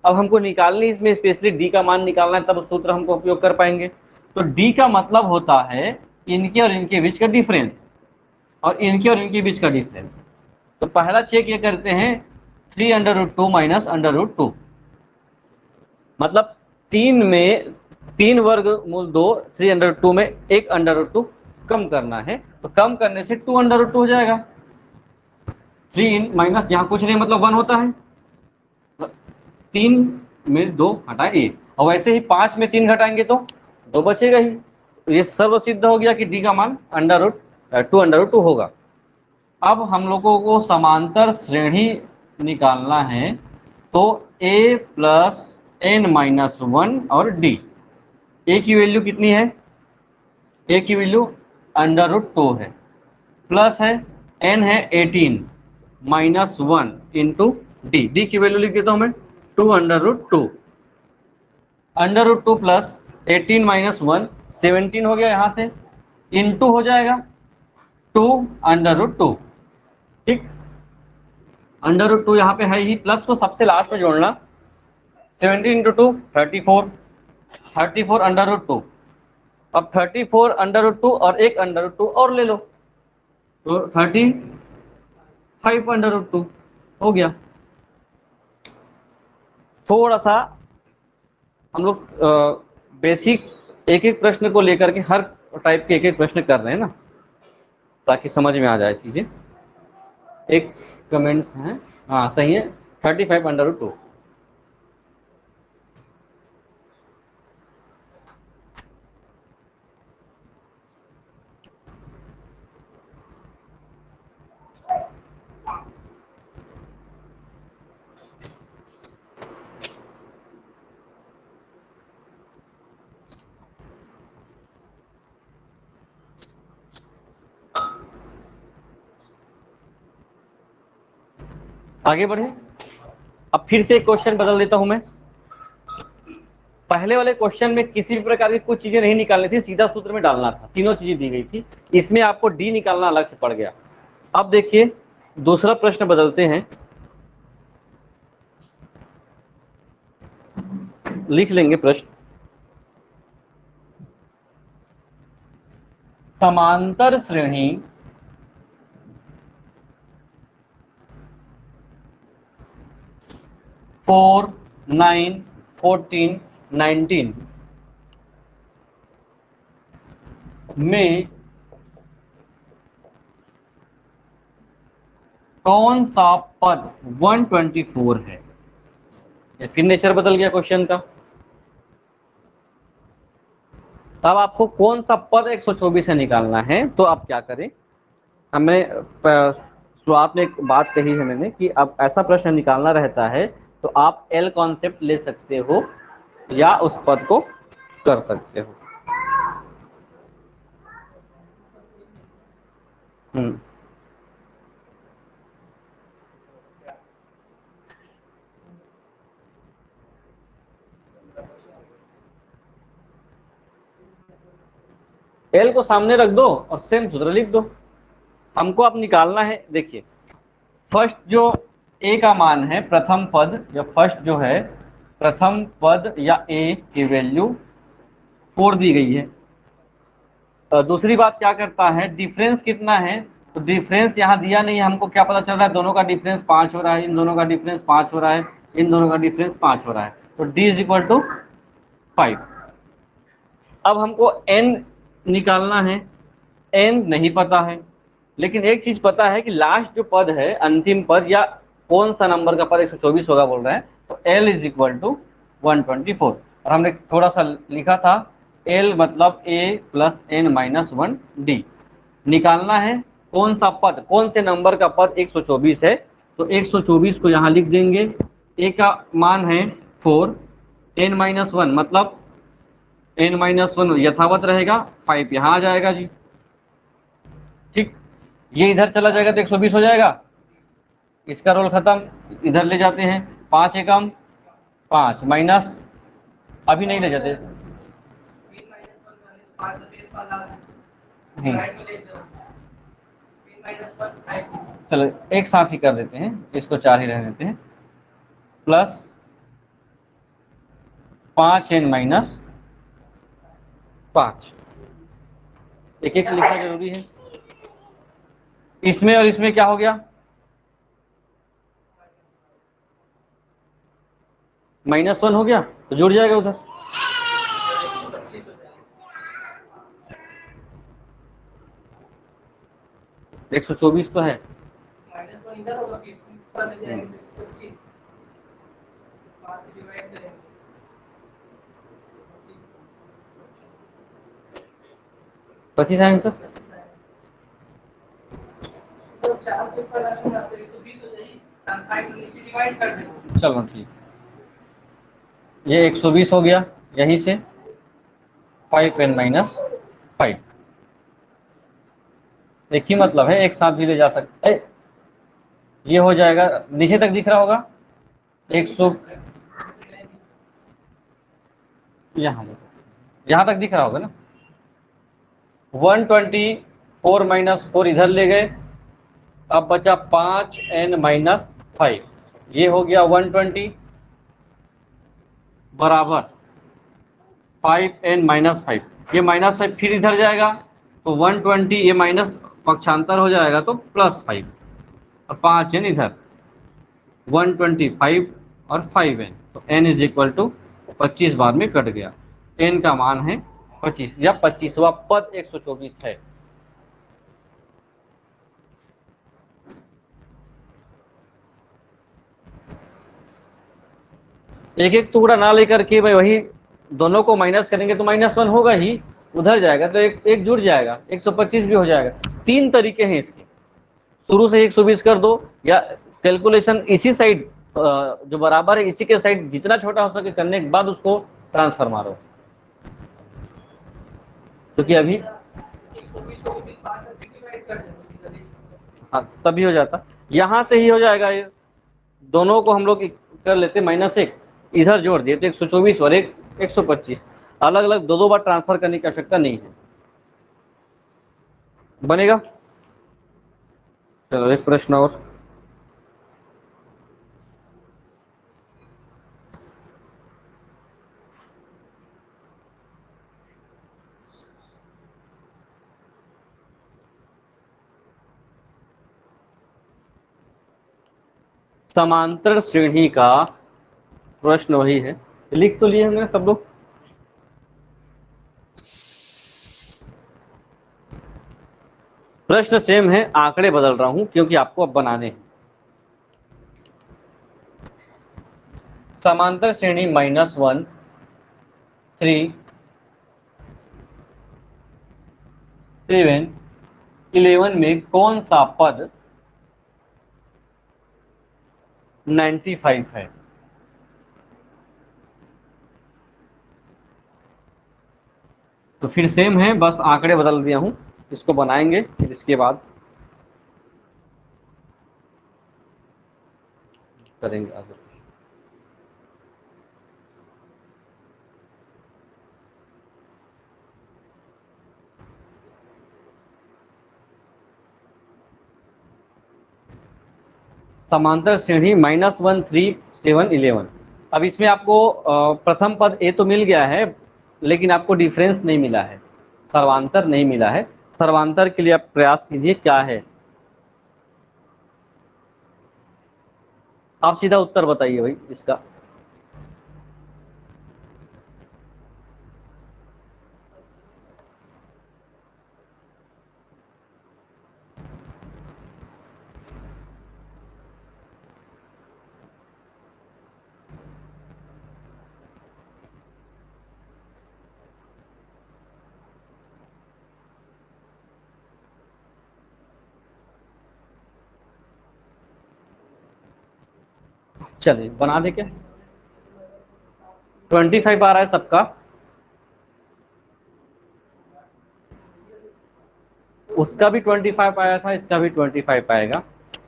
अब हमको निकालनी इसमें स्पेशली डी का मान निकालना है, तब सूत्र हमको उपयोग कर पाएंगे। तो डी का मतलब होता है इनके और इनके बीच का डिफरेंस, और इनके और इनके बीच का डिफरेंस। तो पहला चेक ये करते हैं 3√2 माइनस √2, मतलब 3 में 3 वर्गमूल 2, 3√2 में एक √2 कम करना है, तो कम करने से 2√2 हो जाएगा। 3 माइनस यहाँ कुछ नहीं मतलब 1 होता है, 3 में 2 हटाए 1, और वैसे ही 5 में 3 घटाएंगे तो 2 बचेगा ही। तो ये सर्व सिद्ध हो गया कि डी का मान √2 होगा। अब हम लोगों को समांतर श्रेणी निकालना है, तो a प्लस n माइनस 1 और d, a की वैल्यू कितनी है, a की वैल्यू √2 है, प्लस है n है 18 माइनस 1 इंटू d की वैल्यू लिख देता हूं मैं 2√2, √2 प्लस 18 माइनस 1 17 हो गया, यहाँ से इंटू हो जाएगा 2√2, ठीक। √2 यहाँ पे है ही, प्लस को सबसे लास्ट में जोड़ना, 17 इंटू 2 34, 34 √2, अब 34 √2 और एक √2 और ले लो, तो 35 √2 हो गया। थोड़ा सा हम लोग बेसिक एक एक प्रश्न को लेकर के हर टाइप के एक एक प्रश्न कर रहे हैं ना, ताकि समझ में आ जाए चीजें। एक कमेंट्स हैं, हाँ सही है, 35 √2। आगे बढ़े, अब फिर से एक क्वेश्चन बदल देता हूं मैं। पहले वाले क्वेश्चन में किसी भी प्रकार की कुछ चीजें नहीं निकालनी थी, सीधा सूत्र में डालना था, तीनों चीजें दी गई थी, इसमें आपको डी निकालना अलग से पड़ गया। अब देखिए दूसरा प्रश्न बदलते हैं, लिख लेंगे प्रश्न, समांतर श्रेणी फोर 9 14 19 में कौन सा पद 124 है। या फिर नेचर बदल गया क्वेश्चन का, तब आपको कौन सा पद 124 से निकालना है, तो आप क्या करें, हमने शुरुआत में एक बात कही है मैंने कि अब ऐसा प्रश्न निकालना रहता है तो आप एल कॉन्सेप्ट ले सकते हो या उस पद को कर सकते हो। एल को सामने रख दो और सेम सूत्र लिख दो। हमको अब निकालना है, देखिए फर्स्ट जो ए का मान है, प्रथम पद या फर्स्ट जो है प्रथम पद या ए की वैल्यू 4 दी गई है। दूसरी बात क्या करता है, डिफरेंस कितना है, तो डिफरेंस यहाँ दिया नहीं है, हमको क्या पता चल रहा है, दोनों का डिफरेंस 5 हो रहा है, इन दोनों का डिफरेंस 5 हो रहा है, इन दोनों का डिफरेंस 5 हो रहा है, तो d इज इक्वल टू 5। अब हमको n निकालना है, n नहीं पता है, लेकिन एक चीज पता है कि लास्ट जो पद है, अंतिम पद या कौन सा नंबर का पद 124 होगा बोल रहे हैं, तो l इज इक्वल टू 124। और हमने थोड़ा सा लिखा था l मतलब a plus n minus 1 d। निकालना है कौन सा पद, कौन से नंबर का पद 124 है, तो 124 को यहाँ लिख देंगे, a का मान है 4, n माइनस 1 मतलब n माइनस 1 यथावत रहेगा, 5 यहाँ आ जाएगा जी, ठीक। ये इधर चला जाएगा तो 120 हो जाएगा, इसका रोल खत्म, इधर ले जाते हैं, 5 एकम 5 माइनस, अभी नहीं ले जाते, चलो एक साथ ही कर देते हैं, इसको 4 ही रहने देते हैं, प्लस 5n-5, एक एक लिखना जरूरी है। इसमें और इसमें क्या हो गया, -1 हो गया तो जुड़ जाएगा उधर। -124 तो है, -1 इधर होगा, 20 पर जाएंगे 25, 5 से डिवाइड करेंगे 25 आएंगे सर। तो 4 पेपर आएंगे तो 120 हो जाएगी, 5 नीचे डिवाइड कर देंगे। चलो ठीक, ये 120 हो गया, यहीं से 5n-5, एक ही मतलब है, एक साथ भी ले जा सकते। ये हो जाएगा, नीचे तक दिख रहा होगा 100, यहाँ तक दिख रहा होगा ना। 124 - 4 इधर ले गए, अब बचा 5n-5, ये हो गया 120 बराबर 5n-5, ये -5 फिर इधर जाएगा तो 120, ये माइनस पक्षांतर हो जाएगा तो +5, और 5n इधर, 125 और 5n, तो n इज इक्वल टू 25 बार में कट गया, n का मान है 25, या 25वां पद 124 है। एक एक टुकड़ा ना लेकर के भाई वही दोनों को माइनस करेंगे तो -1 होगा ही, उधर जाएगा तो एक एक जुड़ जाएगा, 125 भी हो जाएगा। 3 तरीके हैं इसके, शुरू से 120 कर दो, या कैलकुलेशन इसी साइड जो बराबर है इसी के साइड जितना छोटा हो सके करने के बाद उसको ट्रांसफर मारो, क्योंकि अभी हाँ तभी हो जाता, यहाँ से ही हो जाएगा। ये दोनों को हम लोग कर लेते -1, इधर जोड़ दिए तो 124 और एक 125, अलग अलग दो बार ट्रांसफर करने की आवश्यकता नहीं है, बनेगा। चलो एक प्रश्न और, समांतर श्रेणी का प्रश्न वही है, लिख तो लिए हमने सब लोग। प्रश्न सेम है, आंकड़े बदल रहा हूं क्योंकि आपको अब बनाने हैं। समांतर श्रेणी -1, 3, 7, 11 में कौन सा पद 95 है? तो फिर सेम है, बस आंकड़े बदल दिया हूं, इसको बनाएंगे फिर इसके बाद करेंगे आगे। समांतर श्रेणी -1, 3, 7, 11। अब इसमें आपको प्रथम पद ए तो मिल गया है, लेकिन आपको डिफरेंस नहीं मिला है, सर्वांतर नहीं मिला है। सर्वांतर के लिए आप प्रयास कीजिए क्या है, आप सीधा उत्तर बताइए भाई इसका। चलिए बना दे क्या, 25 आ रहा है सबका, उसका भी 25 आया था, इसका भी 25 आएगा।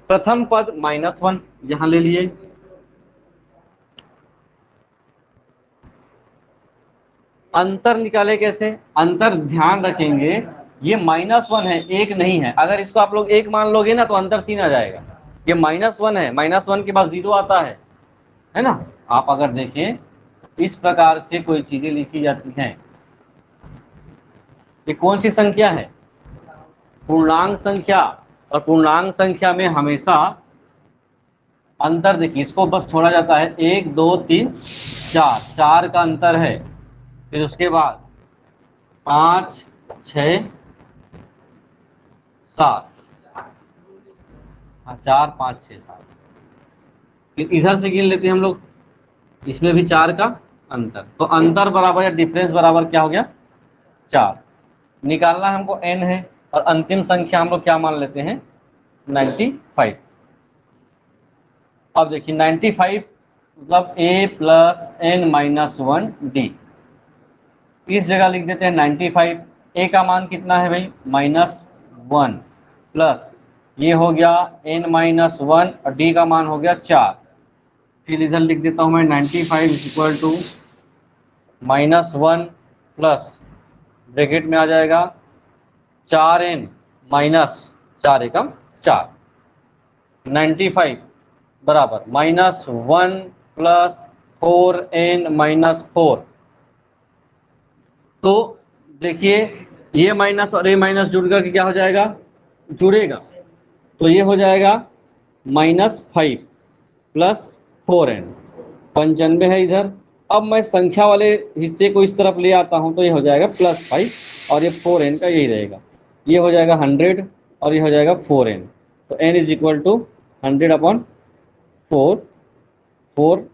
प्रथम पद -1 यहां ले लिए, अंतर निकाले कैसे, अंतर ध्यान रखेंगे ये -1 है, एक नहीं है। अगर इसको आप लोग एक मान लोगे ना तो अंतर 3 आ जाएगा। ये -1 है, -1 के बाद 0 आता है ना। आप अगर देखें इस प्रकार से कोई चीजें लिखी जाती हैं। ये कौन सी संख्या है? पूर्णांक संख्या। और पूर्णांक संख्या में हमेशा अंतर देखिए, इसको बस छोड़ा जाता है 1 2 3 4, 4 का अंतर है। फिर उसके बाद 5 6 7, हाँ 4 5 6 7। फिर इधर से गिन लेते हैं हम लोग, इसमें भी 4 का अंतर, तो अंतर बराबर या डिफरेंस बराबर क्या हो गया? 4। निकालना हमको n है और अंतिम संख्या हम लोग क्या मान लेते हैं? 95। अब देखिए 95 मतलब a plus n minus 1 D. इस जगह लिख देते हैं 95। a का मान कितना है भाई? -1 प्लस ये हो गया n माइनस 1 और d का मान हो गया 4। फिर इधर लिख देता हूं मैं 95 is equal to -1 plus bracket में आ जाएगा 4n माइनस 4 एकम 4। 95 बराबर -1 प्लस 4n माइनस 4। तो देखिए ये माइनस और ये माइनस जुड़ करके क्या हो जाएगा? जुड़ेगा, तो ये हो जाएगा -5 प्लस 4n। 95 है इधर। अब मैं संख्या वाले हिस्से को इस तरफ ले आता हूं तो ये हो जाएगा +5 और ये 4n का यही रहेगा। ये हो जाएगा 100 और ये हो जाएगा 4n। तो n is equal to 100/4, 4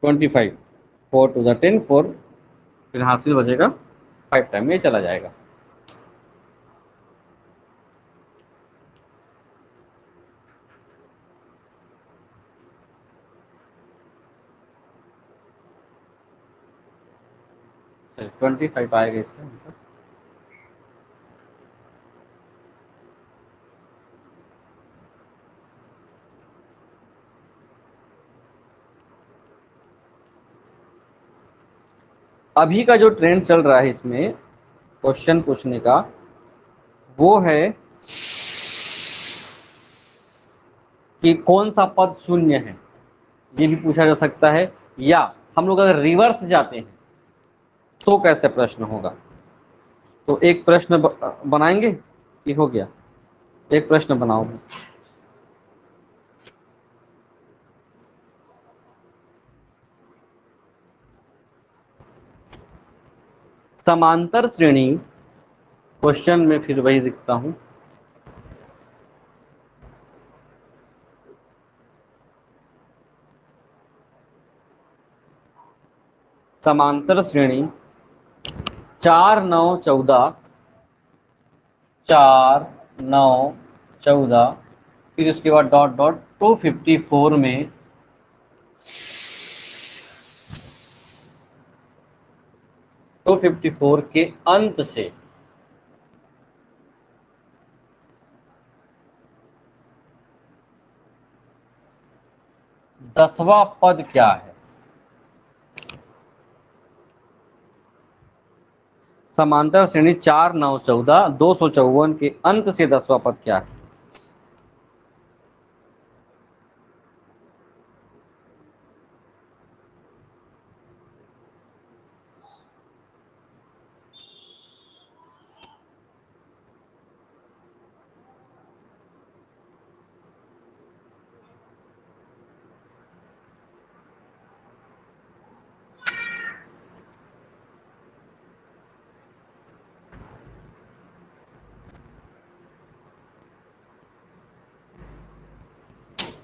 25, 4 to the 10 4, फिर हासिल बचेगा 5 टाइम में चला जाएगा। चलिए 25 आएगा इसका आंसर। अभी का जो ट्रेंड चल रहा है इसमें क्वेश्चन पूछने का, वो है कि कौन सा पद शून्य है, ये भी पूछा जा सकता है। या हम लोग अगर रिवर्स जाते हैं तो कैसे प्रश्न होगा। तो एक प्रश्न बनाएंगे, ये हो गया। एक प्रश्न बनाओ। समांतर श्रेणी, क्वेश्चन में फिर वही लिखता हूं। समांतर श्रेणी 4 9 14, 4 9 14, फिर उसके बाद डॉट डॉट 254 में 254 के अंत से दसवां पद क्या है। समांतर श्रेणी 4 9 14 254 के अंत से दसवां पद क्या है।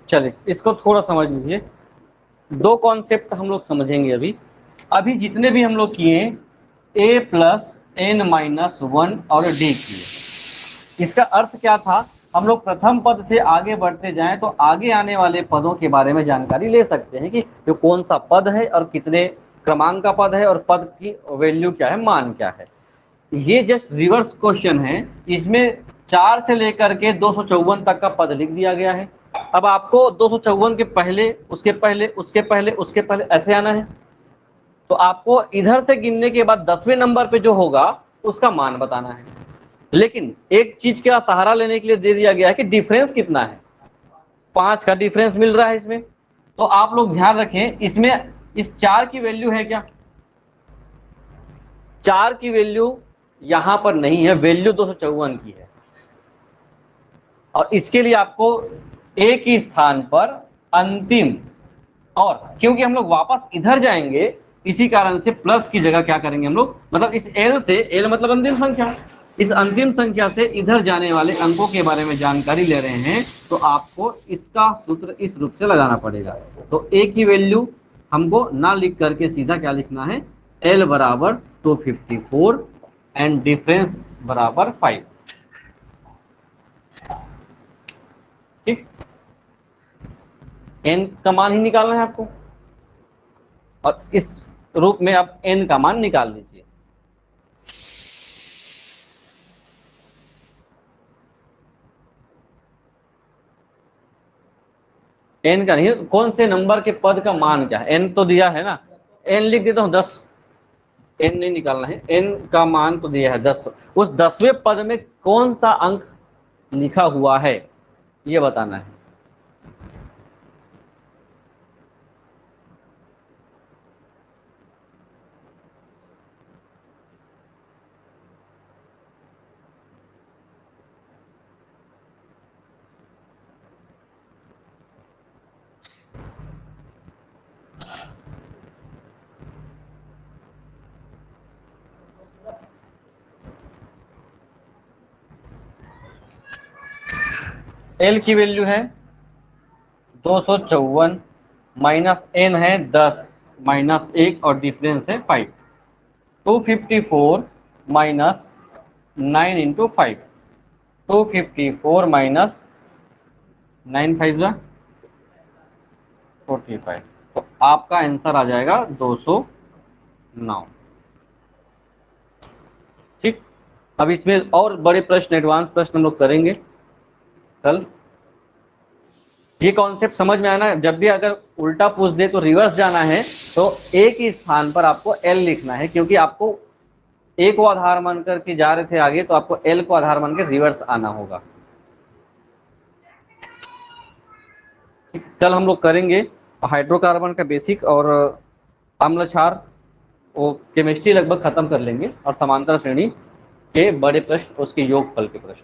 चलिए इसको थोड़ा समझ लीजिए। दो कॉन्सेप्ट हम लोग समझेंगे अभी। अभी जितने भी हम लोग किए a प्लस n माइनस 1 और d किए, इसका अर्थ क्या था? हम लोग प्रथम पद से आगे बढ़ते जाएं तो आगे आने वाले पदों के बारे में जानकारी ले सकते हैं कि जो कौन सा पद है और कितने क्रमांक का पद है और पद की वैल्यू क्या है, मान क्या है। ये जस्ट रिवर्स क्वेश्चन है। इसमें 4 से लेकर के 254 तक का पद लिख दिया गया है। अब आपको 254 के पहले, उसके पहले, उसके पहले, उसके पहले ऐसे आना है। तो आपको इधर से गिनने के बाद 10वें नंबर पे जो होगा उसका मान बताना है। लेकिन एक चीज का सहारा लेने के लिए दे दिया गया है कि डिफरेंस कितना है, 5 का डिफरेंस मिल रहा है इसमें। तो आप लोग ध्यान रखें, इसमें इस 4 की वैल्यू है क्या? 4 की वैल्यू यहां पर नहीं है, वैल्यू 254 की है, और इसके लिए आपको एक ही स्थान पर अंतिम, और क्योंकि हम लोग वापस इधर जाएंगे इसी कारण से प्लस की जगह क्या करेंगे हम लोग, मतलब इस एल से, एल मतलब अंतिम संख्या, इस अंतिम संख्या से इधर जाने वाले अंकों के बारे में जानकारी ले रहे हैं, तो आपको इसका सूत्र इस रूप से लगाना पड़ेगा। तो ए की वैल्यू हमको ना लिख करके सीधा क्या लिखना है, एल बराबर 254 एंड डिफरेंस बराबर 5। ठीक, एन का मान ही निकालना है आपको, और इस रूप में आप एन का मान निकाल लीजिए। एन का नहीं, कौन से नंबर के पद का मान क्या है, एन तो दिया है ना, एन लिख देता हूं 10, एन नहीं निकालना है, एन का मान तो दिया है 10, उस 10वें पद में कौन सा अंक लिखा हुआ है ये बताना है। एल की वैल्यू है 254, माइनस एन है 10, माइनस 1 और डिफरेंस है 5। 254 माइनस 9 इंटू 5, 254 माइनस 9 5 जा 45, तो आपका आंसर आ जाएगा 209। ठीक, अब इसमें और बड़े प्रश्न, एडवांस प्रश्न हम लोग करेंगे कल। ये कॉन्सेप्ट समझ में आना, जब भी अगर उल्टा पूछ दे तो रिवर्स जाना है, तो एक ही स्थान पर आपको एल लिखना है, क्योंकि आपको ए को आधार मान करके जा रहे थे आगे, तो आपको एल को आधार मान के रिवर्स आना होगा। कल हम लोग करेंगे हाइड्रोकार्बन का बेसिक और अम्ल क्षार, वो केमिस्ट्री लगभग खत्म कर लेंगे, और समांतर श्रेणी के बड़े प्रश्न, उसके योगफल के प्रश्न।